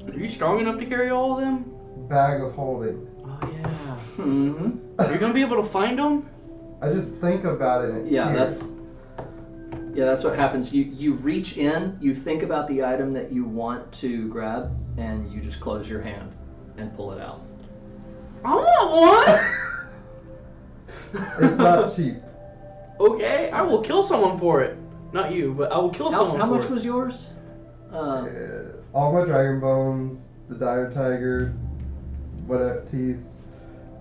Are you strong enough to carry all of them? Bag of holding. Oh, yeah. Mm-hmm. Are you going to be able to find them? I just think about it. And Yeah, here. that's what happens. You reach in, you think about the item that you want to grab, and you just close your hand and pull it out. I want one! It's not cheap. Okay, I will kill someone for it. Not you, but I will kill someone How for much it. was yours? All my dragon bones, the dire tiger, whatever teeth,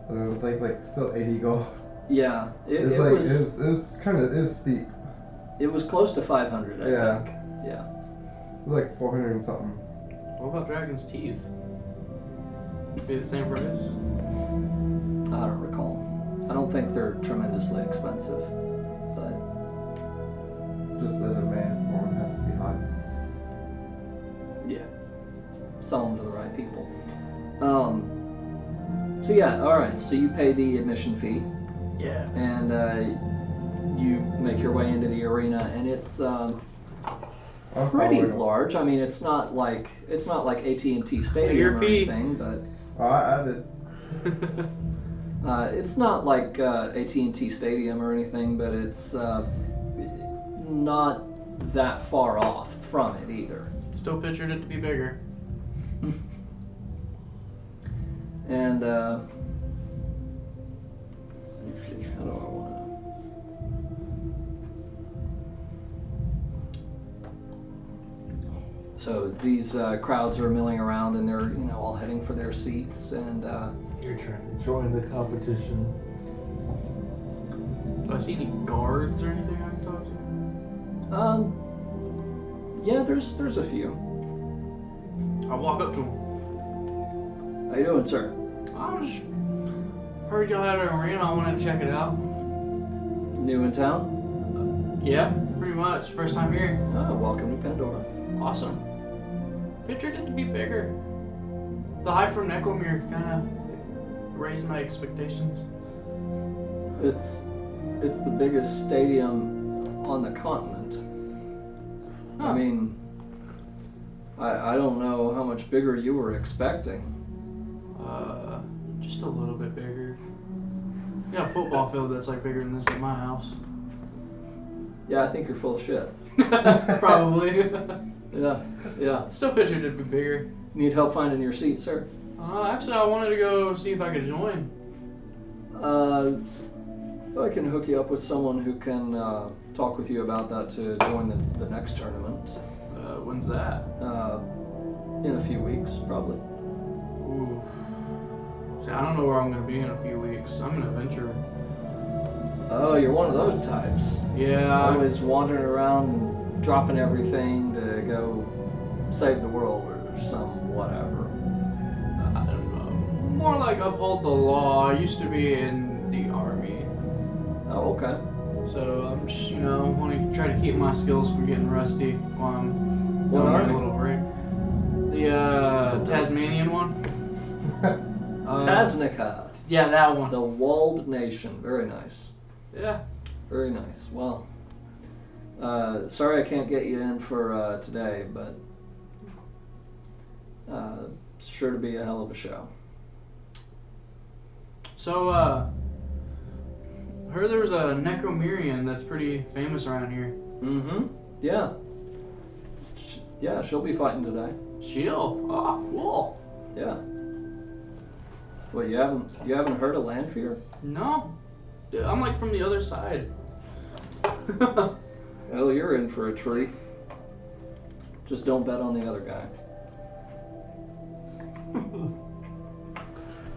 and then like still 80 gold. Yeah, It was steep. It was close to 500, I Yeah. think. Yeah. It was like 400 and something. What about dragon's teeth? Be the same price? I don't recall. I don't think they're tremendously expensive, but Just the demand for it has to be high. yeah, sell them to the right people. So yeah, all right. So you pay the admission fee, Yeah. and you make your way into the arena, and it's I'm pretty following. large. I mean, it's not like AT&T Your Stadium or fee. anything, but Oh, I did. it's not like AT&T Stadium or anything, but it's not that far off from it either. Still pictured it to be bigger. And let's see, how do I want to? So these crowds are milling around, and they're all heading for their seats. And You're trying to join the competition. Do I see any guards or anything I can talk to? yeah, there's a few. I'll walk up to him. How you doing, sir? Heard y'all had an arena. I wanted to check it out. New in town? Yeah, pretty much. First time here. Oh, welcome to Pandora. Awesome. Pictured it to be bigger. The hype from Necromere kind of raised my expectations. It's the biggest stadium on the continent. Huh. I mean, I don't know how much bigger you were expecting. Just a little bit bigger. We got a football field that's like bigger than this at my house. Yeah, I think you're full of shit. Probably. Yeah. Still pictured it to be bigger. Need help finding your seat, sir? Actually, I wanted to go see if I could join. I can hook you up with someone who can talk with you about that to join the next tournament. When's that? In a few weeks, probably. Ooh. See, I don't know where I'm going to be in a few weeks. I'm an adventurer. Oh, you're one of those types. Yeah. Always wandering around and dropping everything to go save the world or some whatever. More like uphold the law. I used to be in the army. Oh, okay. So I'm just, want to try to keep my skills from getting rusty while I'm What on a army? little break. The Tasmanian one. Tasnica, Yeah, that one. the walled nation. Very nice. Yeah. Very nice. Well, sorry I can't get you in for today, but it's sure to be a hell of a show. So, heard there was a Necromerian that's pretty famous around here. Mm-hmm. Yeah. Yeah, she'll be fighting today. She'll. Ah, cool. Yeah. What, you haven't heard of Landfear? No. Dude, I'm like from the other side. Well, you're in for a treat. Just don't bet on the other guy.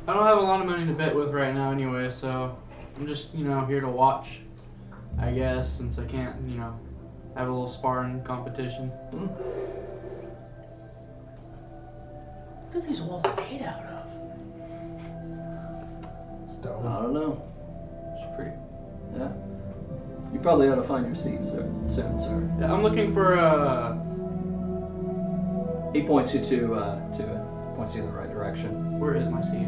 I don't have a lot of money to bet with right now anyway, so I'm just, here to watch, I guess, since I can't, have a little sparring competition. Mm. What are these walls made out of? I Stone. don't know. It's pretty. Yeah. You probably ought to find your seat soon, sir. Yeah, I'm looking for He points you to points you in the right direction. where is my seat?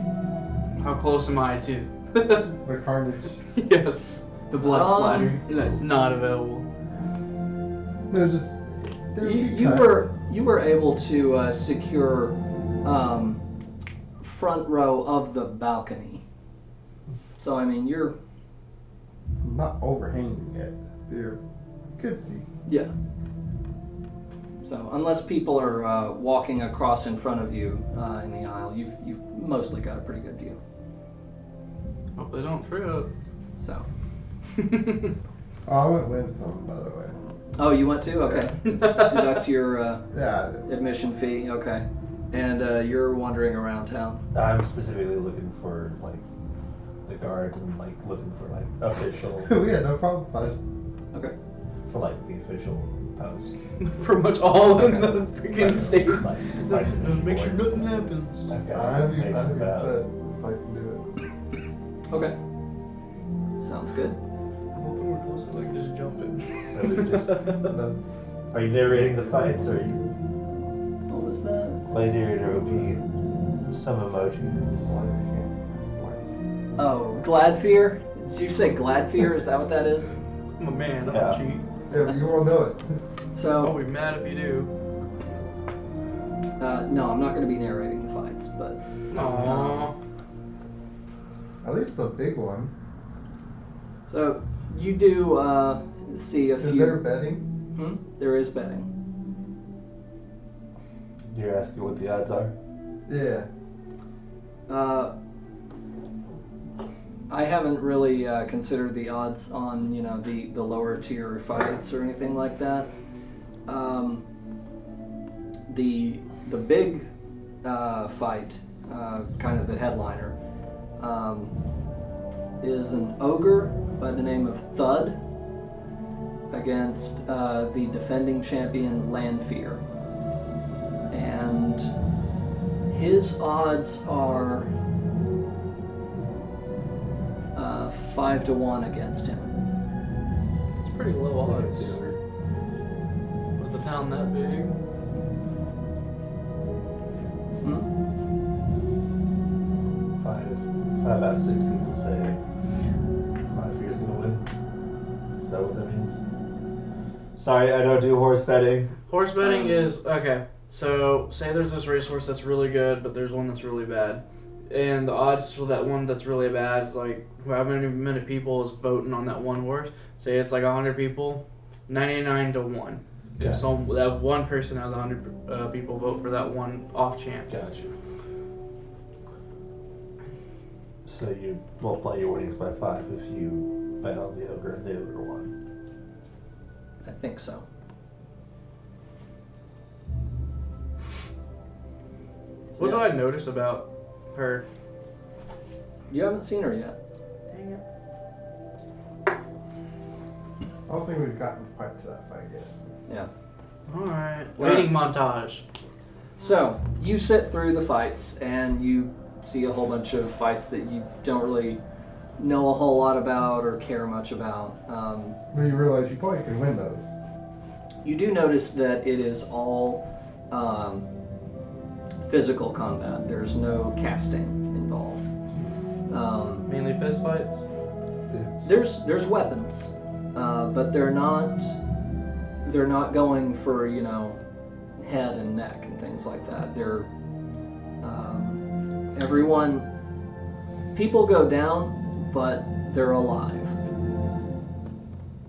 How close am I to? The carnage. Yes. The blood Um, splatter. Not available. No, just. there would be You cuts. were able to secure front row of the balcony. So I mean you're Not overhanging it. You're good seat. yeah. So unless people are walking across in front of you in the aisle, you've mostly got a pretty good view. Hope they don't trip. So Oh, I went with them, by the way. oh, you went to okay. Deduct your Yeah. admission fee. Okay, and you're wandering around town. I'm specifically looking for like the guards and like looking for like official we had no problem. Okay. for like the official post. Pretty much all in the freaking state. Like, fighting Make sure for it. nothing happens. I've got I'm information about set if I can do it. Okay. Sounds good. I'm hoping we're close so I can just jump in. So we just- No. Are you narrating the fights or are you What was that? gladiator repeat some emoji? Oh, Gladfear? Did you say Gladfear? Is that what that is? I'm a man, I Yeah. don't cheat. Yeah, you won't know it. So I'll be mad if you do. no, I'm not going to be narrating the fights, but Aww. At least the big one. so you do see a Is few. there betting? There is betting. You're asking what the odds are? Yeah. I haven't really considered the odds on the lower tier fights or anything like that. the big fight, kind of the headliner, is an ogre by the name of Thud against the defending champion Lanfear. And his odds are 5-1 against him. It's pretty low odds. With the town that big. Hmm? 5 out of 6 people say Lanfear's gonna win. Is that what that means? Sorry, I don't do horse betting. Horse betting is okay. So say there's this racehorse that's really good, but there's one that's really bad, and the odds for that one that's really bad is like however many people is voting on that one horse. Say it's like 100 people, 99-1. Yeah. If that one person out of the 100 people vote for that one off chance. Gotcha. So you multiply your winnings by 5 if you bet on the ogre and the ogre won. I think so. What do I notice about her? You haven't seen her yet. Dang it. I don't think we've gotten quite to that fight yet. Yeah. Alright. Waiting montage. So, you sit through the fights, and you see a whole bunch of fights that you don't really know a whole lot about or care much about. But you realize you probably can win those. You do notice that it is all physical combat. There's no casting involved. Mainly fist fights. There's weapons, but they're not going for, you know, head and neck and things like that. They're people go down, but they're alive.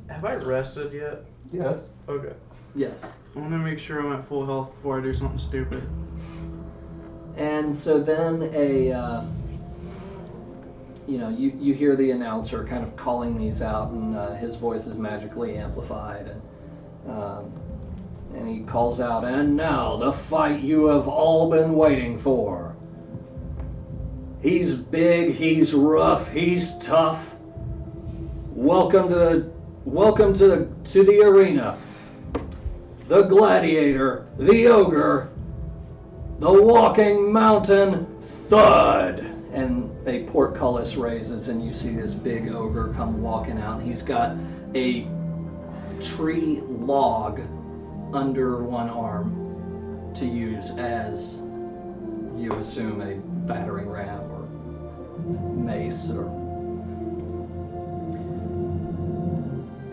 Have I rested yet? Yes. Okay. Yes. I want to make sure I'm at full health before I do something stupid. And so then you hear the announcer kind of calling these out, and his voice is magically amplified, and he calls out, "And now the fight you have all been waiting for. He's big, he's rough, he's tough. Welcome to the arena. The gladiator, the ogre, the walking mountain, Thud." And a portcullis raises, and you see this big ogre come walking out. He's got a tree log under one arm to use as, you assume, a battering ram or mace,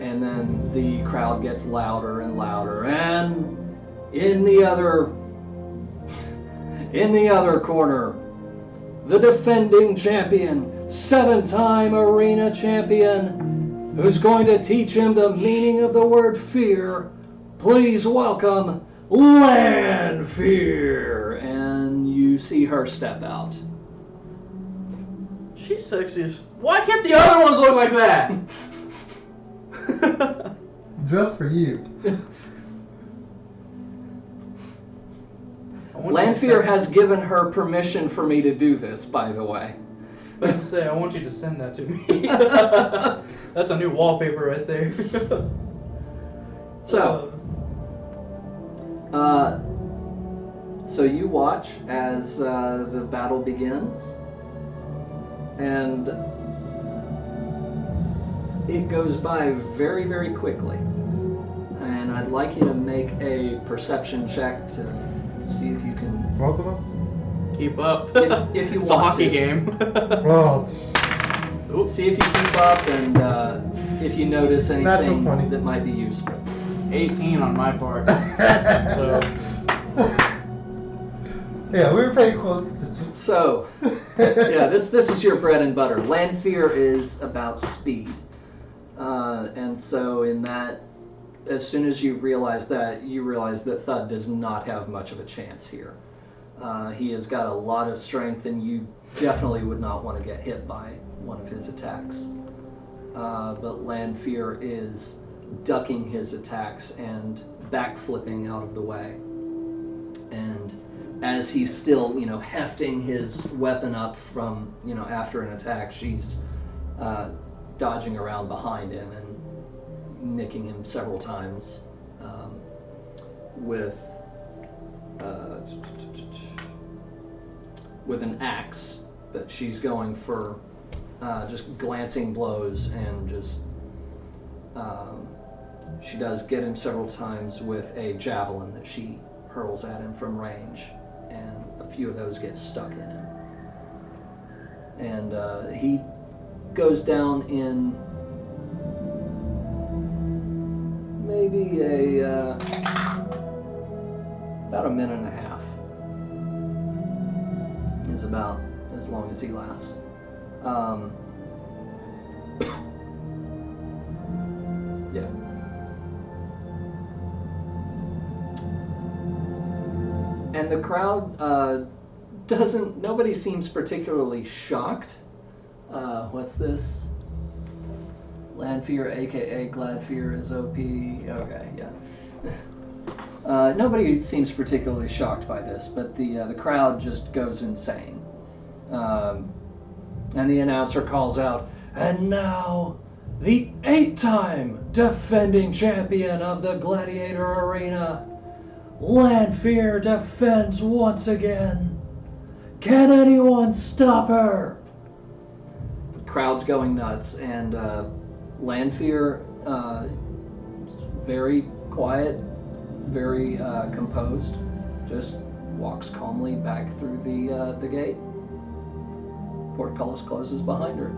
and then the crowd gets louder and louder, and in the other corner, the defending champion, 7-time arena champion, who's going to teach him the meaning of the word fear. Please welcome Lanfear. And you see her step out. She's sexy as... Why can't the other ones look like that? Just for you. Lanfear has given her permission for me to do this, by the way. I was say, I want you to send that to me. That's a new wallpaper right there. So you watch as the battle begins, and it goes by very, very quickly. And I'd like you to make a perception check to see if you can... Both of us? Keep up. If you It's want a hockey to. game. Well, See if you keep up, and if you notice Natural anything 20. that might be useful. 18 on my part. So yeah, we were paying close attention. So, yeah, this is your bread and butter. Lanfear is about speed. And so in that, as soon as you realize that Thud does not have much of a chance here. He has got a lot of strength, and you definitely would not want to get hit by one of his attacks. But Lanfear is ducking his attacks and backflipping out of the way. And as he's still, hefting his weapon up from, after an attack, she's dodging around behind him and nicking him several times with an axe, but she's going for just glancing blows and just she does get him several times with a javelin that she hurls at him from range, and a few of those get stuck in him. And he goes down in maybe about a minute and a half. Is about as long as he lasts. Yeah. And the crowd nobody seems particularly shocked. What's this? Landfear, aka Gladfear, is OP. Okay, yeah. Nobody seems particularly shocked by this, but the crowd just goes insane. And the announcer calls out, "And now, the 8-time defending champion of the Gladiator Arena, Landfear defends once again. Can anyone stop her?" The crowd's going nuts, and Landfear, very quiet, very composed, just walks calmly back through the gate. Portcullis closes behind her.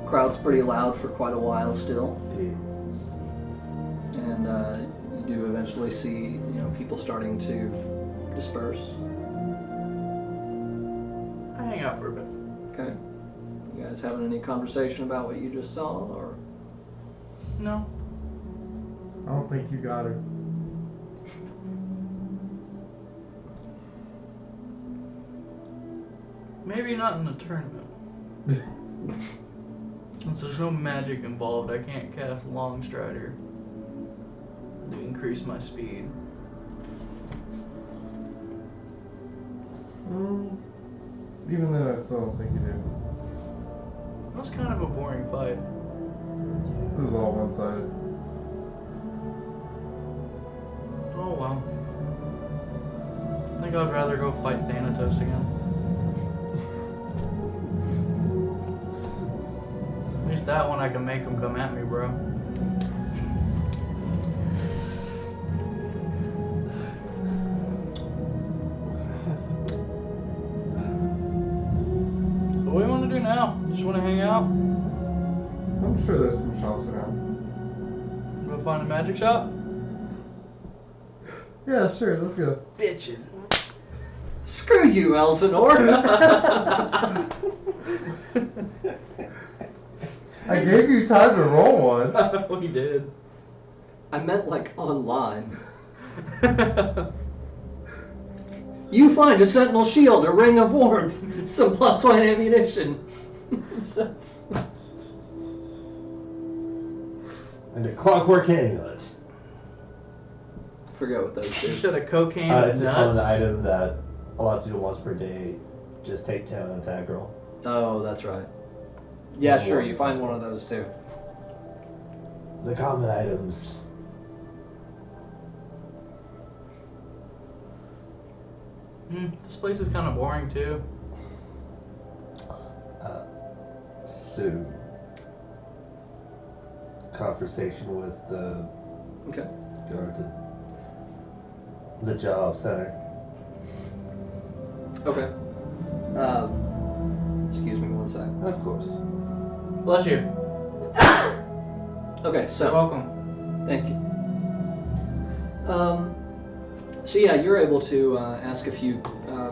Crowd's pretty loud for quite a while still. And you do eventually see, people starting to disperse. I hang out for a bit. Okay. You guys having any conversation about what you just saw, or? No. I don't think you got her. Maybe not in the tournament. Since there's no magic involved, I can't cast Long Strider to increase my speed. Even then, I still don't think you do. That was kind of a boring fight. It was all one-sided. Oh well. I think I'd rather go fight Thanatos again. At least that one I can make him come at me, bro. So what do you want to do now? Just want to hang out? I'm sure there's some shops around. Go find a magic shop? Yeah, sure, let's go. Bitchin'. Screw you, Elsinore! I gave you time to roll one. We did. I meant like online. You find a sentinel shield, a ring of warmth, some +1 ammunition. So- And a clockwork amulet. Forget what those You do. said a cocaine It's and a common nuts. item that allows you to once per day just take 10 on an attack roll. Oh, that's right. Yeah, sure, you find one of those too. The common items. This place is kind of boring too. So, conversation with the Okay. guards at the job center. Okay. Excuse me one sec. Of course. Bless you. Okay, You're so welcome. thank you. So yeah, you're able to ask a few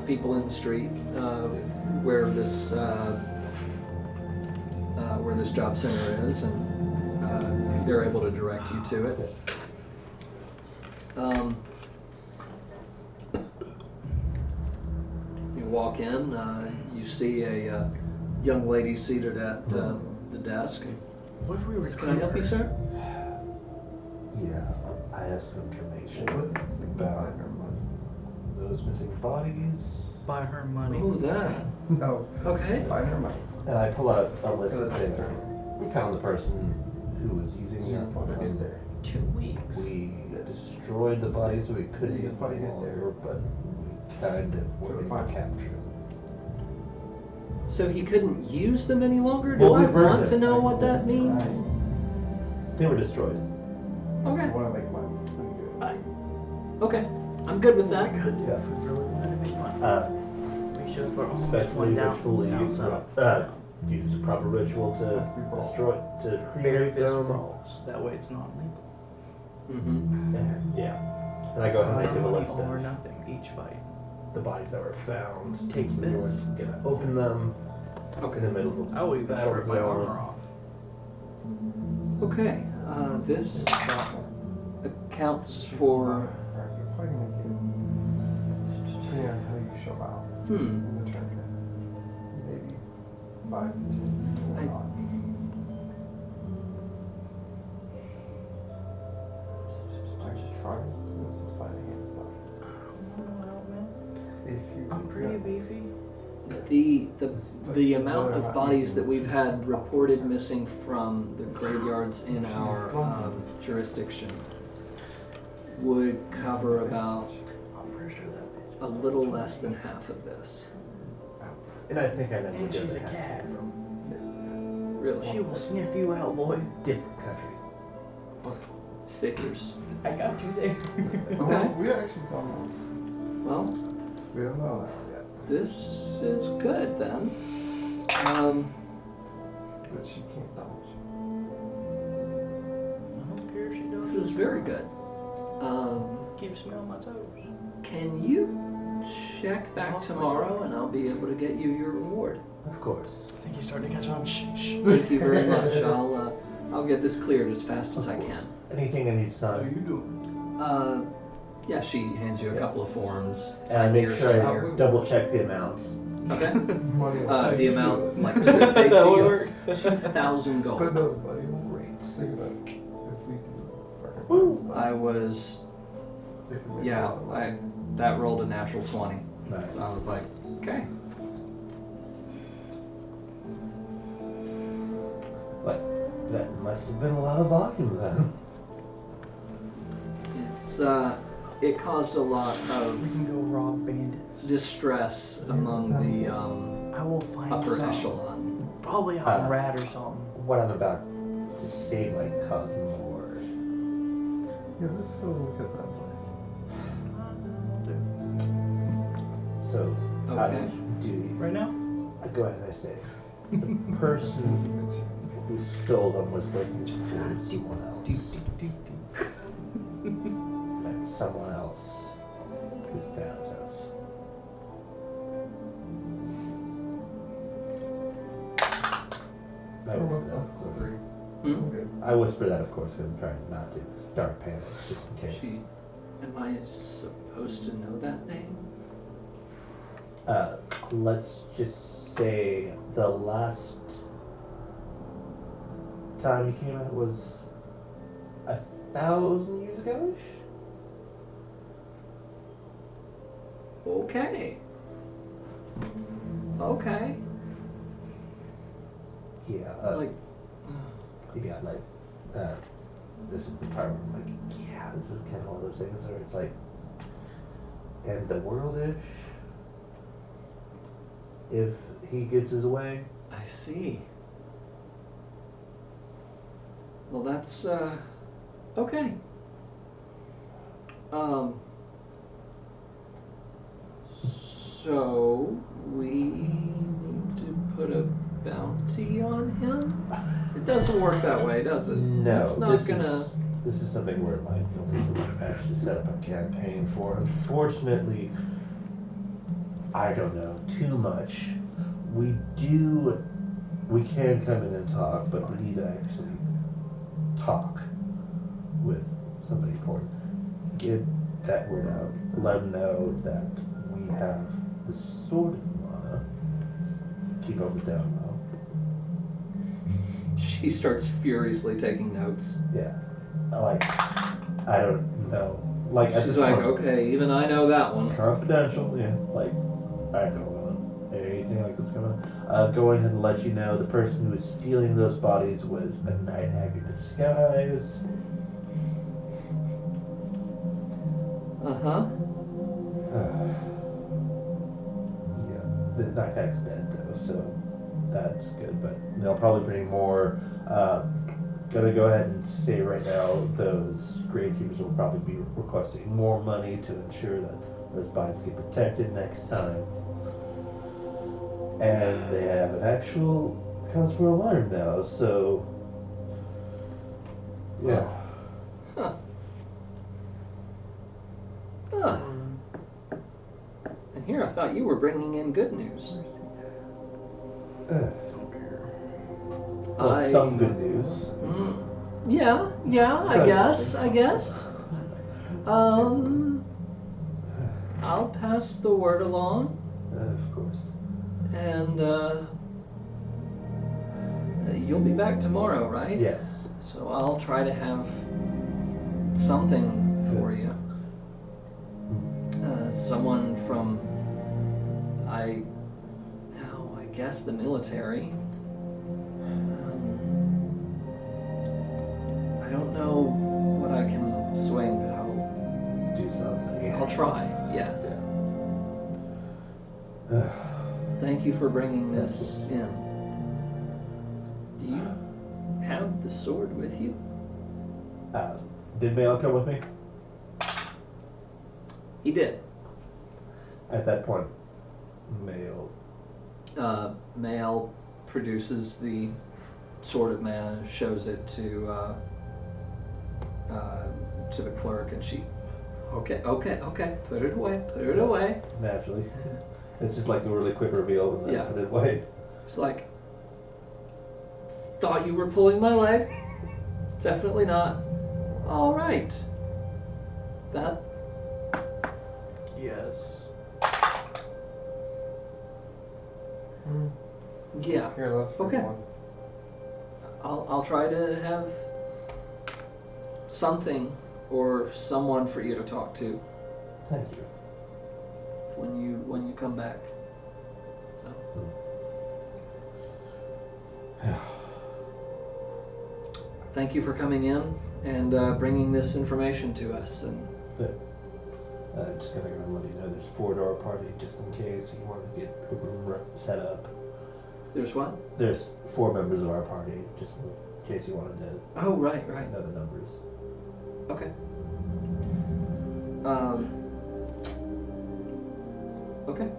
people in the street where this job center is, and they're able to direct you to it. You walk walk in, you see a young lady seated at the desk. What if we were? Can I help you, sir? Yeah, I have some information Buy about her money. those missing bodies. Buy her money. Ooh, that. No, Okay. buy her money. And I pull out a list Yeah, and that's say, true. we found the person who was using Yeah, the probably in there. 2 weeks. We destroyed the bodies so we couldn't Yeah, use it's probably them hit there. longer, but we kind of were able to capture them. So he couldn't use them any longer? Do Well, we I burned want to them. know what that means? They were destroyed. Okay. You want to make money? I'm good. Okay. I'm good with that. Good. Yeah. If we really wanted to make money. Uh, We should have put almost especially one down. ritually use the proper ritual to Let's be balls. destroy, to Very create fist them. brawls. That way it's not legal. Mm-hmm. Yeah. And I go ahead and I give a Money list or of nothing. Each fight. the bodies that were found. Takes We were bits. gonna open them Okay. in the middle of I will even battle strip my zone. armor off. Okay. This accounts for. Alright, you're probably gonna get. Depending on how you show out Hmm. in the tournament, maybe 5 to 10 I- odds. I could try doing some sleight of hand stuff. If you. I'm pretty beefy. The amount of bodies that we've had reported missing from the graveyards in our jurisdiction would cover about I'm pretty sure that bitch. a little less than half of this. And I think I know And the she's other a half cat. from Really. She will sniff you out, boy. different country. Figures. I got you there. Okay. We actually don't know. Well, We don't know that yet. this is good then. But she can't dodge. I don't care if she does. This is very good. Keeps me on my toes. Can you check back tomorrow and I'll be able to get you your reward? Of course. I think he's starting to catch on. Shh, shh. Thank you very much. I'll get this cleared as fast as I can. Anything I need to How sign. you doing? Yeah, she hands you a Yeah. couple of forms. And I make Sign sure here, I sign here. double check the amounts. Okay. Money The amount, like, to pay to you is 2,000 But gold. no, buddy, Great. think about it. If we do fucking Woo. stuff, I was, they can make a yeah, lot of money. that rolled a natural 20. Nice. So I was like, okay. But that must have been a lot of volume then. It caused a lot We of can go rob bandits. distress among the I will find upper some. echelon. Probably out in Uh, Rat or something. What I'm about to say might cause more. Yeah, let's go look at that place. So, out Okay. of duty, Right now? I go ahead and I say, the person who stole them was working for someone else. That someone else is Thanatos. I Oh, whisper that's that. 3. Hmm? Okay. I whisper that, of course, because I'm trying not to start panic, just in case. Am I supposed to know that name? Let's just say the last time he came out was 1,000 years ago-ish? Okay. Okay. Yeah, Like, this is the part where I'm like, yeah, this is kind of one of those things where it's like, end the world-ish, if he gets his way. I see. Well, that's, okay. So, we need to put a bounty on him? It doesn't work that way, does it? No, It's not gonna... This is something where like we would have actually set up a campaign for. Unfortunately, I don't know too much. We can come in and talk, but we need to actually talk with somebody important. Get that word out. Let them know that we have the sort of keep them down low. She starts furiously taking notes. Yeah. I don't know. Like, at She's this like, point, okay, even I know that one. confidential, yeah. Like, I don't want anything like this going on. Go ahead and let you know the person who was stealing those bodies was a night hag in disguise. Uh-huh. Yeah, the night hag's dead though, so that's good. But they'll probably bring more. Gonna go ahead and say right now, those gravekeepers will probably be requesting more money to ensure that those bodies get protected next time. And they have an actual cause for alarm now, so yeah. Huh. Huh. And here I thought you were bringing in good news. Well, some good news. Yeah, I guess. I'll pass the word along, Of course. and you'll be back tomorrow, right? Yes. So I'll try to have something for you. Someone from, I guess the military. I don't know what I can swing, but Do something. I'll try. Yes. Yeah. Thank you for bringing this in. Do you have the sword with you? Did Mail come with me? He did. At that point, Mail. Mail produces the sword of mana, shows it to the clerk, and she, okay, put it away. Naturally. It's just like a really quick reveal and then Yeah. put it away. It's like, thought you were pulling my leg? Definitely not. All right. That. Yes. Yeah. Here, let's pick Okay. one. I'll try to have something or someone for you to talk to Thank you. when you come back. So. Thank you for coming in and bringing this information to us. And Just gonna go let you know there's a 4-door party just in case you want to get a room set up. there's what? There's 4 members of our party just in case you wanted to Oh, right. know the numbers. Okay. Okay.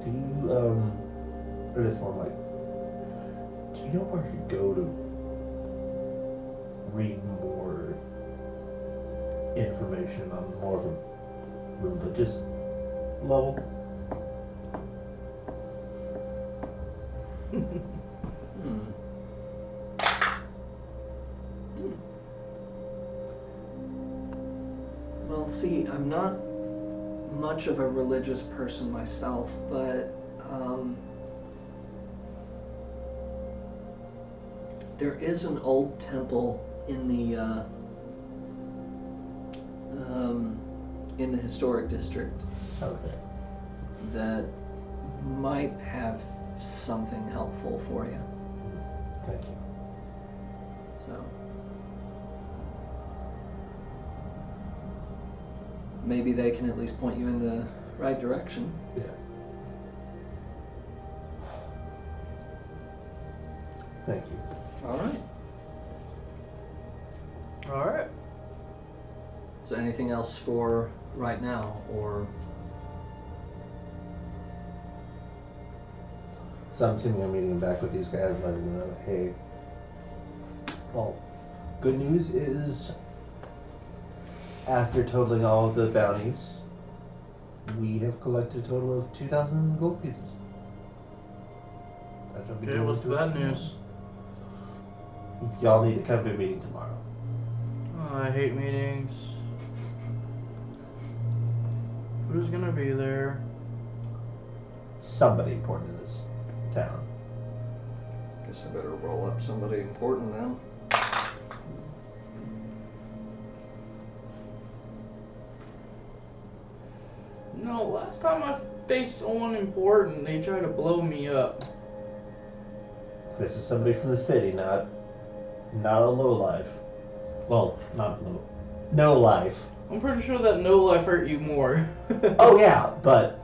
Do you, or this one, like, do you know where you could go to read more information on more of a religious level? Well, see, I'm not much of a religious person myself, but there is an old temple in the historic district Okay. that might have something helpful for you. Thank you. So maybe they can at least point you in the right direction. Yeah. Thank you. All right. All right. Is there anything else for right now, or? So I'm assuming I'm meeting back with these guys, letting them know, hey, well, good news is, after totaling all of the bounties, we have collected a total of 2,000 gold pieces. That's what we Okay, do what's the with bad this. news? Y'all need to come to a meeting tomorrow. Oh, I hate meetings. Who's gonna be there? Somebody important in this town. Guess I better roll up somebody important then. No, last time I faced someone important, they tried to blow me up. This is somebody from the city, not a low life. Well, not low. No life. I'm pretty sure that no life hurt you more. Oh yeah, but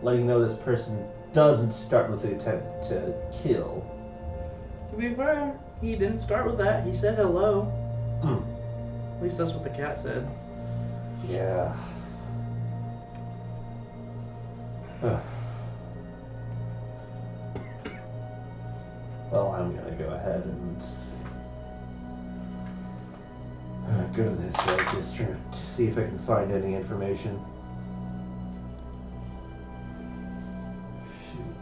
letting you know this person doesn't start with the attempt to kill. To be fair, he didn't start with that. He said hello. Hmm. At least that's what the cat said. Yeah. Well, I'm gonna go ahead and go to the historic district to see if I can find any information. Shoot.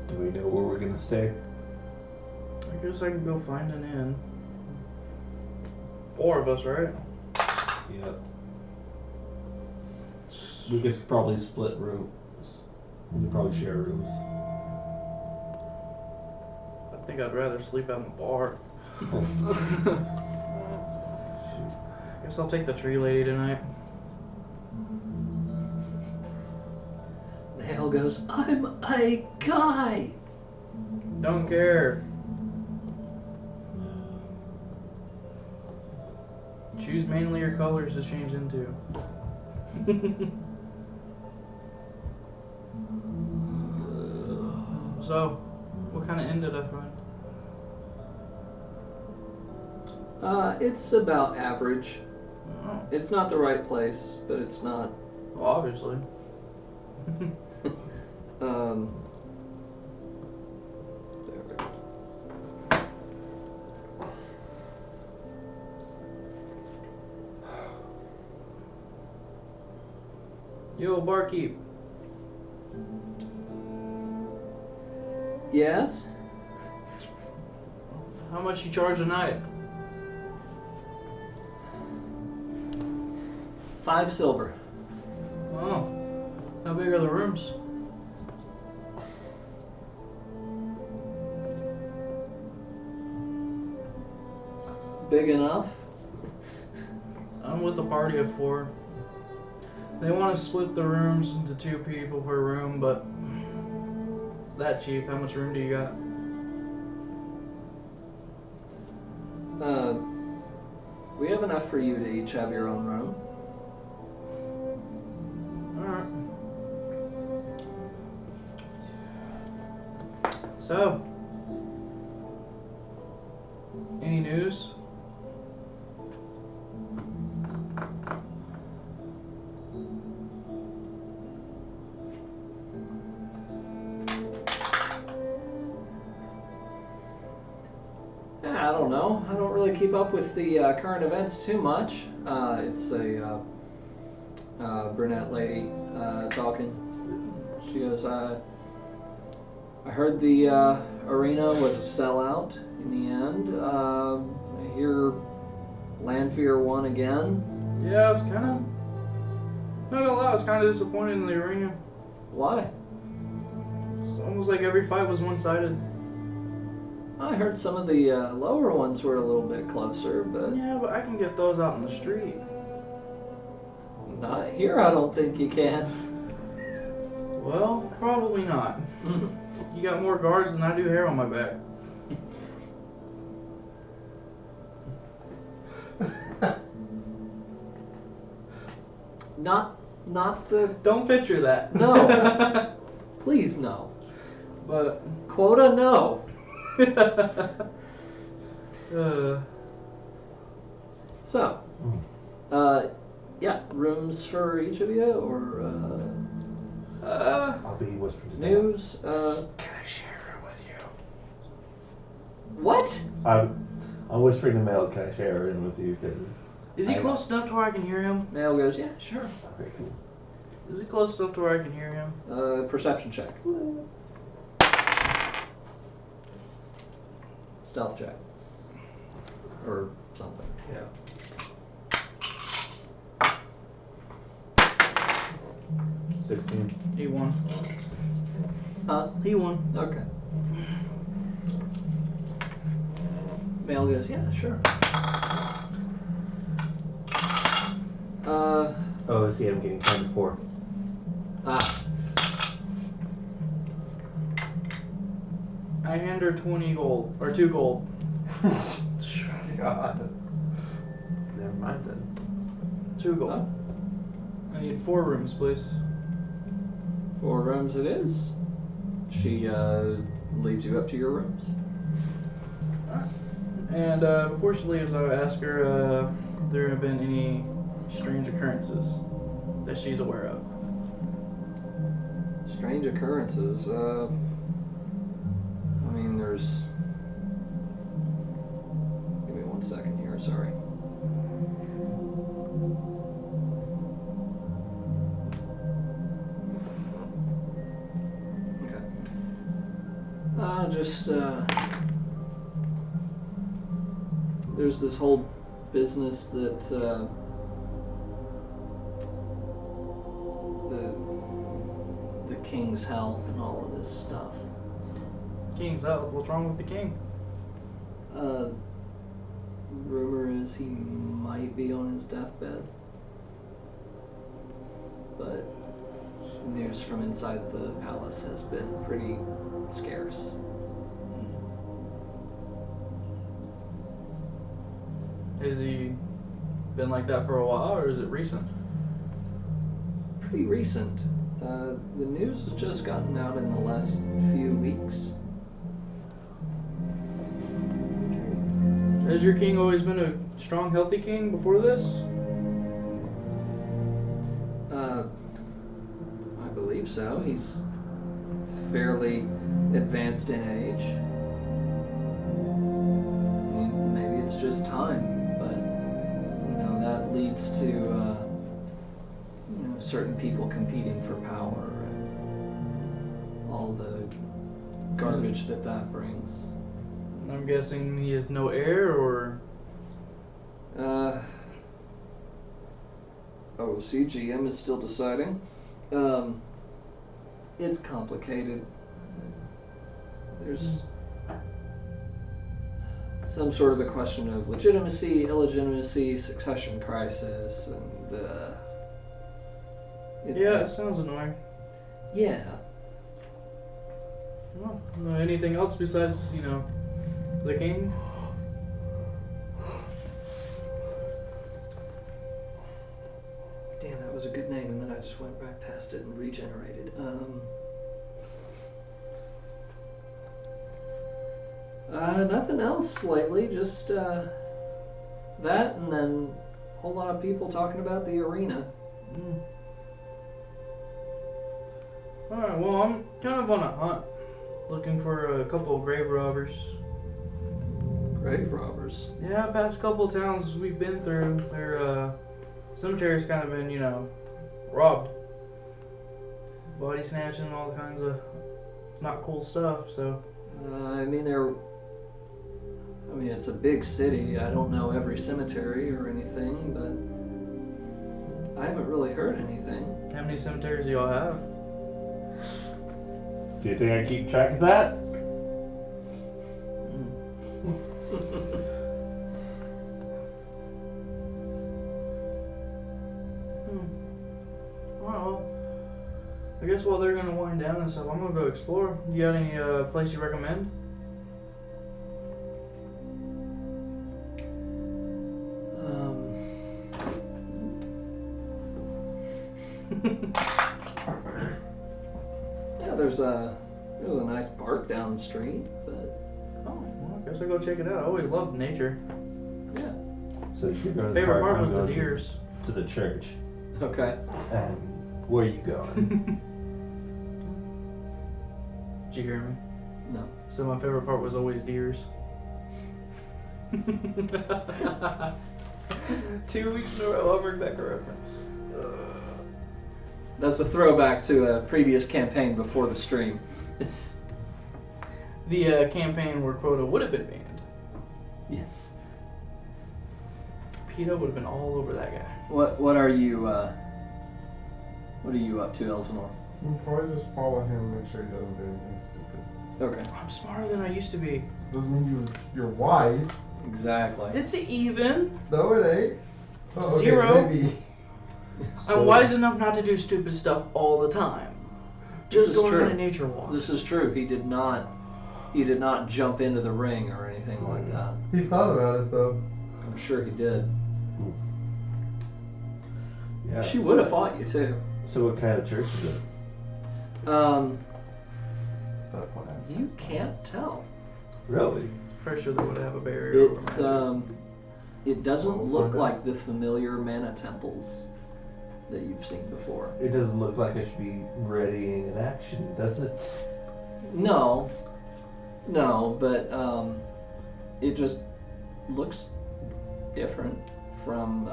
Do we know where we're gonna stay? I guess I can go find an inn. 4 of us, right? Yep. We could probably split rooms. We could probably share rooms. I think I'd rather sleep at the bar. Guess I'll take the tree lady tonight. Nail goes, I'm a guy! Don't care. Choose mainly your colors to change into. So, what kind of inn did I find? It's about average. Oh, It's not the right place, but it's not. well, obviously. There we go. Yo, barkeep. Yes? How much you charge a night? 5 silver. Oh, how big are the rooms? Big enough? I'm with a party of 4. They want to split the rooms into 2 people per room, but it's that cheap. How much room do you got? We have enough for you to each have your own room. Alright. So, any news? Yeah, I don't know. I don't really keep up with the current events too much. It's a brunette lady talking. She goes, I heard the arena was a sellout in the end. I hear Lanfear won again. Yeah, I was kind of, not gonna lie, I was kind of disappointed in the arena. Why? It's almost like every fight was one-sided. I heard some of the lower ones were a little bit closer, but Yeah, but I can get those out in the street. not here. I don't think you can. Well, probably not. You got more guards than I do hair on my back. Not the. Don't picture that. No. Please no. But Quota no. So, yeah, rooms for each of you, or I'll be whispering to them. news. Can I share a room with you? What? I'm whispering to Mel, can I share a room with you? 'Cause is he I- close enough to where I can hear him? Nail goes, yeah, sure. Okay, cool. Is he close enough to where I can hear him? Perception check. Stealth check. or something. Yeah. He won. He won. Okay. Male goes, yeah, sure. Oh, see, I'm getting 24. I hand her 20 gold, or 2 gold. God. Never mind then. 2 gold. I need 4 rooms, please. 4 rooms it is. She leaves you up to your rooms. And before she leaves, I would ask her if there have been any strange occurrences that she's aware of. Strange occurrences. I mean, there's. Give me 1 second here. Sorry. There's this whole business that the king's health and all of this stuff. King's out. What's wrong with the king? Rumor is he might be on his deathbed, but news from inside the palace has been pretty scarce. Has he been like that for a while, or is it recent? Pretty recent. The news has just gotten out in the last few weeks. Has your king always been a strong, healthy king before this? I believe so. He's fairly advanced in age. I mean, maybe it's just time, but that leads to certain people competing for power and all the garbage that brings. I'm guessing he has no heir, or... CGM is still deciding. It's complicated. There's some sort of a question of legitimacy, illegitimacy, succession crisis, and yeah, it sounds annoying. Yeah. Well, anything else besides, the king? Damn, that was a good name, and then I just went right past it and regenerated. Nothing else lately, just that, and then a whole lot of people talking about the arena. Alright, well, I'm kind of on a hunt, looking for a couple of grave robbers. Grave robbers? Yeah, past couple of towns we've been through, their cemetery's kind of been, robbed. Body snatching and all kinds of not cool stuff, so... I mean, it's a big city. I don't know every cemetery or anything, but I haven't really heard anything. How many cemeteries do y'all have? Do you think I keep track of that? Well, I guess while they're gonna wind down and stuff, I'm gonna go explore. You got any place you recommend? Yeah, there's a nice park down the street, but Well, I guess I'll go check it out. I always loved nature. yeah. So if you're going to the Favorite park, part was I'm the going deers. to the church. Okay. And where are you going? Did you hear me? No. So my favorite part was always deers. 2 weeks in a row, I'll bring back a reference. That's a throwback to a previous campaign before the stream. The campaign where Quota would have been banned. Yes. Peter would have been all over that guy. What are you up to, Elsinore? You can probably just follow him, make sure he doesn't do anything stupid. Okay. I'm smarter than I used to be. Doesn't mean you're wise. Exactly. It's even. No, it ain't. Oh, okay, 0. maybe. I'm wise enough not to do stupid stuff all the time. Just This is going true. on a nature walk. This is true. He did not jump into the ring or anything like that. He thought about it though. I'm sure he did. Yeah. She would have fought you too. So what kind of church is it? You can't tell. Really? Pretty sure they would have a barrier. It's over my it doesn't look like the familiar mana temples that you've seen before. It doesn't look like I should be readying an action, does it? No, but it just looks different from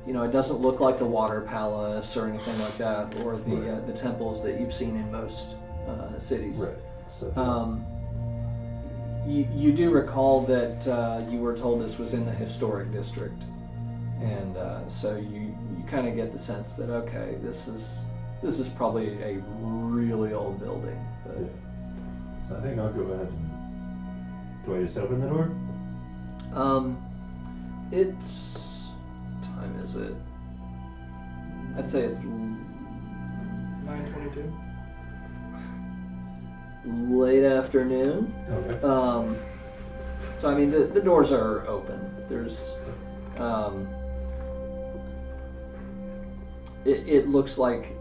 it doesn't look like the Water Palace or anything like that, or the temples that you've seen in most cities. Right. So You do recall that you were told this was in the historic district, and so you kind of get the sense that okay, this is probably a really old building. But yeah. So I think I'll go ahead and do I just open the door? It's time is it? I'd say it's 9:22. late afternoon. Okay. So I mean the doors are open. There's it looks like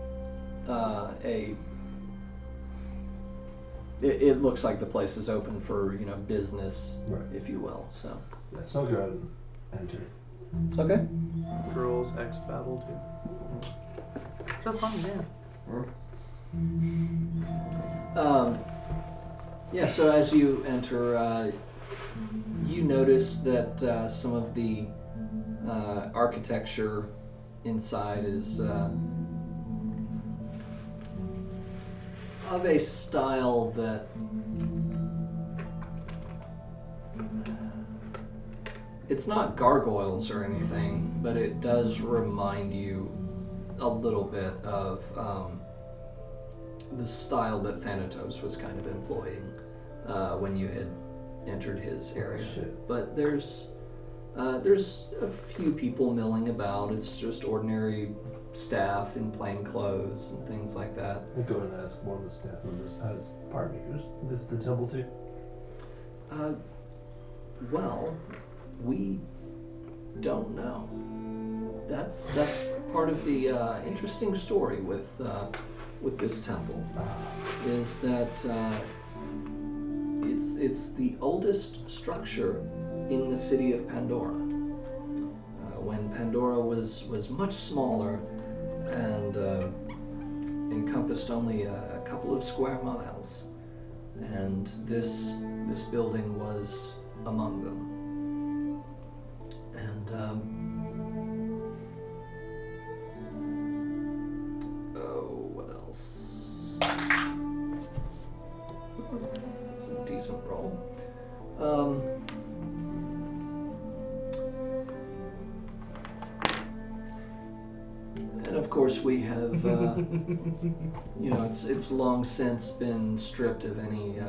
it looks like the place is open for business, Right. if you will. So Yeah, so I'll go ahead and enter. okay. Girls X battle too. So fun, yeah. Yeah, so as you enter, you notice that some of the architecture inside is of a style that it's not gargoyles or anything, but it does remind you a little bit of the style that Thanatos was kind of employing when you had entered his area. Shit. But there's a few people milling about. It's just ordinary staff in plain clothes and things like that. I go and ask one of the staff members, pardon me, is this the temple too? Well, we don't know. That's part of the interesting story with this temple, is that it's the oldest structure in the city of Pandora. When Pandora was much smaller and encompassed only a couple of square miles, and this building was among them. And what else? It's a decent roll. And of course we have, it's long since been stripped of any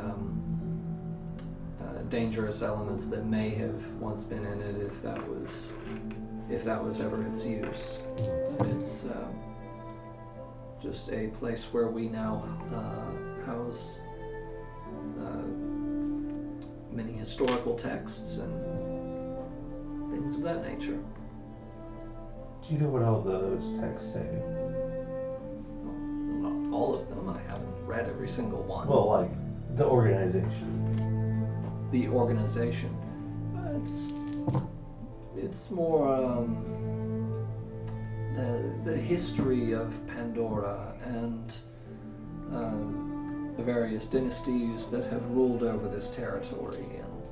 dangerous elements that may have once been in it, if that was ever its use. It's just a place where we now house many historical texts and things of that nature. Do you know what all those texts say? Well, not all of them. I haven't read every single one. Well, like the organization. The organization. It's more the history of Pandora and the various dynasties that have ruled over this territory, and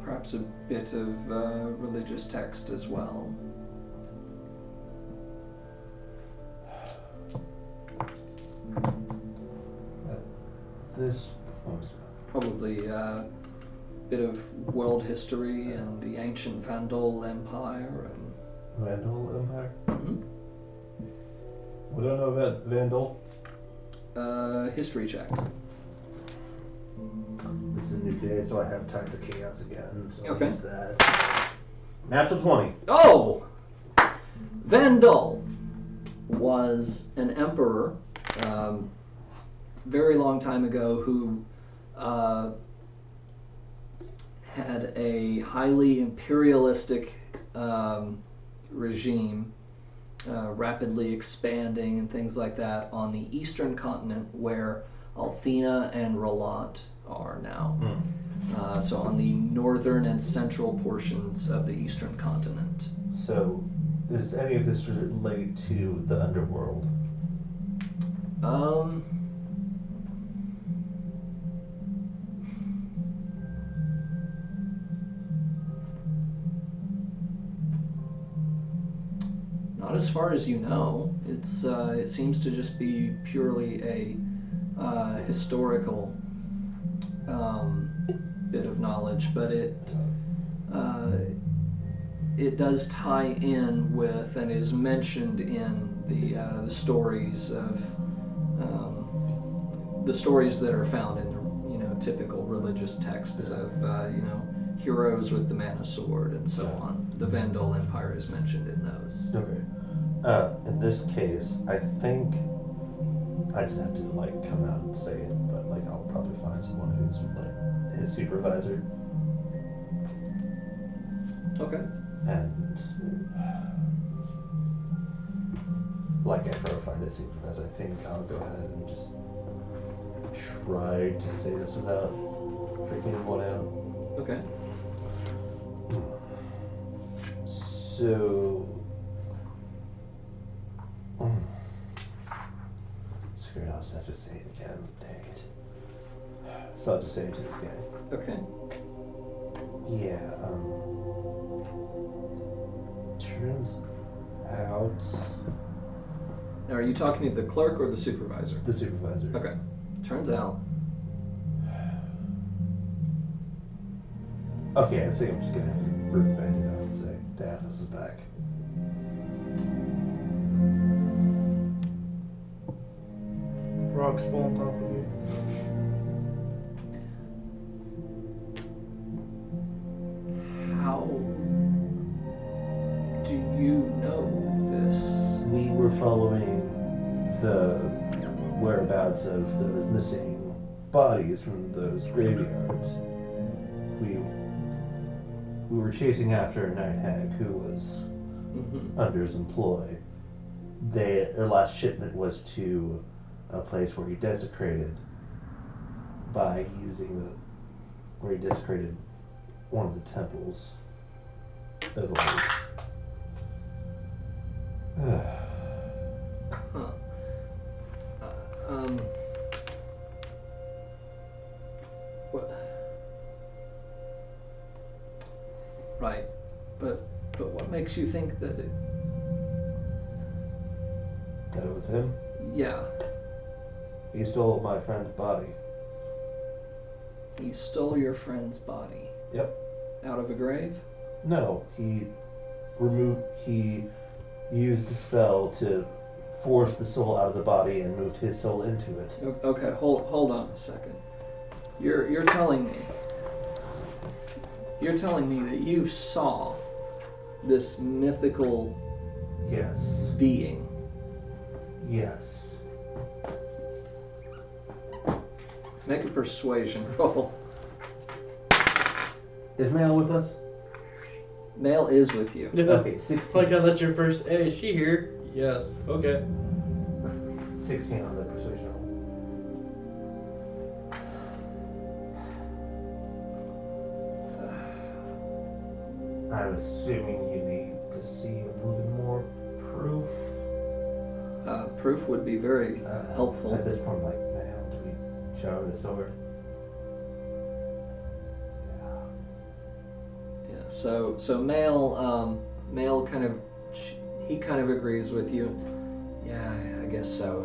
perhaps a bit of religious text as well. This Probably bit of world history and the ancient Vandal Empire and Vandal Empire? Mhm. What do I know about Vandal? History check. This is a new day, so I have Tides of Chaos again. So Okay. I'll use that. Natural 20. Oh! Vandal was an emperor very long time ago who had a highly imperialistic regime, rapidly expanding and things like that on the eastern continent where Althena and Ralat are now. So on the northern and central portions of the eastern continent. So, does any of this relate to the underworld? Not as far as you know. It seems to just be purely a historical bit of knowledge, but it does tie in with and is mentioned in the stories of the stories that are found in the typical religious texts of heroes with the mana sword and so on. The Vandal Empire is mentioned in those. Okay. In this case, I think I just have to come out and say it, but I'll probably find someone who's his supervisor. Okay. And after I find his supervisor, I think I'll go ahead and just try to say this without freaking anyone out. Okay. So, screw it, I'll just have to say it again. Dang it. So I'll just say it to this guy. Okay. Yeah, turns out Now, are you talking to the clerk or the supervisor? the supervisor. Okay. Turns out. Okay, I think I'm just gonna have to rip Bandit off and say, Daphnis is back. Rocks fall on top of you. How do you know this? We were following the whereabouts of those missing bodies from those graveyards. We were chasing after a night hag who was Mm-hmm. under his employ. Their last shipment was to a place where he desecrated where he desecrated one of the temples of old. Huh. What? Right, but what makes you think that it? That it was him. Yeah, He stole my friend's body. he stole your friend's body. Yep. Out of a grave? No, he used a spell to force the soul out of the body and moved his soul into it. Okay, hold on a second. You're telling me that you saw this mythical Yes. being. Yes. Make a persuasion roll. Is Mail with us? Mail is with you. Okay, 16. Like that's your first. Hey, is she here? Yes. Okay. 16 on the persuasion roll. I'm assuming you need to see a little bit more proof. Proof would be very helpful. At this point, man, do we show him the sword? Yeah. So Mail kind of agrees with you. Yeah, I guess so.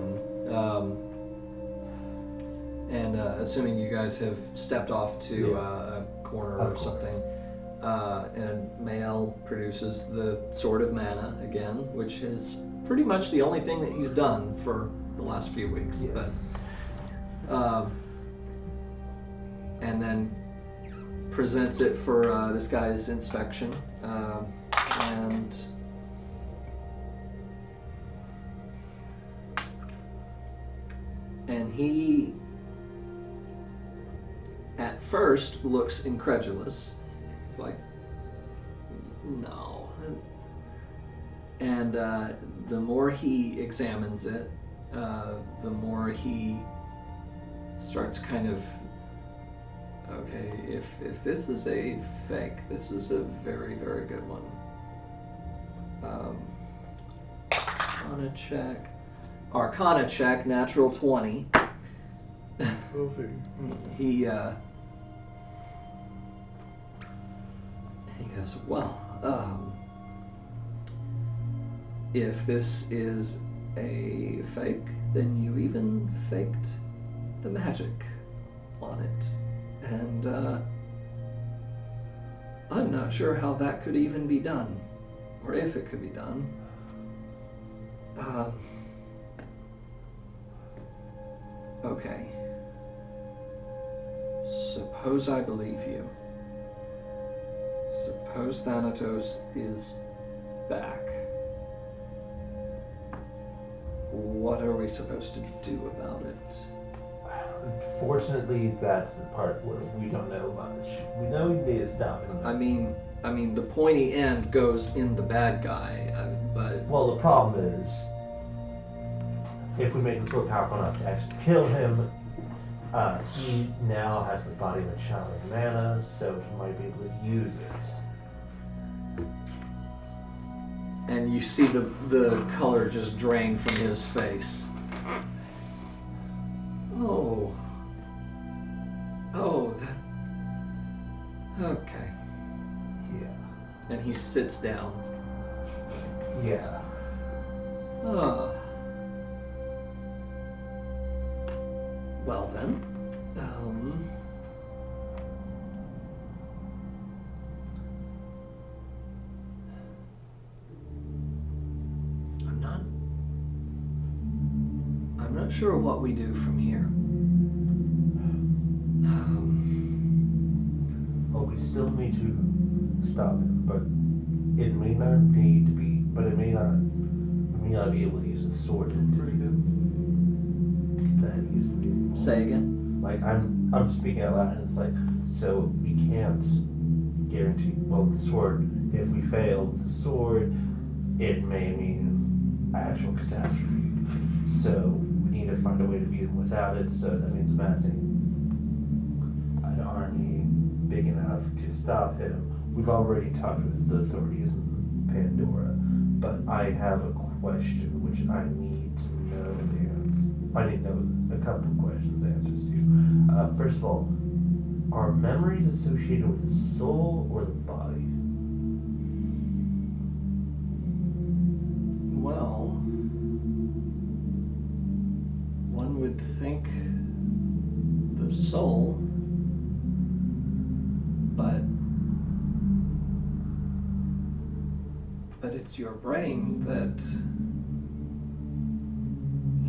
And assuming you guys have stepped off to a corner Of or course. something. And Mael produces the Sword of Mana again, which is pretty much the only thing that he's done for the last few weeks. Yes. But, and then presents it for this guy's inspection. And he, at first, looks incredulous. He's like, no. And the more he examines it, the more he starts kind of, okay, if this is a fake, this is a very, very good one. Arcana check, natural 20. He goes, well, if this is a fake, then you even faked the magic on it. And I'm not sure how that could even be done, or if it could be done. Okay. Suppose I believe you. Suppose Thanatos is back. What are we supposed to do about it? Unfortunately, that's the part where we don't know much. We know we need to stop him. I mean, the pointy end goes in the bad guy, but Well, the problem is, if we make the sword powerful enough to actually kill him, he now has the body of a child of mana, so he might be able to use it. and you see the color just drain from his face. Oh, that. Okay. Yeah. And he sits down. Yeah. Well then, I'm not sure what we do from here. Well, we still need to stop him, but it may not need to be, but it may not, we may not be able to use the sword to Pretty good. that he used to be. Say again. Like, I'm speaking out loud, and it's like, so we can't guarantee, well, the sword, if we fail with the sword, it may mean actual catastrophe. So we need to find a way to beat him without it, so that means amassing an army big enough to stop him. We've already talked with the authorities in Pandora, but I have a question which I need to know the answer. I need to know a couple of questions answers to. First of all, are memories associated with the soul or the body? Well, one would think the soul, but it's your brain that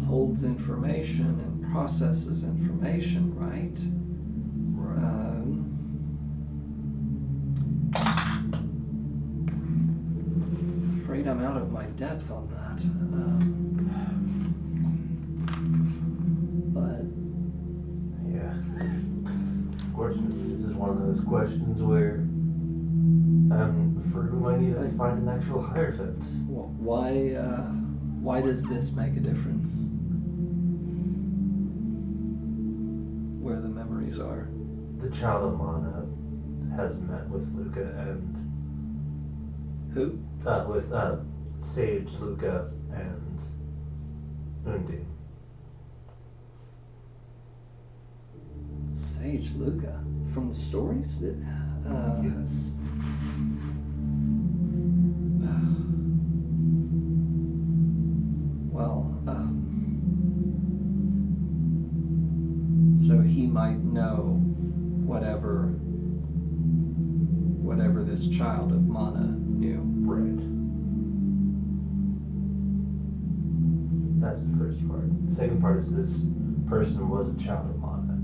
holds information and processes information, right? Afraid I'm out of my depth on that. But Yeah. Of course, this is one of those questions where I'm afraid we might need to find an actual hierophant. why does this make a difference? Where the memories are? The child of Mana has met with Luca and Who? with Sage, Luca, and Undine. Sage Luca from the stories? Yes. Well, so he might know whatever this child of Mana knew. Right. That's the first part. The second part is this person was a child of Mana,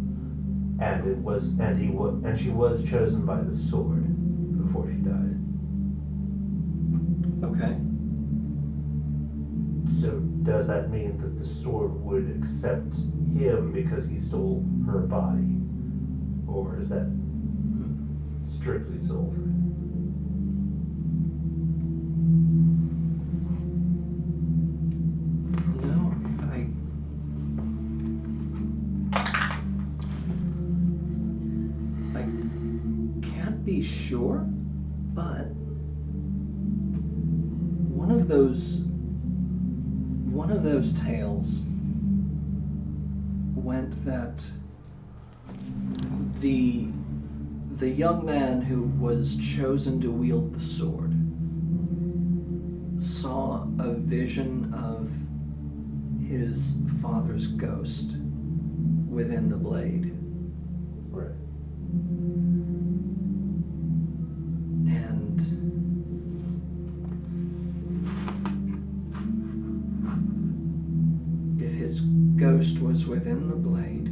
and she was chosen by the sword before she died. Okay. So does that mean that the sword would accept him because he stole her body, or is that strictly soul thing? No, I can't be sure, but one of those tales went that the young man who was chosen to wield the sword saw a vision of his father's ghost within the blade. Right. And if his ghost was within the blade,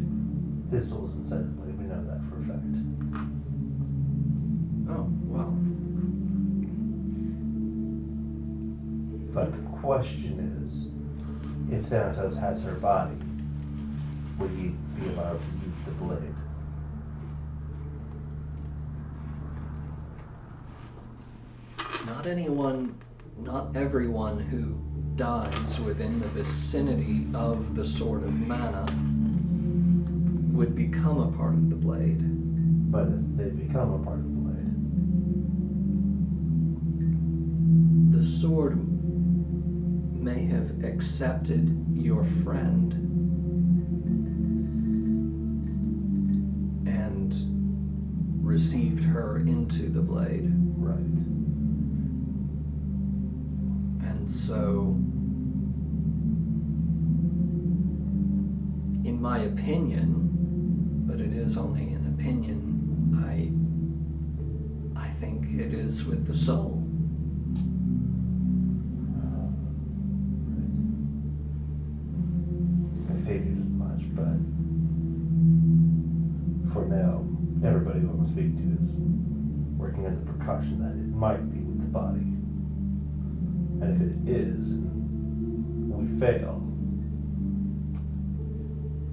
His soul's inside the blade. We know that for a fact. oh, well, But the question is, if Thanatos has her body, would he be allowed to use the blade? not everyone who dies within the vicinity of the Sword of Mana would become a part of the blade. But if they become a part of the blade, The sword may have accepted your friend and received her into the blade. right. And so, in my opinion, but it is only an opinion, I think it is with the soul. I figured as much, but for now, everybody who I'm speaking to is working under the precaution that it might be with the body. And if it is, and we fail,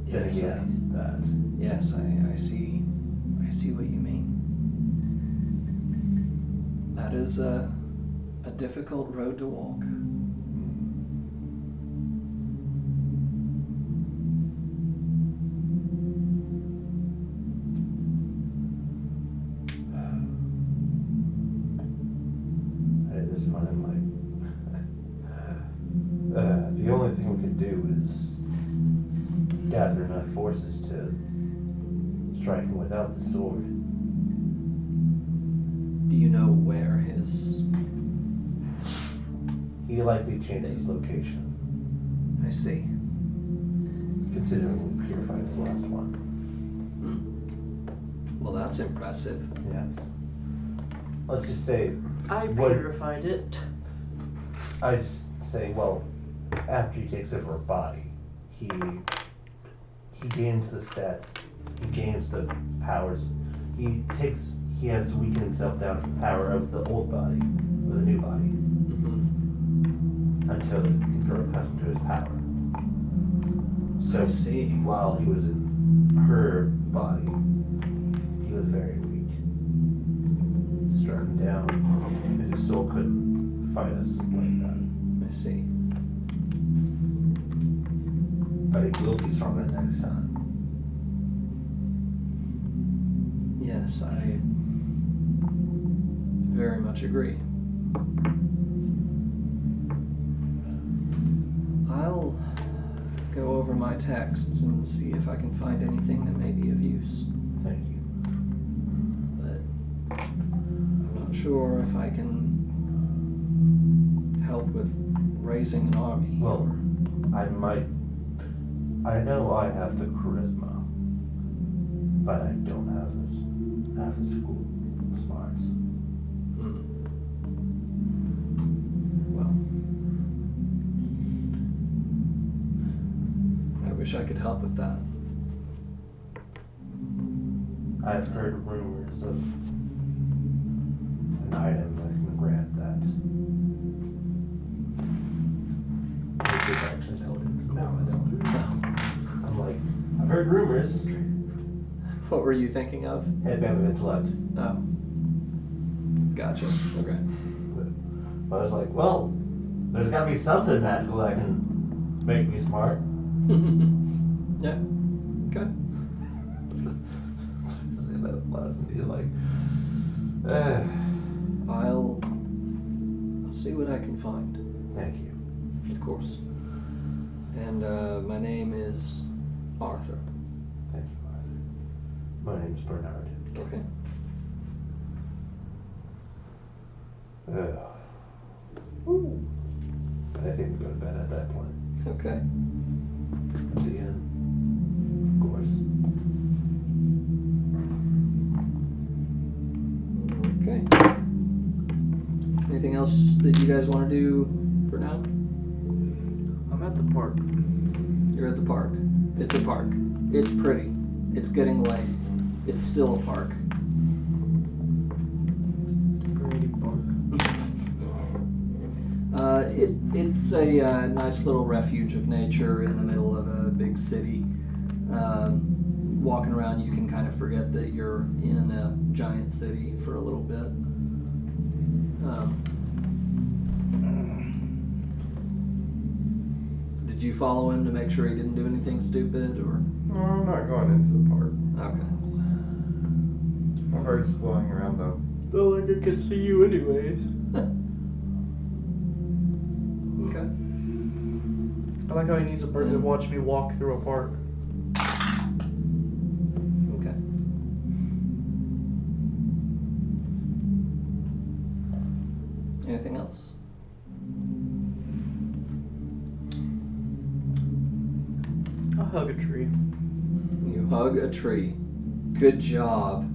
then Yes, again, that. Yes, I see what you mean. That is a difficult road to walk. At this point, I'm like, the only thing we can do is gather enough forces to strike him without the sword. Do you know where his... He likely changed his location, I see. considering we purified his last one. Well, that's impressive. Yes. Let's just say, I What- purified it. I just say, well, after he takes over a body, he gains the stats, he gains the powers, he has weakened himself down to the power of the old body, of the new body, until he can grow accustomed to his power. So I see. while he was in her body, he was very weak, struck him down, and his soul couldn't fight us like that. I see. But he will be stronger next time. Yes, I very much agree. I'll go over my texts and see if I can find anything that may be of use. Thank you. But I'm not sure if I can help with raising an army. Well, I know I have the charisma, but I don't have the school smarts. wish I could help with that. I've heard rumors of an item that can grant that. Which is actually know what it's called. I don't. I'm like, I've heard rumors. What were you thinking of? Headband of intellect. Oh. Gotcha. Okay. But I was like, well, there's got to be something magical that can make me smart. Yeah. Okay. Say that out loud, and he's like, I'll see what I can find. thank you. Of course. And my name is Arthur. Thank you, Arthur. My name's Bernard. Okay. I think we go to bed at that point. Okay. At the end, of course. Okay. Anything else that you guys want to do for now? I'm at the park. You're at the park. It's a park. It's pretty. It's getting late. It's still a park. Pretty park. It's a nice little refuge of nature in the middle of a big city. Walking around, you can kind of forget that you're in a giant city for a little bit. Did you follow him to make sure he didn't do anything stupid, or? No, I'm not going into the park. Okay. My bird's flying around though. Well, like I can see you anyways. Okay. I like how he needs a bird to watch me walk through a park. Okay. Anything else? I'll hug a tree. You hug a tree. Good job.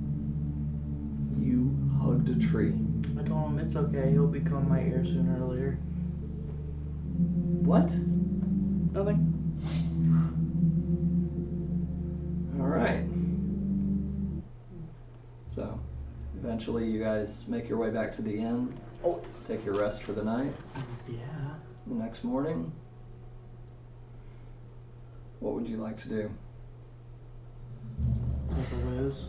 You hugged a tree. I told him it's okay. He'll become my heir sooner or later. What? Nothing. All right. So, eventually you guys make your way back to the inn. Oh. Take your rest for the night. Yeah. The next morning, what would you like to do? Take a whiz.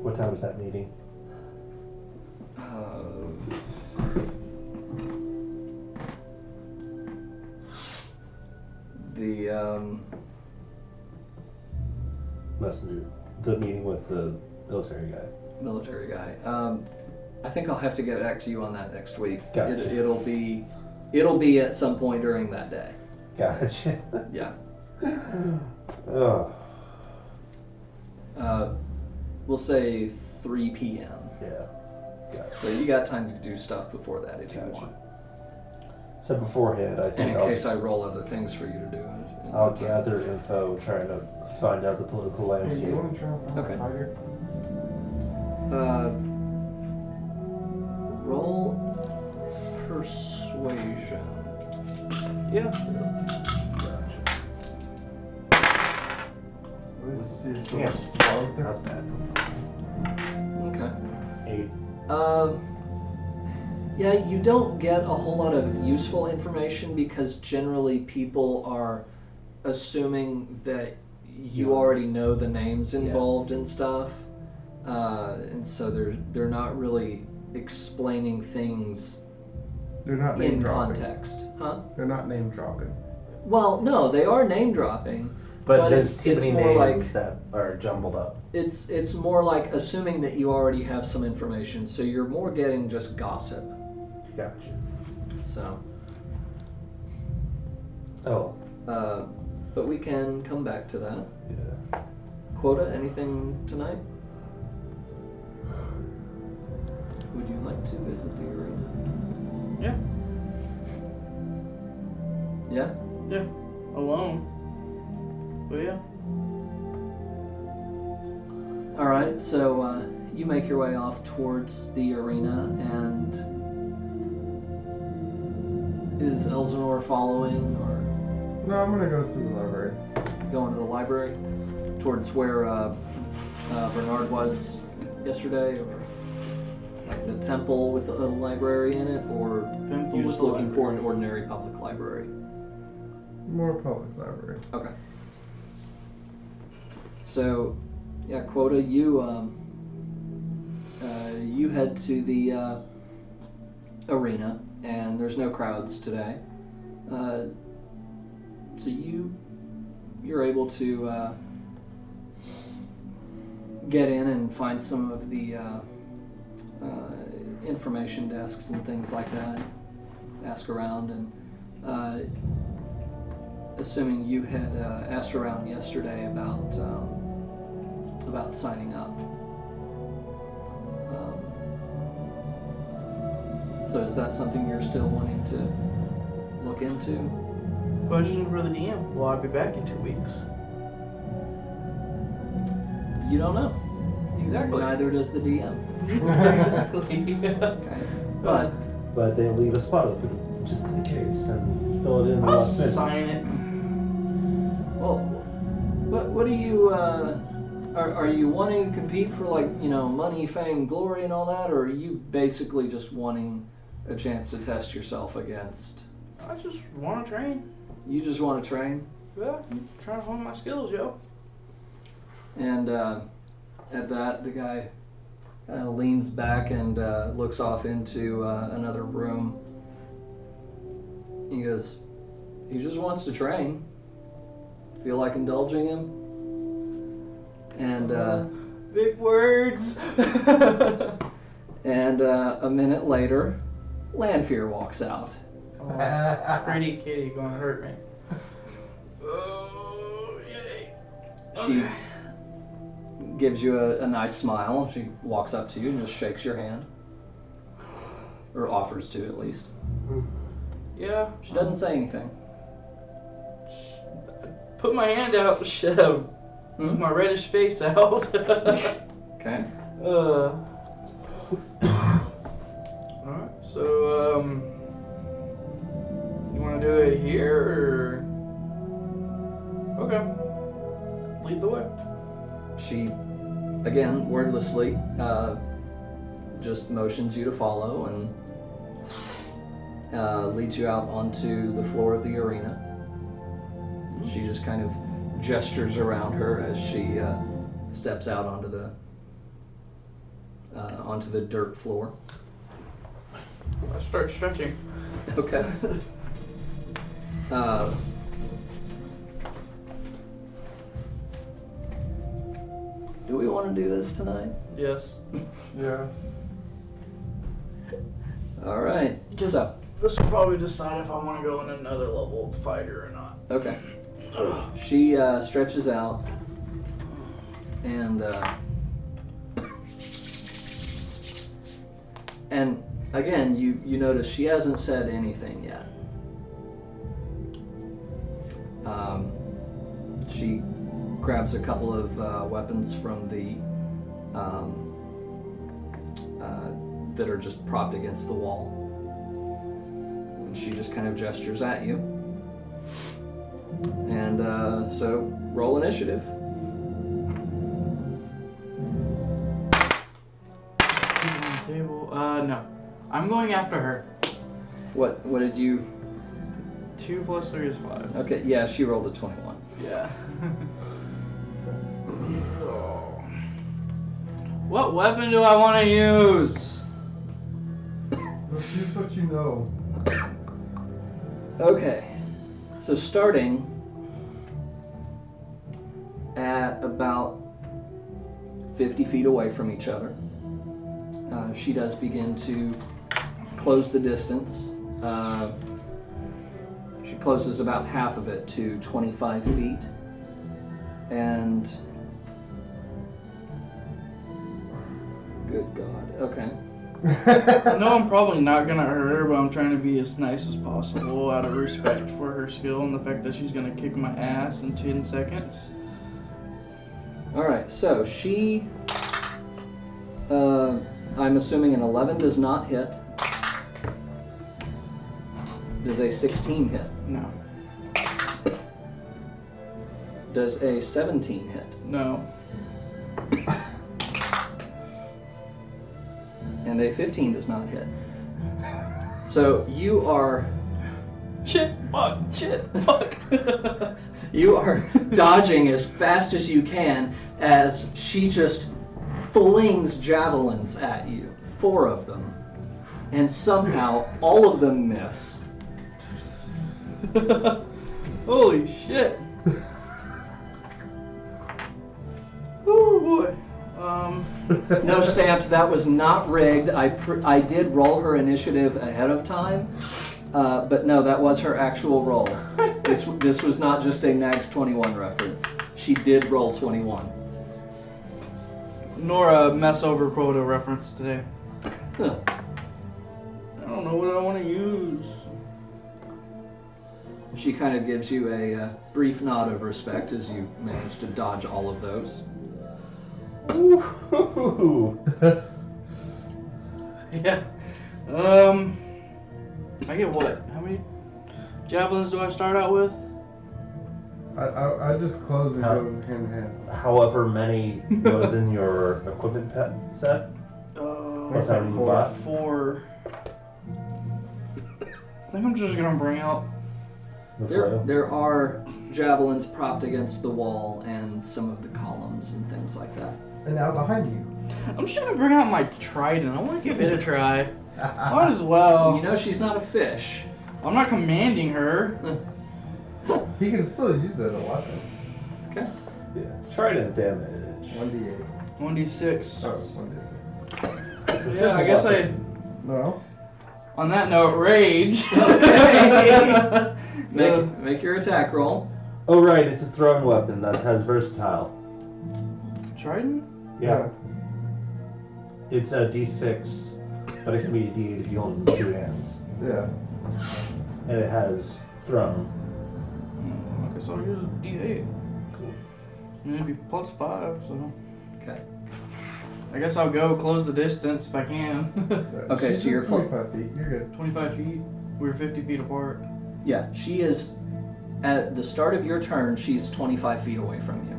What time is that meeting? Messenger. The meeting with the military guy. Military guy. I think I'll have to get back to you on that next week. Gotcha. It'll be at some point during that day. Gotcha. Yeah. Oh. We'll say 3 p.m. Yeah. Gotcha. So you got time to do stuff before that if you Gotcha. want. So beforehand, I And think in case I roll other things for you to do. I'll gather info, trying to find out the political Hey, landscape. you want to try and find Okay. a fighter? Roll persuasion. Yeah. Let's see if Yeah. it's spelled there. That's bad. Okay. 8. Yeah, you don't get a whole lot of useful information because generally people are assuming that you already know the names involved and stuff, and so they're not really explaining things They're not name in dropping. context, huh? They're not name dropping. Well, no, they are name dropping. But there's too it's many more names like that are jumbled up. it's more like assuming that you already have some information, so you're more getting just gossip. Gotcha. So, Oh. but we can come back to that. Yeah. Quota, anything tonight? Would you like to visit the arena? Yeah. Yeah? Yeah. Alone. But yeah. Alright, so you make your way off towards the arena, and Is Elsinore following or No, I'm gonna go to the library. going to the library towards where Bernard was yesterday, or like the temple with a library in it, or Temple you with just a looking for library. an ordinary public library? More public library. Okay. So, yeah, Quota, you you head to the arena, and there's no crowds today. So you're able to get in and find some of the information desks and things like that. Ask around, and assuming you had asked around yesterday about signing up. So is that something you're still wanting to look into? Question for the DM. Will I be back in 2 weeks? You don't know. Exactly. Neither does the DM. Exactly. Okay. But But they leave a spot open just in case and fill it in. I'll last minute. sign it. well, what do you are you wanting to compete for, like, money, fame, glory, and all that, or are you basically just wanting a chance to test yourself against? I just want to train. You just want to train? Yeah, I'm trying to hone my skills, yo. And at that, the guy kind of leans back and looks off into another room. He goes, he just wants to train. Feel like indulging him? And Big words. and a minute later, Lanfear walks out. Pretty kitty gonna hurt me. Oh, yay. She gives you a nice smile. She walks up to you and just shakes your hand. Or offers to, at least. Yeah. She doesn't say anything. Put my hand out, shove my reddish face out. Okay. Alright, so, you want to do it here, or? Okay. Lead the way. She, again, wordlessly, just motions you to follow and leads you out onto the floor of the arena. She just kind of gestures around her as she steps out onto the dirt floor. I start stretching. Okay. Do we want to do this tonight? Yes. Yeah. All right. Just- So, This will probably decide if I want to go in another level fighter or not. okay. She stretches out and again you notice she hasn't said anything yet. She grabs a couple of weapons from the that are just propped against the wall, and she just kind of gestures at you. And so roll initiative. Table. No. I'm going after her. What did you? 2 + 3 is 5. Okay, yeah, she rolled a 21. Yeah. What weapon do I want to use? Let's use what you know. Okay, so starting at about 50 feet away from each other, she does begin to close the distance. She closes about half of it to 25 feet, and good God, okay. I know I'm probably not gonna hurt her, but I'm trying to be as nice as possible out of respect for her skill and the fact that she's gonna kick my ass in 10 seconds. Alright, so she, I'm assuming an 11 does not hit. Does a 16 hit? No. Does a 17 hit? No. And a 15 does not hit. So you are Shit, fuck. you are dodging as fast as you can as she just flings javelins at you. 4 of them. And somehow all of them miss. Holy shit. Oh boy. No, Stamped, that was not rigged. I did roll her initiative ahead of time. But no, that was her actual roll. This was not just a Nags 21 reference. She did roll 21. Nor a mess over quota reference today. Huh. I don't know what I want to use. She kind of gives you a brief nod of respect as you manage to dodge all of those. Ooh. Yeah. I get what? How many javelins do I start out with? I just close and go hand in hand. However many was in your equipment set. What's that you bought? 4. I think I'm just gonna bring out. The flail? There are javelins propped against the wall and some of the columns and things like that. And now behind you. I'm just gonna bring out my trident. I want to give it a try. Might as well. You know she's not a fish. I'm not commanding her. He can still use it as a weapon. Okay. Yeah. Trident damage. 1d8. 1d6. Oh, 1d6. It's a Yeah, simple I guess weapon. No? On that note, rage. Okay. Make your attack roll. Oh right, it's a thrown weapon that has versatile. Trident? Yeah. It's a d6, but it can be a d8 if you hold it in 2 hands. Yeah. And it has thrown. I guess I'll use a d8. Cool. Maybe +5, so. Okay. I guess I'll go close the distance if I can. Okay, She's so you're 25 feet. You're good. 25 feet. We're 50 feet apart. Yeah, she is, at the start of your turn, she's 25 feet away from you.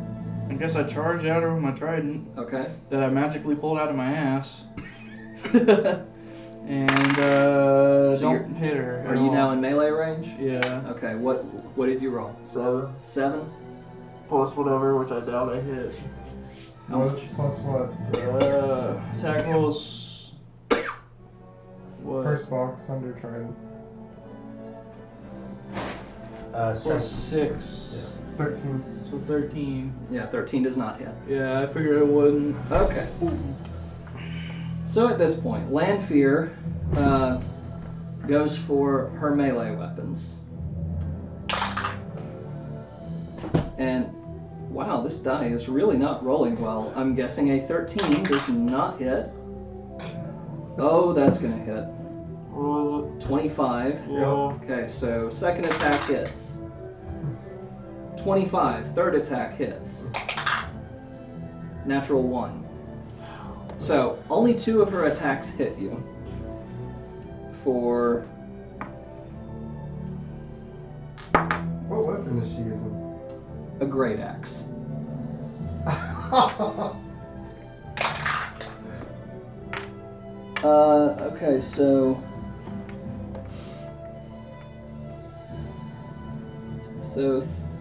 I guess I charged at her with my trident Okay. that I magically pulled out of my ass. And don't hit her. Are you now in melee range? Yeah. Okay, what did you roll? 7 7? plus whatever, which I doubt I hit. How much? Plus what? Attack rolls. What? First box under trident. Plus 6. Yeah. 13. So 13. Yeah, 13 does not hit. Yeah, I figured it wouldn't. Okay. So at this point, Lanfear goes for her melee weapons. And wow, this die is really not rolling well. I'm guessing a 13 does not hit. Oh, that's gonna hit. Roll 25. Roll. Okay, so second attack hits. 25. Third attack hits. Natural 1. So only 2 of her attacks hit you. For What weapon is she using? a great axe. Okay, so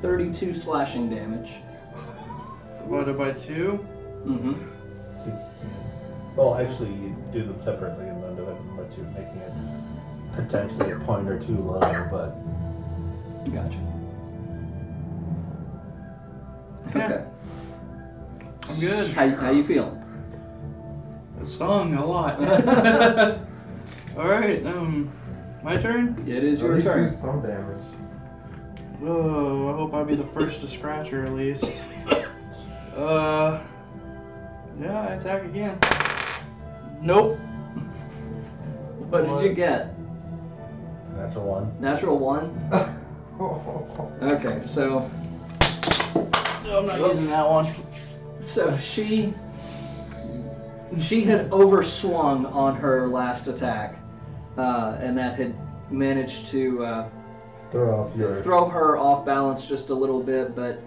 32 slashing damage. Divided by 2. Mm-hmm. 16. Well, actually, you do them separately and then divide them by 2, making it potentially a point or 2 lower, but Gotcha. Okay. Okay. I'm good. How you feeling? It stung a lot. Alright, my turn? It is At your least do turn. some damage. Oh, I hope I'll be the first to scratch her at least. Yeah, I attack again. Nope. What did you get? natural 1. Natural 1? Okay, so I'm not using that one. So she had overswung on her last attack, and that had manage to Throw off your. throw her off balance just a little bit, but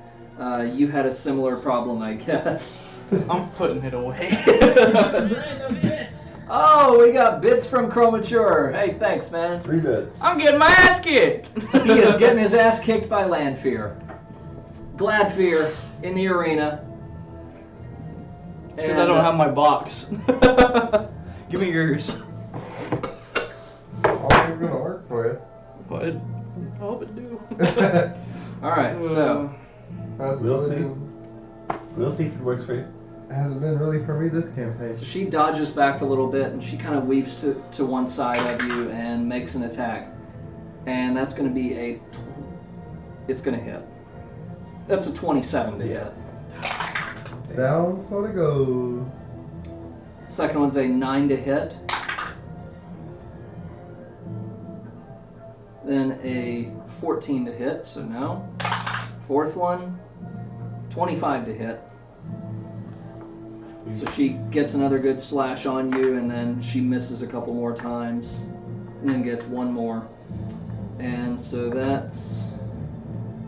you had a similar problem, I guess. I'm putting it away. Oh, we got bits from Chromature. Hey, thanks, man. 3 bits. I'm getting my ass kicked. He is getting his ass kicked by Landfear. Gladfear in the arena. Because I don't have my box. Give me yours. Always gonna work for you. But I hope it do. Alright, so. Hasn't We'll really see. been- We'll see if it works for you. hasn't been really for me this campaign. So she dodges back a little bit and she kind of weaves to one side of you and makes an attack. And that's going to be it's going to hit. That's a 27 to hit. Down so it goes. Second one's a 9 to hit. Then a 14 to hit, so no. Fourth one, 25 to hit. So she gets another good slash on you, and then she misses a couple more times, and then gets one more. And so that's...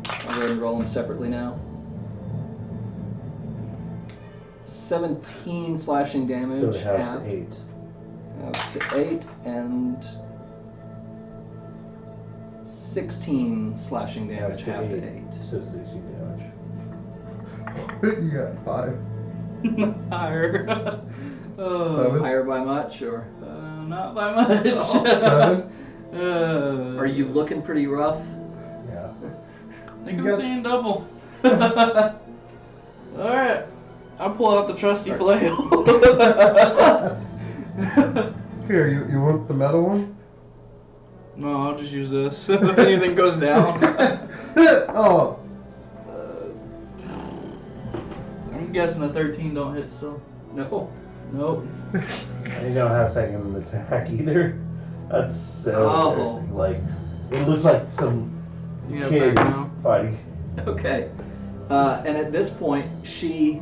I'll go ahead and roll them separately now. 17 slashing damage. So it has half. 8. Up to 8, and 16 slashing damage, half to 8. So 60 damage. You got 5. Higher. Oh, Seven. Higher by much, or not by much. 7. are you looking pretty rough? Yeah. I think You I'm got- seeing double. Alright. I'll pull out the trusty flail. Here, you want the metal one? No, I'll just use this. If anything goes down. Oh, I'm guessing a 13 don't hit still. No. Nope. And you don't have second attack either. That's so Oh. embarrassing. Like, it looks like some You have kids back now. fighting. Okay. And at this point, she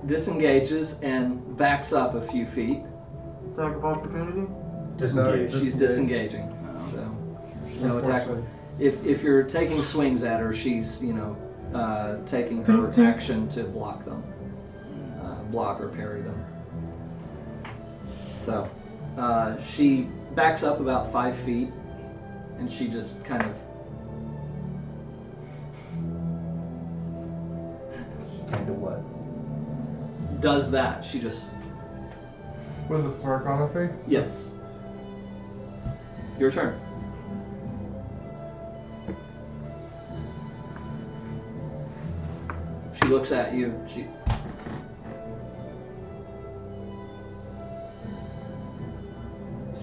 disengages and backs up a few feet. Attack of opportunity? Disengaged. She's disengaging. So, no attack. unfortunately. If you're taking swings at her, she's, taking her Tink, tink. action to block them. Block or parry them. So, she backs up about 5 feet, and she just kind of Kind of what? does that. She just, With a smirk on her face? yes. Your turn. She looks at you.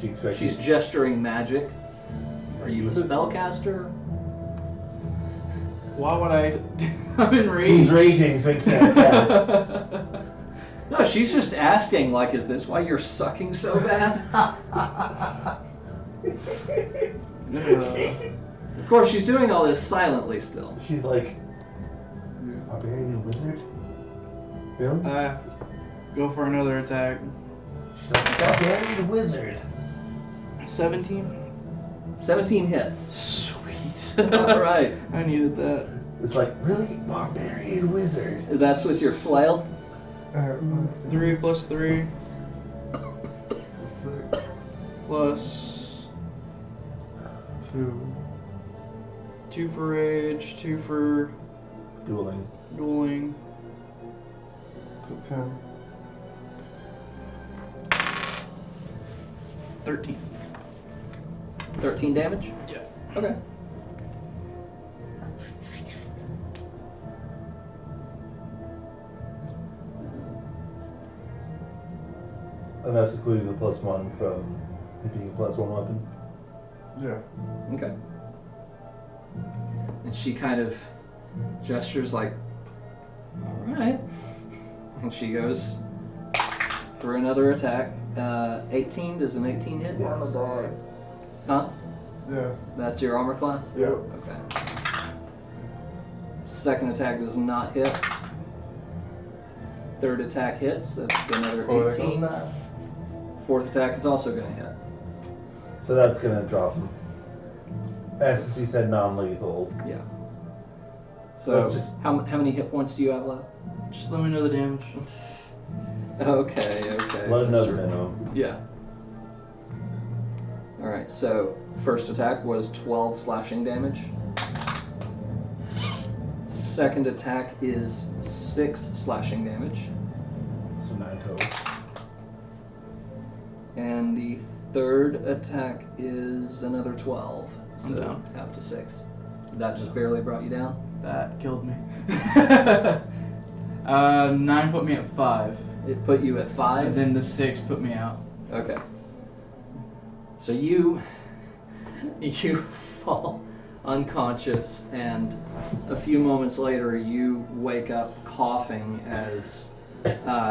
She expects She's you- gesturing magic. Are you a spellcaster? Why would I? I'm in rage. He's raging, so he can't cast. No, she's just asking, like, is this why you're sucking so bad? Of course, she's doing all this silently still. She's like, barbarian wizard? Really? Go for another attack. She's like, barbarian wizard. 17. 17 hits. Sweet. All right. I needed that. It's like, really? Barbarian wizard? That's with your flail. Let's see. 3 plus 3 6, plus 2. 2 for rage, 2 for Dueling. dueling. To 10. 13. 13 damage? Yeah. Okay. And that's including the +1 from it being a +1 weapon. Yeah. Okay. And she kind of gestures like, all right. And she goes for another attack. 18, does an 18 hit? Yes. Huh? Yes. That's your armor class? Yep. Okay. Second attack does not hit. Third attack hits. That's another Oh, there goes 18. that. Fourth attack is also going to hit. So that's gonna drop him. As you said, non-lethal. Yeah. So So, it's just- how many hit points do you have left? Just let me know the damage. Okay. Let him know the Sure. minimum. Yeah. Alright, so first attack was 12 slashing damage. Second attack is 6 slashing damage. So 9 total. And the third attack is another 12. I'm So down. up to 6. That just barely brought you down? That killed me. 9 put me at 5. It put you at 5? And then the 6 put me out. Okay. So you fall unconscious, and a few moments later you wake up coughing as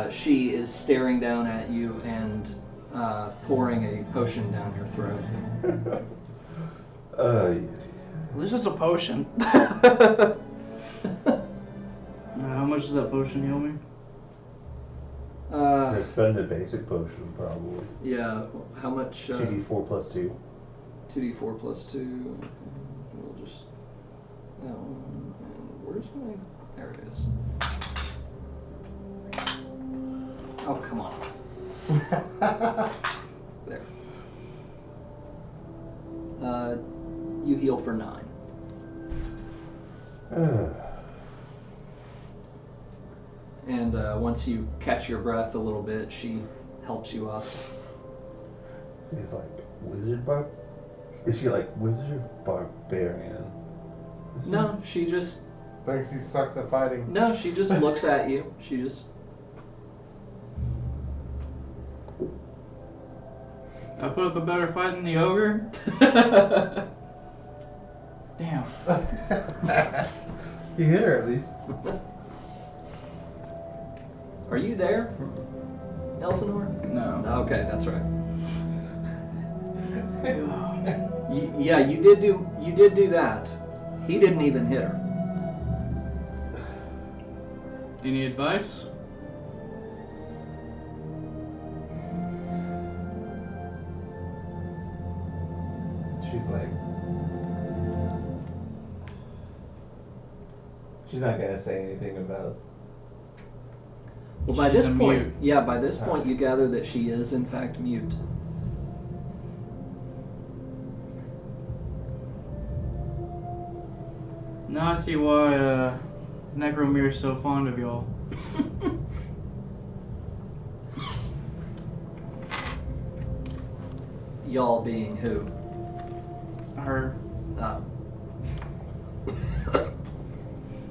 she is staring down at you and pouring a potion down your throat. At least it's a potion. How much does that potion heal me? They're spending a basic potion, probably. Yeah, how much? 2d4 plus 2. 2d4 plus 2. We'll just. That one. And where's my. There it is. Oh, come on. There. You heal for 9. And once you catch your breath a little bit, she helps you up. He's like, wizard bar? Is she like wizard barbarian? No, she just. Thinks he sucks at fighting. No, she just looks at you. She just. I put up a better fight than the ogre? Damn. You hit her at least. Are you there, Elsinore? No. Okay, that's right. Yeah, you did do that. He didn't even hit her. Any advice? She's like, she's not gonna say anything about. Well, by She's this a point, mute. yeah, by this point, you gather that she is in fact mute. Now I see why Necromir is so fond of y'all. Y'all being who? Her.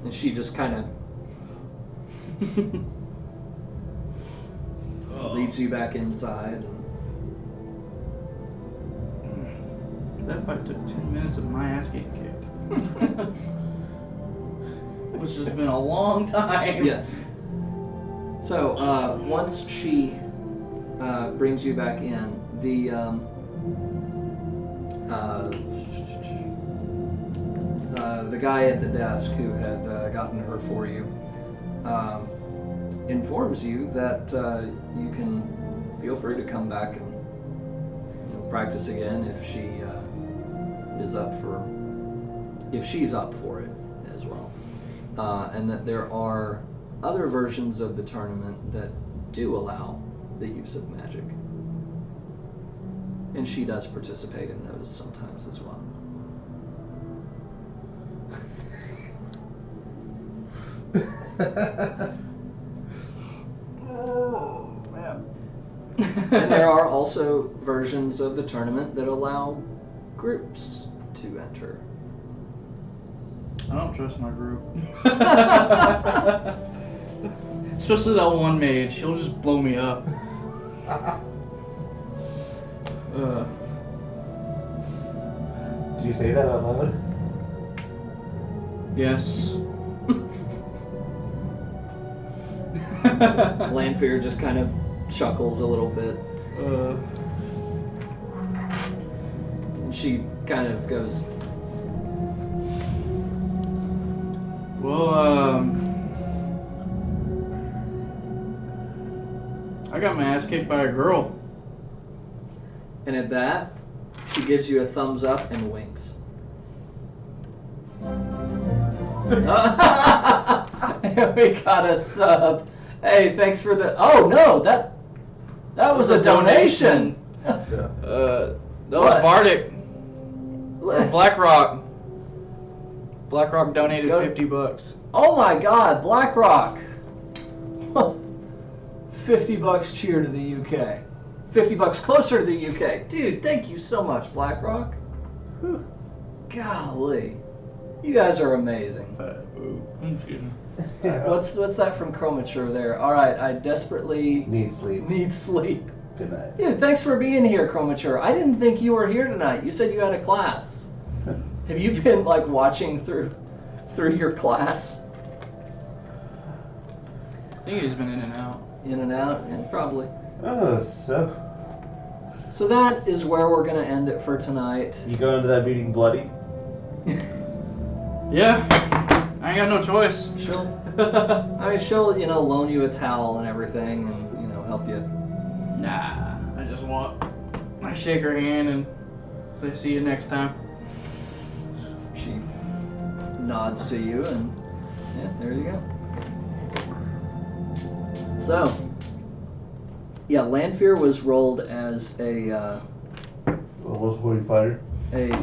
And she just kind of leads you back inside. That fight took 10 minutes of my ass getting kicked. Which has been a long time. Yeah. So once she brings you back in, the guy at the desk who had gotten her for you informs you that you can feel free to come back and practice again if she is up for, if she's up for it as well, and that there are other versions of the tournament that do allow the use of magic, and she does participate in those sometimes as well. Oh, man. And there are also versions of the tournament that allow groups to enter. I don't trust my group. Especially that one mage. He'll just blow me up. Did you say that out loud? Yes. Lanfear just kind of chuckles a little bit. And she kind of goes, Well, I got my ass kicked by a girl. and at that, She gives you a thumbs up and winks. And we got a sub. Hey, thanks for the. Oh no, that was a donation. Yeah. That What? was Bardic. BlackRock. BlackRock donated Go- $50. Oh my God, BlackRock. $50 cheer to the UK. $50 closer to the UK. Dude, thank you so much, BlackRock. Whew. Golly. You guys are amazing. What's that from Chromature there? Alright, I desperately Need sleep. need sleep. Good night. Dude, thanks for being here, Chromature. I didn't think you were here tonight. You said you had a class. Have you been like watching through your class? I think he's been in and out. In and out? Yeah, probably. Oh, so So that is where we're gonna end it for tonight. you go into that meeting bloody? Yeah. I ain't got no choice. She'll loan you a towel and everything and, help you. Nah. I just want. I shake her hand and say, see you next time. She nods to you and yeah, there you go. So, yeah, Landfear was rolled as a Almost 40 fighter.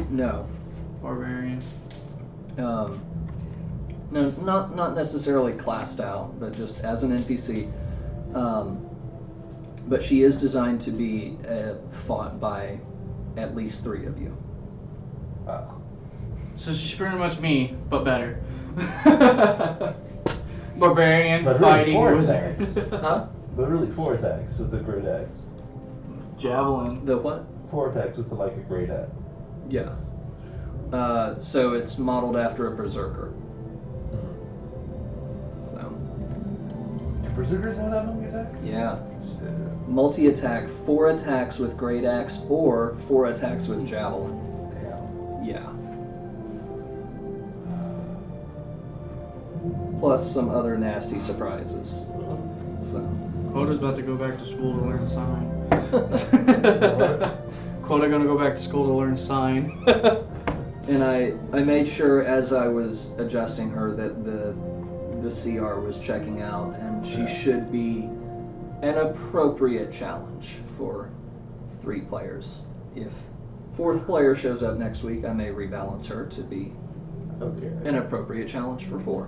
no. Barbarian. No, not necessarily classed out, but just as an NPC. But she is designed to be fought by at least 3 of you. So she's pretty much me, but better. Barbarian But really fighting 4 with attacks. Huh? But really 4 attacks with the great axe. javelin. The what? 4 attacks with a great axe. Yeah. So it's modeled after a berserker. So Do berserkers have that many attacks? yeah, Shit. multi-attack, 4 attacks with great axe or 4 attacks with javelin. Damn. Yeah. Plus some other nasty surprises. So. Quota's about to go back to school to learn sign. Quota gonna go back to school to learn sign. And I made sure as I was adjusting her that the CR was checking out, and she should be an appropriate challenge for 3 players. If 4th player shows up next week, I may rebalance her to be Okay. an appropriate challenge for 4.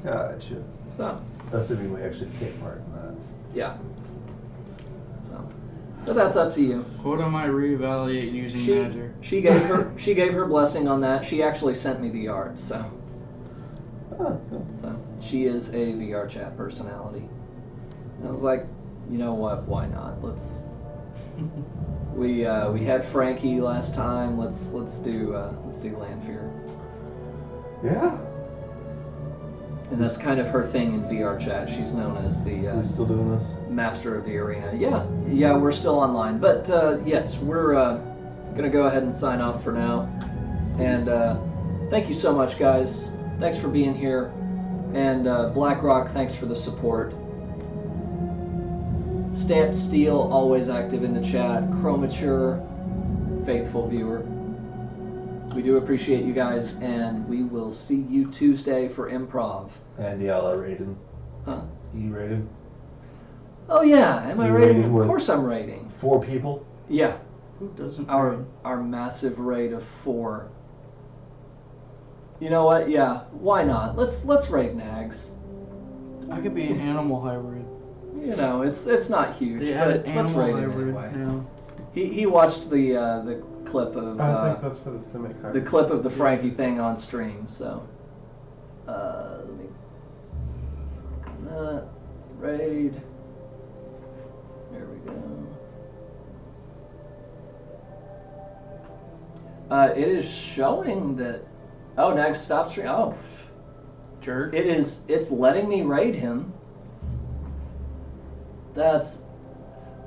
Gotcha. So, Assuming we actually take part in that. yeah. So that's up to you. Quota might reevaluate using magic. She gave her blessing on that. She actually sent me the art, so Oh, cool. she is a VR chat personality. And I was like, you know what? Why not? Let's. We had Frankie last time. Let's do Landfear. Yeah. And that's kind of her thing in VR chat. She's known as the Are we still doing this? master of the arena. Yeah, we're still online. But yes, we're gonna go ahead and sign off for now. And thank you so much, guys. Thanks for being here. And BlackRock, thanks for the support. Stamped Steel, always active in the chat. Chromature, faithful viewer. We do appreciate you guys, and we will see you Tuesday for improv. And y'all are rated. Huh? You rated? Oh yeah, am I You rating? rating Of with- course I'm rating. 4 people? Yeah, Who doesn't? our massive raid of 4. You know what? Yeah, why not? Let's rate Nags. I could be an animal hybrid. You know, it's not huge, They but added let's animal rate it hybrid anyway. now. He watched the clip of I think that's for the Simic card. the clip of the Frankie thing on stream. So let me raid. There we go. It is showing that. Oh, Nags stop stream. Oh, Jerk. it's letting me raid him. That's.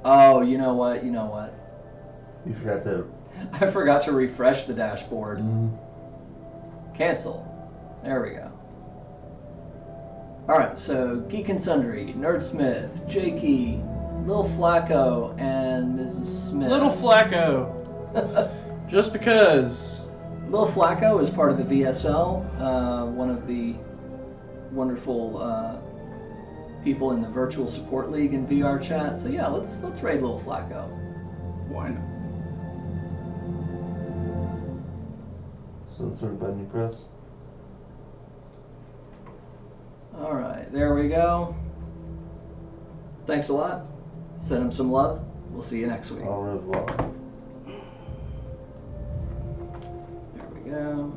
Oh, you know what? You forgot to. I forgot to refresh the dashboard. Cancel. There we go. Alright, so Geek and Sundry, Nerdsmith, Jakey, Lil Flacco, and Mrs. Smith. Little Flacco. Just because. Lil Flacco is part of the VSL, one of the wonderful people in the virtual support league in VR chat. So yeah, let's raid Lil Flacco. Why not? Some sort of button you press. All right, there we go. Thanks a lot. Send him some love. We'll see you next week. Au revoir. There we go.